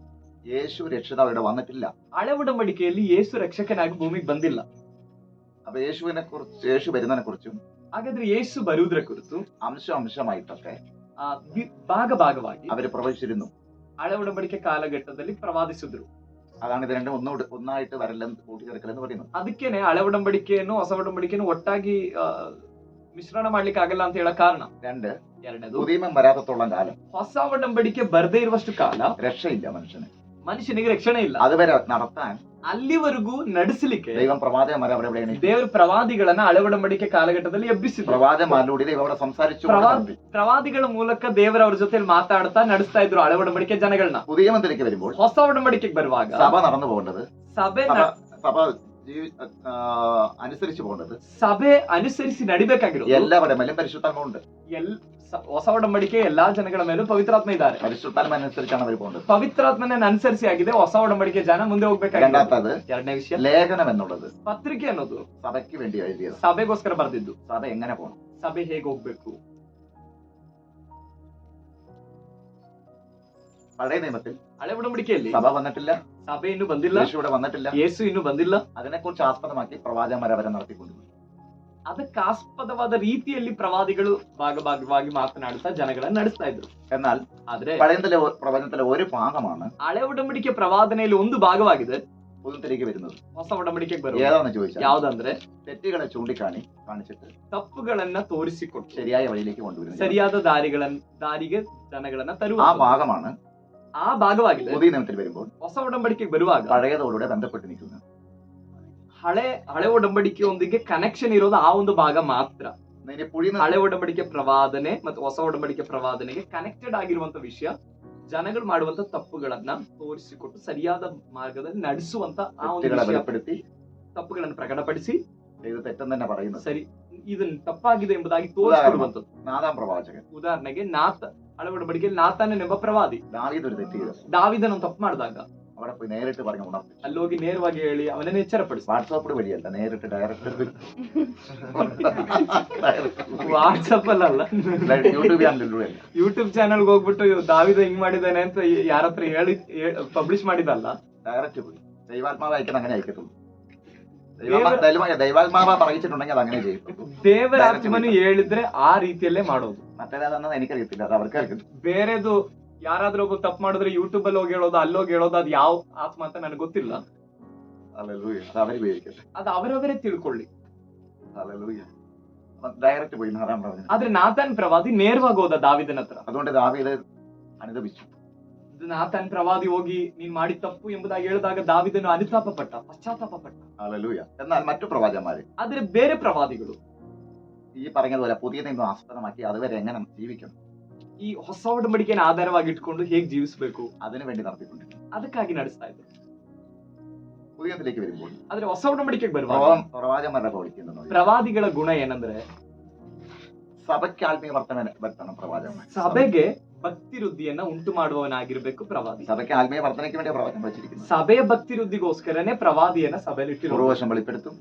യേശു രക്ഷിതാവ് ഇവിടെ വന്നിട്ടില്ല. ಹಳೆ ಒಡಂಬಡಿಕೆಯಲ್ಲಿ ಯೇಸು ರಕ್ಷಕನಾಗಿ ಭೂಮಿಗೆ ಬಂದಿಲ್ಲ. അപ്പൊ യേശു വരുന്നതിനെ കുറിച്ചും ಹಾಗಾದ್ರೆ ಯೇಸು ಬರುವುದರ ಕುರಿತು അംശമായിട്ടൊക്കെ ಭಾಗವಾಗಿ അവര് പ്രവചിച്ചിരുന്നു. ಹಳೆ ಒಡಂಬಡಿಕೆ ಕಾಲಘಟ್ಟದಲ್ಲಿ ಪ್ರವಾದಿಸಿದ್ರು. അതാണ് ഇത് രണ്ടും ഒന്നായിട്ട് വരല്ലെന്ന് കൂട്ടിച്ചേർക്കലെന്ന് പറയുന്നത്. ಅದಕ್ಕೇನೆ ಹಳೆ ಒಡಂಬಡಿಕೆಯನ್ನು ಹೊಸ ಒಡಂಬಡಿಕೆಯನ್ನು ಒಟ್ಟಾಗಿ ಮಿಶ್ರಣ ಮಾಡ್ಲಿಕ್ಕೆ ಆಗಲ್ಲ ಅಂತ ಹೇಳೋ ಕಾರಣ. ಎರಡನೇದು, പുതിയ നിയമം വരാത്തോളം കാലം ಹೊಸ ಒಡಂಬಡಿಕೆ ಬರದೇ ಇರುವಷ್ಟು ಕಾಲ രക്ഷയില്ല ಮನುಷ್ಯನಿಗೆ ರಕ್ಷಣೆ ಇಲ್ಲ. അതുവരെ നടത്താൻ ಅಲ್ಲಿವರೆಗೂ ನಡೆಸಲಿಕ್ಕೆ ദൈവം പ്രവാചകന്മാരെ അവിടെ ದೇವರು ಪ್ರವಾದಿಗಳನ್ನ ಹಳೆ ಒಡಂಬಡಿಕೆ ಕಾಲಘಟ್ಟದಲ್ಲಿ ಎಬ್ಬಿಸಿದ್ರು. പ്രവാചകന്മാരിലൂടെ ദൈവം അവിടെ സംസാരിച്ചു. ಪ್ರವಾದಿಗಳ ಮೂಲಕ ದೇವರ ಅವ್ರ ಜೊತೆ ಮಾತಾಡ್ತಾ ನಡೆಸ್ತಾ ಇದ್ರು ಹಳೆ ಒಡಂಬಡಿಕೆ ಜನಗಳನ್ನ. പുതിയ നിയമത്തിലേക്ക് വരുമ്പോൾ ಹೊಸ ಒಡಂಬಡಿಕೆಗೆ ಬರುವಾಗ സഭ നടന്നു പോകേണ്ടത്, ಸಭೆ അനുസരിച്ച് പോകേണ്ടത്, ಸಭೆ ಅನುಸರಿಸಿ ನಡಿಬೇಕಾಗಿರೋದು എല്ലാവരുടെ മേലും പരിശുദ്ധാത്മ ഉണ്ട്. ಹೊಸ ಒಡಂಬಡಿಕೆ ಎಲ್ಲಾ ಜನಗಳ ಮೇಲೂ ಪವಿತ್ರಾತ್ಮ ಇದ್ದಾರೆ. പരിശുദ്ധാത്മ അനുസരിച്ചാണ് അവർ പോകേണ്ടത്. ಪವಿತ್ರಾತ್ಮನ ಅನುಸರಿಸಿ ಆಗಿದೆ ಹೊಸ ಒಡಂಬಡಿಕೆ ಜನ ಮುಂದೆ ಹೋಗ್ಬೇಕಾಗಿದೆ. ಎರಡನೇ ವಿಷಯ, ലേഖനം എന്നുള്ളത് ಪತ್ರಿಕೆ ಅನ್ನೋದು സഭയ്ക്ക് വേണ്ടി എഴുതിയത്. ಸಭೆಗೋಸ್ಕರ ಬರೆದಿದ್ದು. സഭ എങ്ങനെ പോകണം, ಸಭೆ ಹೇಗೆ ಹೋಗ್ಬೇಕು. പഴയ നിയമത്തിൽ ಹಳೆ ಒಡಂಬಡಿಕೆಯಲ್ಲಿ സഭ വന്നിട്ടില്ല, ಸಭೆ ಇನ್ನು ಬಂದಿಲ್ಲ, യേശു ഇവിടെ വന്നിട്ടില്ല. ಯೇಸು ಇನ್ನು ಬಂದಿಲ್ಲ. അതിനെക്കുറിച്ച് ആസ്പദമാക്കി പ്രവാചകന്മാർ അവരെ നടത്തിക്കൊണ്ടിരുന്നു. ಅದಕ್ಕಾಸ್ಪದವಾದ ರೀತಿಯಲ್ಲಿ ಪ್ರವಾದಿಗಳು ಭಾಗವಾಗಿ ಮಾತನಾಡುತ್ತಾ ಜನಗಳನ್ನ ನಡೆಸ್ತಾ ಇದ್ರು. എന്നാൽ ಆದ್ರೆ പഴയ പ്രവചനത്തിലെ ഒരു ഭാഗമാണ് ಹಳೆ ಒಡಂಬಡಿಕೆ ಪ್ರವಾದನೆಯಲ್ಲಿ ಒಂದು ಭಾಗವಾಗಿದೆ പുതുത്തിലേക്ക് വരുന്നത്. ಹೊಸ ಒಡಂಬಡಿಕೆಗೆ ಬರುವುದು. ഏതാണെന്ന് ചോദിച്ചാൽ ಯಾವ್ದಂದ್ರೆ തെറ്റുകളെ കാണിച്ചിട്ട് ತಪ್ಪುಗಳನ್ನ ತೋರಿಸಿಕೊಟ್ಟು ശരിയായ വഴിയിലേക്ക് കൊണ്ടുവരുന്നത്. ಸರಿಯಾದ ದಾರಿಗೆ ಜನಗಳನ್ನ ತರುವ ആ ഭാഗമാണ് ಆ ಭಾಗವಾಗಿದೆ. പുതിയ നിയമത്തിൽ വരുമ്പോൾ ಹೊಸ ಒಡಂಬಡಿಕೆಗೆ ಬರುವಾಗ പഴയതോടുകൂടെ ബന്ധപ്പെട്ട് നിൽക്കുന്നത്. ಹಳೆ ಒಡಂಬಡಿಕೆಯೊಂದಿಗೆ ಕನೆಕ್ಷನ್ ಇರೋದು ಆ ಒಂದು ಭಾಗ ಮಾತ್ರ. ಇನ್ನು ಪುಳಿನ ಹಳೆ ಒಡಂಬಡಿಕೆ ಪ್ರವಾದನೆ ಮತ್ತು ಹೊಸ ಒಡಂಬಡಿಕೆ ಪ್ರವಾದನೆಗೆ ಕನೆಕ್ಟೆಡ್ ಆಗಿರುವಂತ ವಿಷಯ, ಜನಗಳು ಮಾಡುವಂತ ತಪ್ಪುಗಳನ್ನ ತೋರಿಸಿಕೊಟ್ಟು ಸರಿಯಾದ ಮಾರ್ಗದಲ್ಲಿ ನಡೆಸುವಂತ ಆ ಒಂದು തെറ്റുകളെ ವಿಷಯ, വെളിപ്പെടുത്തി ತಪ್ಪುಗಳನ್ನು ಪ್ರಕಟಪಡಿಸಿ ഇത് തെറ്റെന്ന് തന്നെ പറയുന്നത്. ಸರಿ ಇದನ್ನ ತಪ್ಪಾಗಿದೆ ಎಂಬುದಾಗಿ ತೋರಿಸಿಕೊಡುವಂಥದ್ದು. നാഥാം പ്രവാചകൻ ಉದಾಹರಣೆಗೆ ಹಳೆ ಒಡಂಬಡಿಕೆಯಲ್ಲಿ ನಾತಾನನೆಂಬ ಪ್ರವಾದಿ ദാവീദ് ഒരു തെറ്റ് ചെയ്തു. ದಾವಿದನ ತಪ್ಪು ಮಾಡಿದಾಗ അവിടെ പോയി നേരിട്ട് പറഞ്ഞു ഉണർത്തിച്ചു. ಅಲ್ಲೋಗಿ ನೇರವಾಗಿ ಹೇಳಿ ಅವನನ್ನು ಎಚ್ಚರಪಡಿಸಿ. വാട്സാപ്പ് വഴിയല്ല, നേരിട്ട് ഡയറക്റ്റ് ವಾಟ್ಸಪ್ ಅಲ್ಲ, യൂട്യൂബ് ചാനലിലൂടെ ಯೂಟ್ಯೂಬ್ ಚಾನಲ್ ಹೋಗ್ಬಿಟ್ಟು ದಾವಿದ ಹಿಂಗ್ ಮಾಡಿದಾನೆ ಅಂತ ಯಾರ ಹತ್ರ ಹೇಳಿ ಪಬ್ಲಿಷ್ ಮಾಡಿದಲ್ಲ, ഡയറക്റ്റ് പോയി. ദൈവാത്മാവ് അയക്കണം, അങ്ങനെ അയക്കത്തുള്ളൂ. ദൈവാത്മാവ് പറയിച്ചിട്ടുണ്ടെങ്കിൽ അത് അങ്ങനെ ചെയ്യും. ದೇವರ ಆತ್ಮನು ಹೇಳಿದ್ರೆ ಆ ರೀತಿಯಲ್ಲೇ ಮಾಡೋದು. മറ്റേതാണെന്ന് എനിക്കറിയത്തില്ല, അത് അവർക്ക് അറിയത്തില്ല. ಬೇರೆದು ಯಾರಾದ್ರೂ ಒಬ್ಬ ತಪ್ಪು ಮಾಡಿದ್ರೆ ಯೂಟ್ಯೂಬ್ ಅಲ್ಲಿ ಹೋಗಿ ಹೇಳೋದು, ಅಲ್ಲೋಗಿ ಹೇಳೋದು, ಅದು ಯಾವ ಆತ್ಮ ಅಂತ ನನಗೆ ಗೊತ್ತಿಲ್ಲ. ഹല്ലേലൂയ. അത് അവർ ഉപയോഗിക്കട്ടെ. ಅದು ಅವರವರೇ ತಿಳ್ಕೊಳ್ಳಿ. ഹല്ലേലൂയ. ഡയറക്റ്റ് പോയി നാഥാം പ്രവാചകൻ. ಆದ್ರೆ ನಾತಾನ್ ಪ್ರವಾದಿ ನೇರವಾಗಿ ಹೋದ ದಾವಿದನ ಹತ್ರ. അതുകൊണ്ട് ദാവീദ് അനുദപിച്ചു. ನಾತಾನ್ ಪ್ರವಾದಿ ಹೋಗಿ ನೀನ್ ಮಾಡಿ ತಪ್ಪು ಎಂಬುದಾಗಿ ಹೇಳಿದಾಗ ದಾವಿದನು ಅನುತಾಪ ಪಟ್ಟ, ಪಶ್ಚಾತ್ತಾಪ ಪಟ್ಟ. ഹല്ലേലൂയ. എന്നാൽ മറ്റു പ്രവാചകന്മാര് ಆದ್ರೆ ಬೇರೆ ಪ್ರವಾದಿಗಳು ഈ പറഞ്ഞതുപോലെ പുതിയ നിയമം ആസ്പദമാക്കി അതുവരെ എങ്ങനെ ജീവിക്കണം ಈ ಹೊಸ ಒಡಂಬಡಿಕೆಯನ್ನು ಆಧಾರವಾಗಿ ಇಟ್ಕೊಂಡು ಹೇಗ್ ಜೀವಿಸಬೇಕು അതിനു വേണ്ടി നടത്തിക്കൊണ്ടിരിക്കും. ಅದಕ್ಕಾಗಿ ನಡೆಸ್ತಾ ಇದ್ರು. പുതിയതിലേക്ക് വരുമ്പോൾ ಆದ್ರೆ ಹೊಸ ಒಡಂಬಡಿಕೆಗೆ ಬರುವಾಗ പ്രവാചകന്മാരുടെ പ്രവൃത്തി ಪ್ರವಾದಿಗಳ ಗುಣ ಏನಂದ್ರೆ സഭയ്ക്ക് ആത്മീയ വർത്തന വരുത്തണം പ്രവാചകന്മാർ. ಸಭೆಗೆ ಭಕ್ತಿ ವೃದ್ಧಿಯನ್ನ ಉಂಟು ಮಾಡುವವನಾಗಿರ್ಬೇಕು ಪ್ರವಾದಿ. സഭയ്ക്ക് ആത്മീയ വർത്തനയ്ക്ക് വേണ്ടി പ്രവാചകൻ വെച്ചിരിക്കുന്നത്. ಸಭೆಯ ಭಕ್ತಿ ವೃದ್ಧಿಗೋಸ್ಕರನೇ ಪ್ರವಾದಿಯನ್ನ ಸಭೆಯಲ್ಲಿ ಇಟ್ಟಿರೋದು. പൂർവവശം വെളിപ്പെടുത്തും.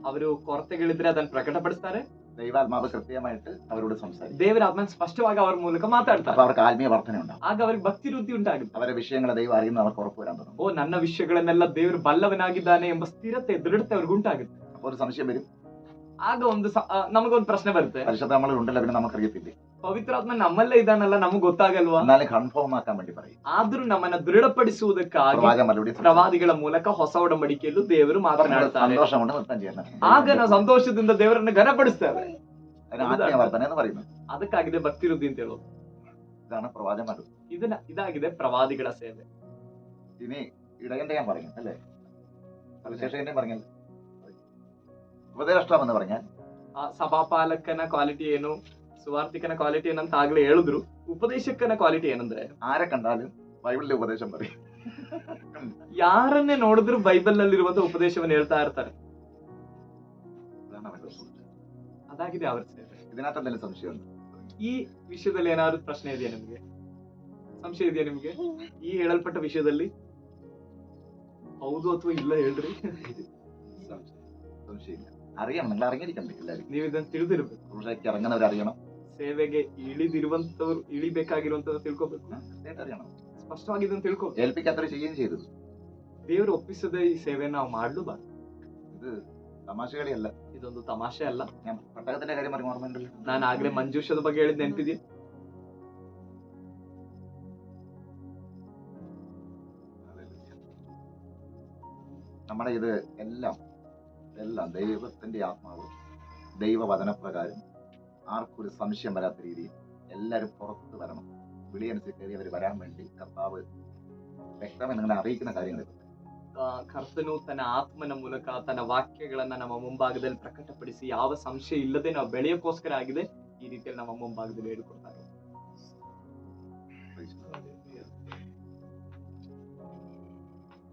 ಅವರು ಕೊರತೆಗಳಿದ್ರೆ ಅದನ್ನ ಪ್ರಕಟಪಡಿಸ್ತಾರೆ. ദൈവാത്മാവ് കൃത്യമായിട്ട് അവരോട് സംസാരിക്കും. ದೇವರ ಆತ್ಮ ಸ್ಪಷ್ಟವಾಗಿ ಅವರ ಮೂಲಕ ಮಾತಾಡ್ತಾರೆ. അപ്പൊ അവർക്ക് ആത്മീയ വർധന ഉണ്ടാവും. ಆಗ ಅವ್ರಿಗೆ ಭಕ್ತಿ ವೃದ್ಧಿ ಉಂಟಾಗುತ್ತೆ. അവരുടെ വിഷയങ്ങളെ ദൈവം അറിയുന്ന അവർക്ക് ഉറപ്പ് വരാൻ തുടങ്ങും. ಓ, ನನ್ನ ವಿಷಯಗಳನ್ನೆಲ್ಲ ದೇವರು ಬಲ್ಲವನಾಗಿದ್ದಾನೆ ಎಂಬ ಸ್ಥಿರತೆ, ದೃಢತೆ ಅವ್ರಿಗೆ ಉಂಟಾಗುತ್ತೆ. അപ്പൊ ഒരു സംശയം വരും, ಆಗ ಒಂದು ನಮಗೊಂದು ಪ್ರಶ್ನೆ ಬರುತ್ತೆ, പരിശുദ്ധ നമ്മൾ ഉണ്ടല്ലോ, പിന്നെ നമുക്കറിയത്തില്ലേ, ಪವಿತ್ರಾತ್ಮ ನಮ್ಮಲ್ಲೇ ಇದ್ದಾನಲ್ಲ, ನಮಗ್ ಗೊತ್ತಾಗಲ್ವಾ? എന്നാലും കൺഫേം ആക്കാൻ വേണ്ടി പറയും. ಆದ್ರೂ ನಮ್ಮನ್ನ ದೃಢಪಡಿಸುವುದಕ್ಕಾಗಿ പ്രവാചകന്മാരുടെ ಪ್ರವಾದಿಗಳ ಮೂಲಕ ಹೊಸ ಒಡಂಬಡಿಕೆಯಲ್ಲೂ ದೇವರು ಮಾತನಾಡುತ್ತಾರೆ. സന്തോഷം കൊണ്ട് നൃത്തം ചെയ്യണം. ಆಗ ನಾವು ಸಂತೋಷದಿಂದ ದೇವರನ್ನು ಘನಪಡಿಸ್ತೇವೆ. അതിന് ആത്മീയ വർധന എന്ന് പറയുന്നത്. ಅದಕ್ಕಾಗಿದೆ ಭಕ್ತಿ ವೃದ್ಧಿ ಅಂತ ಹೇಳೋದು. ഇതാണ് പ്രവാചകന്മാർ. ಇದಾಗಿದೆ ಪ್ರವಾದಿಗಳ ಸೇವೆ. ഇനി ഇടയന്റെ ഞാൻ പറഞ്ഞു അല്ലേ, സവിശേഷകന്റെ പറഞ്ഞാൽ ഉപദേഷ്ടാവ് എന്ന് പറഞ്ഞാൽ ಆ ಸಭಾಪಾಲಕನ ಕ್ವಾಲಿಟಿ ಏನು, ಸುವಾರ್ತಿಕನ ಕ್ವಾಲಿಟಿ ಏನಂತ ಆಗ್ಲೇ ಹೇಳಿದ್ರು. ಉಪದೇಶಕನ ಕ್ವಾಲಿಟಿ ಏನಂದ್ರೆ ആരെ കണ്ടാലും ബൈബിളിലെ ഉപദേശം പറയും. ಯಾರನ್ನೇ ನೋಡಿದ್ರು ಬೈಬಲ್ ನಲ್ಲಿರುವಂತ ಉಪದೇಶವನ್ನು ಹೇಳ್ತಾ ಇರ್ತಾರೆ. ഇതാണ് അവരുടെ സൂചന. ಅದಾಗಿದೆ ಅವರ ಸೇವೆ. ഇതിനകത്ത് എന്തെങ്കിലും സംശയമുണ്ട്? ಈ ವಿಷಯದಲ್ಲಿ ಏನಾದ್ರು ಪ್ರಶ್ನೆ ಇದೆಯಾ ನಿಮ್ಗೆ? ಸಂಶಯ ಇದೆಯಾ ನಿಮ್ಗೆ ಈ ಹೇಳಲ್ಪಟ್ಟ ವಿಷಯದಲ್ಲಿ? ಹೌದು ಅಥವಾ ಇಲ್ಲ ಹೇಳ್ರಿ. സംശയമില്ല. അറിയണം, നിങ്ങൾ അറിഞ്ഞിരിക്കണ്ടേ എല്ലാവരും. ನೀವು ಇದನ್ನ ತಿಳಿದಿರ್ಬೇಕು. പുരുഷയ്ക്ക് ഇറങ്ങുന്നവരറിയണം, ಸೇವೆಗೆ ಇಳಿದಿರುವಂತವ್ರು, ಇಳಿಬೇಕಾಗಿರುವಂತವ್ರು ತಿಳ್ಕೊಬೇಕು. കൃത്യമായിട്ട് അറിയണം. ಸ್ಪಷ್ಟವಾಗಿ ಇದನ್ನ ತಿಳ್ಕೊ. ഏൽപ്പിക്കാത്തവർ ചെയ്യുകയും ചെയ്തത്. ದೇವರು ಒಪ್ಪಿಸದೆ ಈ ಸೇವೆಯನ್ನು ನಾವು ಮಾಡಲೂಬಾರ್ದು. ഇത് തമാശകളിയല്ല. ಇದೊಂದು ತಮಾಷೆ ಅಲ್ಲ. ഞാൻ പട്ടകത്തിന്റെ കാര്യം പറഞ്ഞു, ഓർമ്മയുണ്ടല്ലോ. ನಾನು ಆಗ್ಲೇ ಮಂಜೂಷದ ಬಗ್ಗೆ ಹೇಳಿದ್ ನೆನಪಿದೆಯಾ? നമ്മുടെ ഇത് എല്ലാം ദൈവത്തിന്റെ ആത്മാവ്, ദൈവവചനപ്രകാരം ആർക്കൊരു സംശയം വരാത്ത രീതിയിൽ എല്ലാവരും പുറത്ത് വരണം. വിളിയനുസരിച്ച് കയറി അവർ വരാൻ വേണ്ടി കർത്താവ് വ്യക്തമായി നിങ്ങളെ അറിയിക്കുന്ന കാര്യങ്ങൾ. ಕರ್ತನು ತನ್ನ ಆತ್ಮನ ಮೂಲಕ ತನ್ನ ವಾಕ್ಯಗಳನ್ನ ನಮ್ಮ ಮುಂಭಾಗದಲ್ಲಿ ಪ್ರಕಟಪಡಿಸಿ ಯಾವ ಸಂಶಯ ಇಲ್ಲದೆ ನಾವು ಬೆಳೆಯೋಕ್ಕೋಸ್ಕರ ಆಗಿದೆ ಈ ರೀತಿಯಲ್ಲಿ ನಮ್ಮ ಮುಂಭಾಗದಲ್ಲಿ ಹೇಳಿಕೊಡ್ತಾರೆ.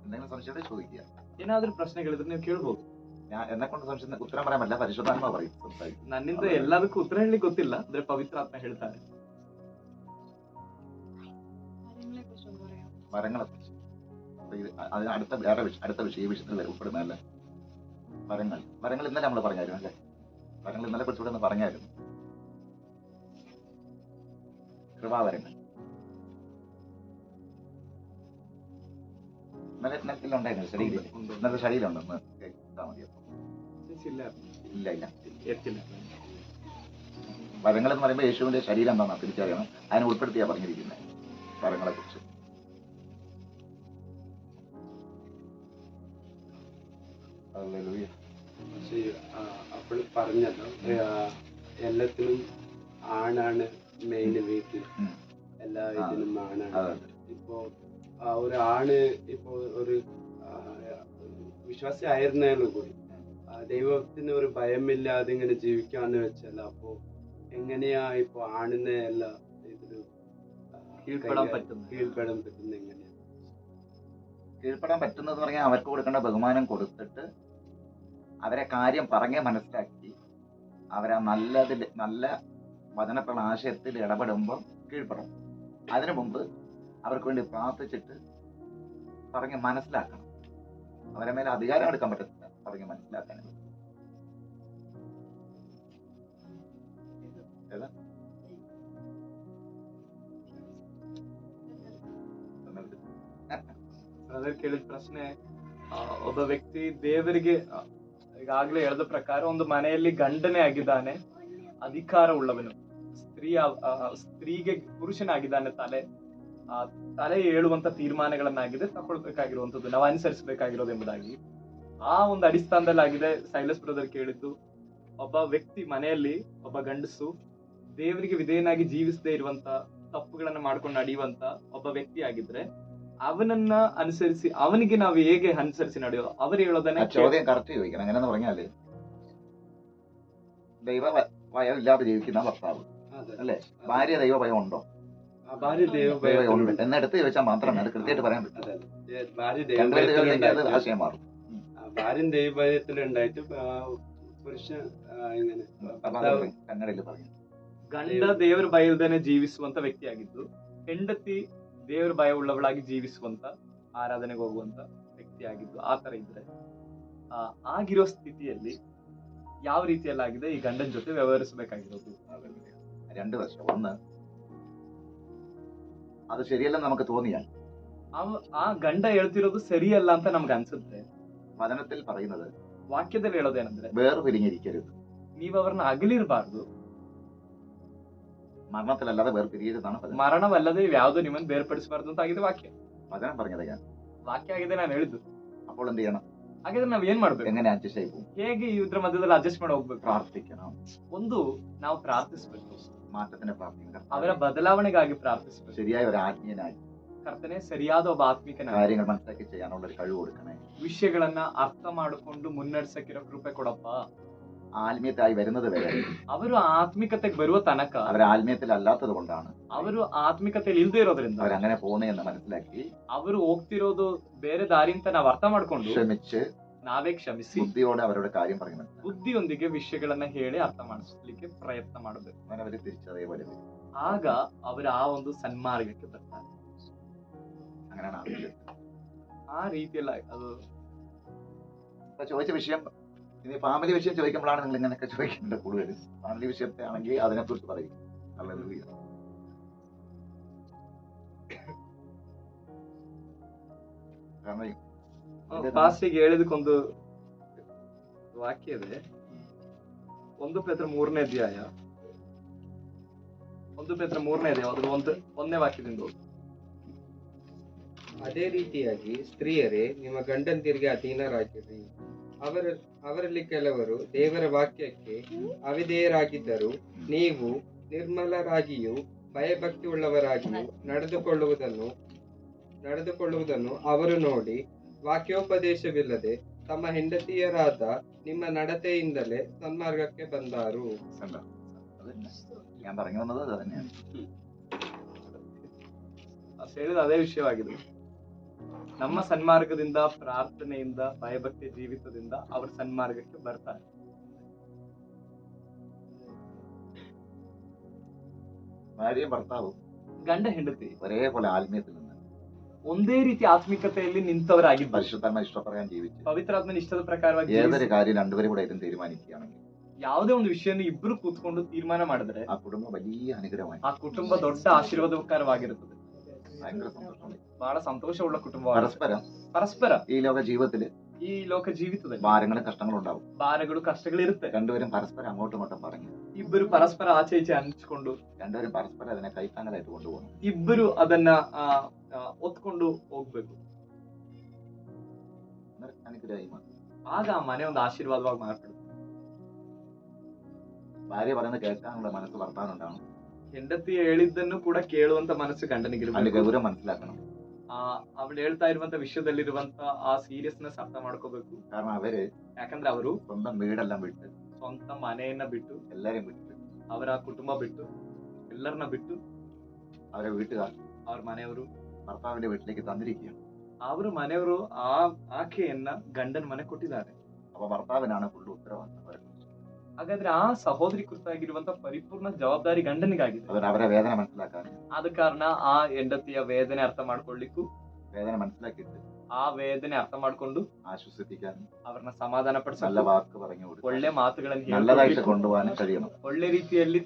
എന്തെങ്കിലും സംശയം ചോദിക്കുക. ಏನಾದ್ರೂ ಪ್ರಶ್ನೆಗಳಿದ್ರೆ ನೀವು ಕೇಳ್ಬೋದು. ഞാൻ എന്നെ കൊണ്ട് സംശയം ഉത്തരം പറയാൻ പറ്റില്ല, പരിശുദ്ധാത്മാ പറയും, സംസാരിക്കും. ನನ್ನಿಂದ ಎಲ್ಲದಕ್ಕೂ ಉತ್ತರ ಹೇಳಿ ಗೊತ್ತಿಲ್ಲ, ಅಂದ್ರೆ ಪವಿತ್ರಾತ್ಮ ಹೇಳ್ತಾರೆ. വരങ്ങളെ കുറിച്ച് അതിന് അടുത്ത വിഷയത്തിൽ ഉൾപ്പെടുന്നതല്ല. വരങ്ങൾ ഇന്നലെ നമ്മൾ പറഞ്ഞായിരുന്നു അല്ലേ? വരങ്ങൾ ഇന്നലെ കുറിച്ചുകൂടെ ഒന്ന് പറഞ്ഞായിരുന്നു. കൃപാവരങ്ങൾ ഇന്നലെ ഉണ്ടായിരുന്നു. ശരീരം ഇന്നത്തെ ശരീരമുണ്ടെന്ന് കേട്ടാൽ മതി. ഇല്ല. വരങ്ങൾ എന്ന് പറയുമ്പോൾ യേശുവിന്റെ ശരീരം എന്താണെന്ന് തിരിച്ചറിയണം. അതിനെ ഉൾപ്പെടുത്തിയാ പറഞ്ഞിരിക്കുന്നത് വരങ്ങളെ കുറിച്ച്. അപ്പോൾ പറഞ്ഞല്ലോ എല്ലാത്തിനും ആണാണ് മെയിൻ വീട്ടിൽ, എല്ലാ ഇതിനും ആണാണ്. ഇപ്പോ ഒരു ആണ് ഇപ്പോ ഒരു വിശ്വാസി ആയിരുന്നാലും കൂടി ദൈവത്തിന് ഒരു ഭയമില്ലാതെ ഇങ്ങനെ ജീവിക്കാന്ന് വെച്ചാൽ അപ്പോ എങ്ങനെയാ ഇപ്പൊ ആണിനെ എല്ലാ ഇതിലും കീഴ്പ്പെടാൻ പറ്റുന്നത്? കീഴ്പ്പെടാൻ പറ്റുന്നത് എങ്ങനെയാ? കീഴ്പ്പെടാൻ പറ്റുന്നത് പറഞ്ഞാൽ അവർക്ക് കൊടുക്കേണ്ട ബഹുമാനം കൊടുത്തിട്ട് അവരെ കാര്യം പറഞ്ഞ് മനസ്സിലാക്കി അവരെ നല്ല വചനപ്രള ആശയത്തിൽ ഇടപെടുമ്പോൾ കീഴ്പ്പെടണം. അതിനു മുമ്പ് അവർക്ക് വേണ്ടി പ്രാർത്ഥിച്ചിട്ട് പറഞ്ഞ് മനസ്സിലാക്കണം. അവരെ മേലെ അധികാരം എടുക്കാൻ പറ്റത്തില്ല, പറഞ്ഞ് മനസ്സിലാക്കാൻ. ಬ್ರದರ್ ಕೇಳಿದ ಪ್ರಶ್ನೆ, ಒಬ್ಬ ವ್ಯಕ್ತಿ ದೇವರಿಗೆ ಈಗಾಗಲೇ ಹೇಳಿದ ಪ್ರಕಾರ ಒಂದು ಮನೆಯಲ್ಲಿ ಗಂಡನೇ ಆಗಿದ್ದಾನೆ, ಅಧಿಕಾರ ಉಳ್ಳವನು, ಸ್ತ್ರೀಗೆ ಪುರುಷನಾಗಿದ್ದಾನೆ, ತಲೆ ಏಳುವಂತ ತೀರ್ಮಾನಗಳನ್ನಾಗಿದೆ ತಗೊಳ್ಬೇಕಾಗಿರುವಂತದ್ದು, ನಾವು ಅನುಸರಿಸಬೇಕಾಗಿರೋದು ಎಂಬುದಾಗಿ ಆ ಒಂದು ಅಡಿಸ್ಥಾನದಲ್ಲಿ ಆಗಿದೆ. ಸೈಲಸ್ ಬ್ರದರ್ ಕೇಳಿದ್ದು, ಒಬ್ಬ ವ್ಯಕ್ತಿ ಮನೆಯಲ್ಲಿ ಒಬ್ಬ ಗಂಡಸು ದೇವರಿಗೆ ವಿಧೇಯನಾಗಿ ಜೀವಿಸದೇ ಇರುವಂತ, ತಪ್ಪುಗಳನ್ನ ಮಾಡ್ಕೊಂಡು ನಡೆಯುವಂತ ಒಬ್ಬ ವ್ಯಕ್ತಿ ಆಗಿದ್ರೆ അവനನ್ನ അനുസരിച്ച് അവനിಗೆ ನಾವು ಹೇಗೆ അനുസരിച്ച് ನಡೆಯೋದು, അവർ ಹೇಳೋದನ್ನ ചോദ്യം കറക്റ്റ് ചോദിക്കണം. എങ്ങനെയെന്ന് പറഞ്ഞാല് ദൈവ ഭയം ഇല്ലാതെ ജീവിക്കുന്ന ഭർത്താവ് അല്ലേ, ഭാര്യ ദൈവ ഭയം ഉണ്ടോ? ഭാര്യ ദൈവഭയം ഉണ്ട് എന്നെടുത്ത് ചോദിച്ചാൽ മാത്രമേ അത് കൃത്യമായിട്ട് പറയാൻ പറ്റൂ. ഭാര്യ ആശയം മാറും. ഭാര്യൻ ദൈവഭയത്തിലുണ്ടായിട്ട് പുരുഷൻ ഇങ്ങനെ കന്നഡയിൽ പറഞ്ഞു. ಗಂಡ ದೇವರ ಭಯದನೆ ಜೀವಿಸುವಂತ ವ್ಯಕ್ತಿಯಾಗಿದ್ದು, ಹೆಂಡತಿ ದೇವರ ಭಯ ಉಳ್ಳವಳಾಗಿ ಜೀವಿಸುವಂತ, ಆರಾಧನೆಗೆ ಹೋಗುವಂತ ವ್ಯಕ್ತಿಯಾಗಿದ್ದು, ಆ ತರ ಇದ್ರೆ ಆಗಿರೋ ಸ್ಥಿತಿಯಲ್ಲಿ ಯಾವ ರೀತಿಯಲ್ಲಾಗಿದೆ ಈ ಗಂಡನ ಜೊತೆ ವ್ಯವಹರಿಸಬೇಕಾಗಿರೋದು? രണ്ട് വശം. ഒന്ന്, അത് ശരിയല്ലെന്ന് നമുക്ക് തോന്നിയാൽ ಆ ಗಂಡ ಹೇಳ್ತಿರೋದು ಸರಿಯಲ್ಲ ಅಂತ ನಮ್ಗೆ ಅನ್ಸುತ್ತೆ. വചനത്തിൽ പറയുന്നത് ವಾಕ್ಯದಲ್ಲಿ ಹೇಳೋದೇನಂದ್ರೆ, വേർപിരിഞ്ഞിരിക്കരുത്, ನೀವು ಅವ್ರನ್ನ ಅಗಲಿರಬಾರ್ದು, മരണത്തിലല്ലാതെ വേർപിരിയരുതാണ് വചനം. ಮರಣವಲ್ಲದೆ ಯಾವ್ದು ನಿಮ್ಮನ್ನು ಬೇರ್ಪಡಿಸಬಾರ್ದು ಅಂತ ಆಗಿದೆ ವಾಕ್ಯ. വചനം പറഞ്ഞത് ഞാൻ. ವಾಕ್ಯ ಆಗಿದೆ, ನಾನು ಹೇಳಿದ್ದು. അപ്പോൾ എന്ത് ചെയ്യണം? ಹಾಗಾದ್ರೆ ನಾವ್ ಏನ್ ಮಾಡ್ಬೇಕು? എങ്ങനെ അഡ്ജസ്റ്റ് ആയി പോകും? ಹೇಗೆ ಇದ್ರ ಮಧ್ಯದಲ್ಲಿ ಅಡ್ಜಸ್ಟ್ ಮಾಡಿ ಹೋಗ್ಬೇಕು? പ്രാർത്ഥിക്കണം. ಒಂದು, ನಾವು ಪ್ರಾರ್ಥಿಸ್ಬೇಕು, മാറ്റത്തിന് പ്രാർത്ഥിക്കണം. ಅವರ ಬದಲಾವಣೆಗಾಗಿ ಪ್ರಾರ್ಥಿಸ್ಬೇಕು. ശരിയായ ഒരു ആത്മീയനായി ಕರ್ತನೆ ಸರಿಯಾದ ಒಬ್ಬ ಆತ್ಮಿಕನಾಗಿ കാര്യങ്ങൾ മനസ്സിലാക്കി ചെയ്യാനുള്ള ഒരു കഴിവ് കൊടുക്കണേ. ವಿಷಯಗಳನ್ನ ಅರ್ಥ ಮಾಡಿಕೊಂಡು ಮುನ್ನಡೆಸಕ್ಕಿರೋ ಕೃಪೆ ಕೊಡಪ್ಪ. ആത്മീയത്തായി വരുന്നത് വരെ ಅವರು ಆತ್ಮಿಕತೆಗೆ ಬರುವ ತನಕ, അവർ ആത്മീയത്തിലല്ലാത്തത് കൊണ്ടാണ് ಅವರು ಆತ್ಮಿಕತೆಯಲ್ಲಿ ಇಲ್ದೇ ಇರೋದ್ರಿಂದ, അവരങ്ങനെ പോകുന്നേ എന്ന് മനസ്സിലാക്കി ಅವರು ಹೋಗ್ತಿರೋದು ಬೇರೆ ದಾರಿ ಅಂತ ನಾವ್ ಅರ್ಥ ಮಾಡ್ಕೊಂಡು ക്ഷമിച്ച് ನಾವೇ ಕ್ಷಮಿಸಿ ബുദ്ധിയോടെ അവരുടെ കാര്യം പറഞ്ഞു മനസ്സിലാക്കി ಬುದ್ಧಿಯೊಂದಿಗೆ ವಿಷಯಗಳನ್ನ ಹೇಳಿ ಅರ್ಥ ಮಾಡಿಸ್ಲಿಕ್ಕೆ ಪ್ರಯತ್ನ ಮಾಡಬೇಕು. അങ്ങനെ അവർ തിരിച്ചതേപോലെ വരും. ಆಗ ಅವರು ಆ ಒಂದು ಸನ್ಮಾರ್ಗಕ್ಕೆ ಬರ್ತಾರೆ. അങ്ങനെയാണ് ആദ്യം. ಆ ರೀತಿಯಲ್ಲ ಅದು. ഇപ്പൊ ചോദിച്ച വിഷയം, ഇനി ഫാമിലി വിഷയം ചോദിക്കുമ്പോഴാണ് നിങ്ങൾ ഇങ്ങനെയൊക്കെ ചോദിക്കേണ്ടത് കൂടുതൽ. ഫാമിലി വിഷയത്തെ ആണെങ്കിൽ അതിനെക്കുറിച്ച് പറയും. ഹല്ലേലൂയ. കാരണം ಫಾಸ್ಟಿಗೆ ಹೇಳಿದಕ್ಕೊಂದು ವಾಕ್ಯ ಇದೆ. 1 ಪೇತ್ರ 3ನೇ ಅಧ್ಯಾಯ, 1 ಪೇತ್ರ 3ನೇ ಅಧ್ಯಾಯ, ಅದ್ರ 1ನೇ ವಾಕ್ಯದಿಂದ ಓದು. ಅದೇ ರೀತಿಯಾಗಿ ಸ್ತ್ರೀಯರೇ ನಿಮ್ಮ ಗಂಡಂದಿರಿಗೆ ಅಧೀನರಾಗಿರಿ. ಅವರಲ್ಲಿ ಕೆಲವರು ದೇವರ ವಾಕ್ಯಕ್ಕೆ ಅವಿಧೇಯರಾಗಿದ್ದರು. ನೀವು ನಿರ್ಮಲರಾಗಿಯೂ ಭಯಭಕ್ತಿ ಉಳ್ಳವರಾಗಿಯೂ ನಡೆದುಕೊಳ್ಳುವುದನ್ನು ಅವರು ನೋಡಿ ವಾಕ್ಯೋಪದೇಶವಿಲ್ಲದೆ ತಮ್ಮ ಹೆಂಡತಿಯರಾದ ನಿಮ್ಮ ನಡತೆಯಿಂದಲೇ ಸನ್ಮಾರ್ಗಕ್ಕೆ ಬಂದಾರು. ഞാൻ പറഞ്ഞു വന്നത് അത് തന്നെയാണ്. ಹೇಳಿದ ಅದೇ ವಿಷಯವಾಗಿದೆ. ನಮ್ಮ ಸನ್ಮಾರ್ಗದಿಂದ, ಪ್ರಾರ್ಥನೆಯಿಂದ, ಭಯಭಕ್ತಿ ಜೀವಿತದಿಂದ ಅವ್ರ ಸನ್ಮಾರ್ಗಕ್ಕೆ ಬರ್ತಾರೆ. ഭാര്യയും ഭർത്താവും ಗಂಡ ಹೆಂಡತಿ ഒരേപോലെ ആത്മീയത്തിൽ നിന്ന് ಒಂದೇ ರೀತಿ ಆತ್ಮಿಕತೆಯಲ್ಲಿ ನಿಂತವರಾಗಿದ್ದಾರೆ. പരിശുദ്ധാത്മ ഇഷ്ടപ്രകാരം ജീവിച്ചു ಪವಿತ್ರಾತ್ಮನ ಇಷ್ಟದ ಪ್ರಕಾರವಾಗಿ ഏതൊരു കാര്യം രണ്ടുപേരും കൂടെ ഇരുന്ന് തീരുമാനിക്കുകയാണെങ്കിൽ ಯಾವುದೇ ಒಂದು ವಿಷಯನ ಇಬ್ರು ಕೂತ್ಕೊಂಡು ತೀರ್ಮಾನ ಮಾಡಿದ್ರೆ ആ കുടുംബം വലിയ അനുഗ്രഹമായി, ಆ ಕುಟುಂಬ ದೊಡ್ಡ ಆಶೀರ್ವಾದಕರವಾಗಿರುತ್ತದೆ. ഭയങ്കര സന്തോഷമാണ്. ಬಹಳ ಸಂತೋಷವುಳ್ಳ ಕುಟುಂಬ. പരസ്പരം ഈ ലോക ജീവിതത്തില് ಈ ಲೋಕ ಜೀವಿತದಲ್ಲಿ ഭാരങ്ങളും കഷ്ടങ്ങളും ഉണ്ടാവും. ಭಾರಗಳು ಕಷ್ಟಗಳಿರುತ್ತೆ. രണ്ടുപേരും പരസ്പരം അങ്ങോട്ടും ഇങ്ങോട്ടും പറഞ്ഞു, ಇಬ್ಬರು ಪರಸ್ಪರ ಆಚೆ ಈಚೆ ಹಂಚಿಕೊಂಡು, രണ്ടുപേരും പരസ്പരം അതിനെ കൈത്താങ്ങലായിട്ട് കൊണ്ടുപോകണം. ಇಬ್ಬರು ಅದನ್ನ ಒತ್ಕೊಂಡು ಹೋಗ್ಬೇಕು. അനുഗ്രഹമായി മാറും. ಆಗ ಆ ಮನೆ ಒಂದು ಆಶೀರ್ವಾದವಾಗಿ ಮಾರ್ಪಡುತ್ತೆ. ഭാര്യ പറയുന്നത് കേൾക്കാനുള്ള മനസ്സ് ഭർത്താവിനുണ്ടാവണം. ಹೆಂಡತಿ ಹೇಳಿದ್ದನ್ನು ಕೂಡ ಕೇಳುವಂತ ಮನಸ್ಸು അതിന്റെ ಗಂಡನಿಗಿರ್ಬೇಕು. ഗൗരവം മനസ്സിലാക്കണം. ಅವಳು ಹೇಳ್ತಾ ಇರುವಂತ ವಿಷಯದಲ್ಲಿರುವಂತ ಆ ಸೀರಿಯಸ್ನೆಸ್ ಅರ್ಥ ಮಾಡ್ಕೋಬೇಕು. കാരണം അവര് ಯಾಕಂದ್ರೆ ಅವರು സ്വന്തം വീടെല്ലാം വിട്ട് ಸ್ವಂತ ಮನೆಯನ್ನ ಬಿಟ್ಟು, എല്ലാരെയും വിട്ടിട്ട് ಅವರ ಕುಟುಂಬ ಬಿಟ್ಟು, ಎಲ್ಲರನ್ನ ಬಿಟ್ಟು, അവരെ വീട്ടുകാർ ಅವ್ರ ಮನೆಯವರು, ഭർത്താവിന്റെ വീട്ടിലേക്ക് തന്നിരിക്കുകയാണ്. ಅವ್ರ ಮನೆಯವರು ಆಕೆಯನ್ನ ಗಂಡನ ಮನೆ ಕೊಟ್ಟಿದ್ದಾರೆ. അപ്പൊ ഭർത്താവിനാണ് ഫുള്ള് ഉത്തരവാദിത്തം. ಹಾಗಾದ್ರೆ ಆ ಸಹೋದರಿ ಕುರಿತಾಗಿರುವಂತ ಪರಿಪೂರ್ಣ ಜವಾಬ್ದಾರಿ ಗಂಡನಿಗಾಗಿದೆ. അതുകൊണ്ട് അവരെ വേദന മനസ്സിലാക്കാൻ, ಆದ ಕಾರಣ ಆ ಹೆಂಡತಿಯ ವೇದನೆ ಅರ್ಥ ಮಾಡ್ಕೊಳ್ಳಿಕ್ಕೂ, വേദന മനസ്സിലാക്കിയിട്ട് ಆ ವೇದನೆ ಅರ್ಥ ಮಾಡ್ಕೊಂಡು ആശ്വസിപ്പിക്കാനും ಅವ್ರನ್ನ ಸಮಾಧಾನ നല്ല ಪಡಿಸಲು, വാക്ക് പറഞ്ഞു കൊടുക്കും, ಒಳ್ಳೆ ಮಾತುಗಳನ್ನು നല്ലതായിട്ട് ಹೇಳ್ಕೊಡ್ಲಿಕ್ಕೂ, കൊണ്ടുപോകാനും കഴിയണം. ಒಳ್ಳೆ ರೀತಿಯಲ್ಲಿ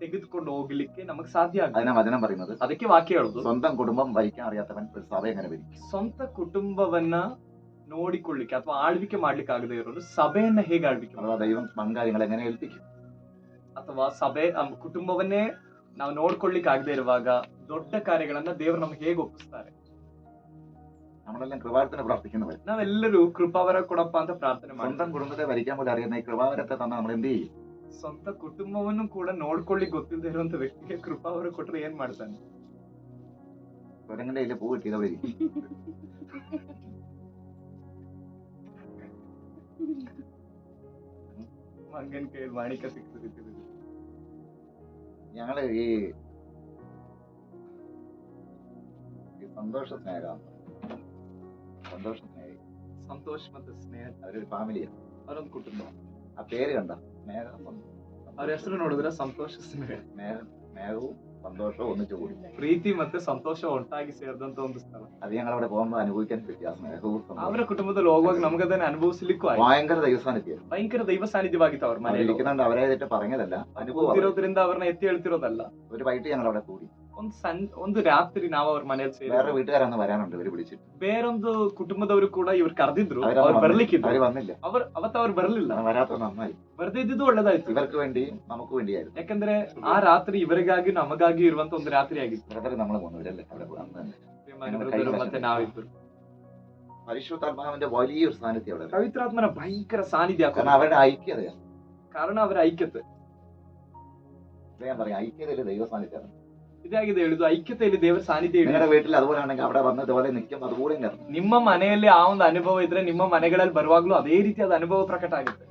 ತೆಗೆದುಕೊಂಡು ಹೋಗ್ಲಿಕ್ಕೆ ನಮಗ್ ಸಾಧ್ಯ ಆಗುತ್ತೆ. അതിനാ വചനം പറയുന്നത്, ಅದಕ್ಕೆ ವಾಕ್ಯ ಹೇಳುದು, സ്വന്തം കുടുംബം ഭരിക്കാൻ അറിയാത്തവൻ ഒരു സഭ എങ്ങനെ ഭരിക്കും? ಸ್ವಂತ ಕುಟುಂಬವನ್ನ ನೋಡಿಕೊಳ್ಳಿಕ್ಕೆ ಅಥವಾ ಆಳ್ವಿಕೆ ಮಾಡ್ಲಿಕ್ಕೆ ಆಗದೆ ಇರೋರು ಸಭೆಯನ್ನ ಹೇಗೆ ಆಳ್ವಿಕೆ അഥവാ ദൈവം പങ്കാളികളെ എങ്ങനെ ഏൽപ്പിക്കും? ಅಥವಾ ಸಭೆ ಕುಟುಂಬವನ್ನೇ ನಾವು ನೋಡ್ಕೊಳ್ಳಿಕ್ಕೆ ಆಗದೆ ಇರುವಾಗ ದೊಡ್ಡ ಕಾರ್ಯಗಳನ್ನ ದೇವರು ನಮ್ಗೆ ಹೇಗೆ ಒಪ್ಪಿಸ್ತಾರೆ? നമ്മളെല്ലാം കൃപാവരത്തിന് പ്രാർത്ഥിക്കുന്നവർ. ನಾವೆಲ್ಲರೂ ಕೃಪಾವರ ಕೊಡಪ್ಪ ಅಂತ ಪ್ರಾರ್ಥನೆ ಮಾಡ್ತೀವಿ. സ്വന്തം കുടുംബത്തെ ഭരിക്കാൻ പോലും അറിയുന്ന ഈ കൃപാവരത്തെ തന്നെ നമ്മൾ എന്ത് ചെയ്യും? ಸ್ವಂತ ಕುಟುಂಬವನ್ನು ಕೂಡ ನೋಡ್ಕೊಳ್ಳಿಕ್ ಗೊತ್ತಿಲ್ಲದೆ ಇರುವಂತ ವ್ಯಕ್ತಿಗೆ ಕೃಪಾವರ ಕೊಟ್ರೆ ಏನ್ ಮಾಡ್ತಾನೆ? സ്വരങ്ങളുടെ കയ്യിൽ പൂ കിട്ടിയതവരി ಮಂಗನ ಕೈಯಲ್ಲಿ ಮಾಣಿಕ ಸಿಕ್ತದೆ. ഞങ്ങള് ഈ സന്തോഷ സ്നേഹ ಸಂತೋಷ್ ಮತ್ತೆ ಸ್ನೇಹ അവരൊരു ഫാമിലിയാണ്. ಅವರೊಂದು ಕುಟುಂಬ. ആ പേര് കണ്ട, സ്നേഹ ಅವ್ರ ಹೆಸರು ನೋಡಿದ್ರೆ ಸಂತೋಷ ಸ್ನೇಹ, സ്നേഹവും സന്തോഷവും ഒന്നിച്ചു കൂടി. ಪ್ರೀತಿ ಮತ್ತೆ ಸಂತೋಷ ಒಟ್ಟಾಗಿ ಸೇರಿದಂತ ಒಂದು ಸ್ಥಳ. അത് ഞങ്ങളവിടെ പോകുമ്പോ അനുഭവിക്കാൻ പറ്റിയ സ്നേഹവും ಅವರ ಕುಟುಂಬದಲ್ಲಿ ಹೋಗುವಾಗ ನಮಗದನ್ನ ಅನುಭವಿಸ್ಲಿಕ್ಕೂ ಆಯ್ತು. ഭയങ്കര ദൈവസാന്നിധ്യം ಭಯಂಕರ ದೈವ ಸಾನ್ನಿಧ್ಯವಾಗಿತ್ತು ಅವ್ರ ಮನೆಯಲ್ಲಿ. ഇരിക്കുന്നുണ്ട്. അവരായിട്ട് പറഞ്ഞതല്ല, അനുഭവം. ಕೂತಿರೋದ್ರಿಂದ ಅವ್ರನ್ನ ಎತ್ತಿ ಹೇಳ್ತಿರೋದಲ್ಲ. ഒരു വൈകിട്ട് ഞങ്ങൾ അവിടെ കൂടി. ಒಂದು ರಾತ್ರಿ ನಾವು ಅವ್ರ ಮನೇಲಿ ಸೇರಿ, വേറെ വീട്ടുകാരന്ന് വരാനുണ്ട്, ഇവര് വിളിച്ചിട്ട്. ಬೇರೊಂದು ಕುಟುಂಬದವರು ಕೂಡ ಇವ್ರು ಕರೆದಿದ್ರು, ಅವ್ರು ಬರ್ಲಿಕ್ಕಿದ್ರು. അവര് വന്നില്ല. ಅವತ್ತು ಅವ್ರು ಬರ್ಲಿಲ್ಲ. വരാത്ത നന്നായി. ಬರ್ದೇ ಇದ್ದಿದ್ದು ಒಳ್ಳೇದಾಯ್ತು. ഇവർക്ക് വേണ്ടിയും നമുക്ക് വേണ്ടിയായിരുന്നു. ಯಾಕಂದ್ರೆ ಆ ರಾತ್ರಿ ಇವರಿಗಾಗಿ ನಮಗಾಗಿ ಇರುವಂತ ಒಂದು ರಾತ್ರಿ ಆಗಿತ್ತು. ബ്രദർ നമ്മൾ പോകുന്നവരല്ലേ അവിടെ അന്ന് ಮತ್ತೆ ನಾವಿದ್ರು. പരിശുദ്ധാത്മാവിന്റെ വലിയൊരു സാന്നിധ്യം അവിടെ. ಪವಿತ್ರಾತ್ಮನ ಭಯಂಕರ ಸಾನ್ನಿಧ್ಯ. കാരണം അവരുടെ ഐക്യതയാണ്. ಕಾರಣ ಅವರ ಐಕ್ಯತೆ. ഞാൻ പറയാം, ഐക്യതയില് ദൈവ സാന്നിധ്യമാണ്. ಇದಾಗಿದೆ ಹೇಳುದು, ಐಕ್ಯತೆಯಲ್ಲಿ ದೇವರ ಸಾನ್ನಿಧ್ಯ ಇದೆ. നിങ്ങളുടെ വീട്ടിൽ അതുപോലെ ആണെങ്കിൽ അവിടെ വന്ന് ഇതുപോലെ നിൽക്കും, അതുപോലെ ഇറങ്ങും. ನಿಮ್ಮ ಮನೆಯಲ್ಲಿ ಆ ಒಂದು ಅನುಭವ ಇದ್ರೆ ನಿಮ್ಮ ಮನೆಗಳಲ್ಲಿ ಬರುವಾಗ್ಲೂ ಅದೇ ರೀತಿಯಾದ ಅನುಭವ ಪ್ರಕಟ ಆಗುತ್ತೆ.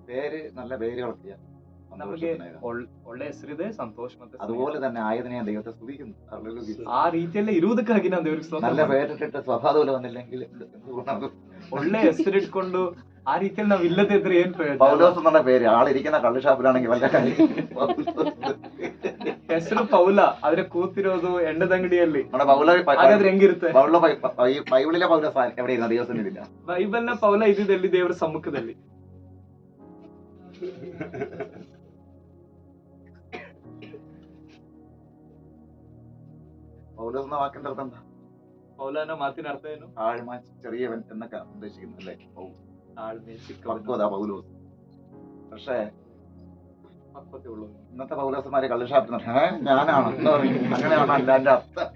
പേര് നല്ല പേരുകളൊക്കെയാ. ನಮಗೆ ಒಳ್ಳೆ ಹೆಸರಿದೆ, ಸಂತೋಷ ಮತ್ತೆ അതുപോലെ തന്നെ ആയതിനെ ഞാൻ ദൈവത്തെ സ്തുതിക്കുന്നു. ಆ ರೀತಿಯಲ್ಲೇ ಇರುವುದಕ್ಕಾಗಿ ನಾವು ದೇವರಿಗೆ നല്ല ಸ್ತೋತ್ರ. പേരിട്ടിട്ട് സ്വഭാവം വന്നില്ലെങ്കിൽ ಒಳ್ಳೆ ಹೆಸರಿಟ್ಕೊಂಡು ಆ ರೀತಿಯಲ್ಲಿ ನಾವ್ ಇಲ್ಲದೆ ಇದ್ರೆ ಏನ್ ಪ್ರಯೋಜನ? പൗലോസ് എന്നുള്ള പേര് ആളിരിക്കുന്ന കള്ള് ഷാപ്പിലാണെങ്കിൽ വല്ല കാര്യം. ಹೆಸರು ಪೌಲ, ಆದ್ರೆ ಕೂತಿರೋದು ಎಂಡದಂಗಡಿಯಲ್ಲಿ. നമ്മുടെ പൗല ಹಾಗಾದ್ರೆ ಹೆಂಗಿರುತ್ತೆ? ബൈബിളിലെ പൗലോസ് എവിടെയിരുന്ന ദൈവസന്നിധിയില്ല. ಬೈಬಲ್ನ ಪೌಲ ಇದ್ದಿದ್ದಲ್ಲಿ ದೇವರ ಸಮ್ಮುಖದಲ್ಲಿ. പൗലോസ് എന്ന വാക്കിന്റെ അർത്ഥം എന്താ? ಪೌಲನ ಮಾತಿನ ಅರ್ಥ ಏನು? ആഴ്മ, ചെറിയവൻ എന്നൊക്കെ ഉദ്ദേശിക്കുന്നു അല്ലേ? ತಾಳ್ಮೆ, ಚಿಕ್ಕವನು, പക്വത, പൗലോസ്. പക്ഷേ ಪಕ್ವತೆ ಉಳ್ಳವನು. ഇന്നത്തെ പൗലോസന്മാരെ കള്ള് ഷാപ്പിൽ ഞാനാണ് എന്ന് പറയും. അങ്ങനെയാണ് അല്ല എന്റെ അർത്ഥം.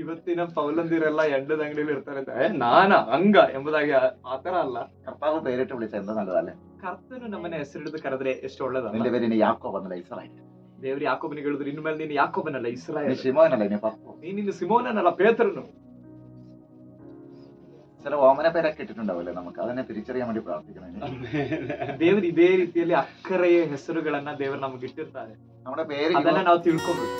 ಇವತ್ತಿನ ಪೌಲಂದಿರೆಲ್ಲ ಎಂಡದಂಗಡಿಯಲ್ಲಿ ಇರ್ತಾರೆ. ನಾನ ಹಂಗ ಎಂಬುದಾಗಿ ಆತರ ಅಲ್ಲ. കർത്താവ് പേരിട്ട് വിളിച്ച എന്താ നല്ലതല്ലേ? ಕರ್ತನು ನಮ್ಮನ್ನ ಹೆಸರಿಡಿದು ಕರೆದ್ರೆ ಎಷ್ಟು ಒಳ್ಳೇದಲ್ಲ. നിന്റെ പേര് ഇനി യാക്കോബ് എന്നല്ല, ഇസ്രായേൽ. ದೇವ್ರು ಯಾಕೋಬನಿಗೆ ಹೇಳಿದ್ರು, ಇನ್ನು ಮೇಲೆ ನೀನು ಯಾಕೋಬನಲ್ಲ, നീ ಇಸ್ರಾಯೇಲ್. ശിമോനല്ല, ഇനി പപ്പോ. ನೀನು ಸಿಮೋನನಲ್ಲ, ಪೇತ್ರನು. ചില ഓമന പേരൊക്കെ ഇട്ടിട്ടുണ്ടാവില്ലേ നമുക്ക്, അതിനെ തിരിച്ചറിയാൻ വേണ്ടി പ്രാർത്ഥിക്കണം. ದೇವರು ಇದೇ ರೀತಿಯಲ್ಲಿ ಅಕ್ಕರೆಯ ಹೆಸರುಗಳನ್ನ ದೇವರು ನಮ್ಗೆ ಇಟ್ಟಿರ್ತಾರೆ. നമ്മുടെ പേര് ಅದನ್ನ ನಾವು ತಿಳ್ಕೊಬೇಕು.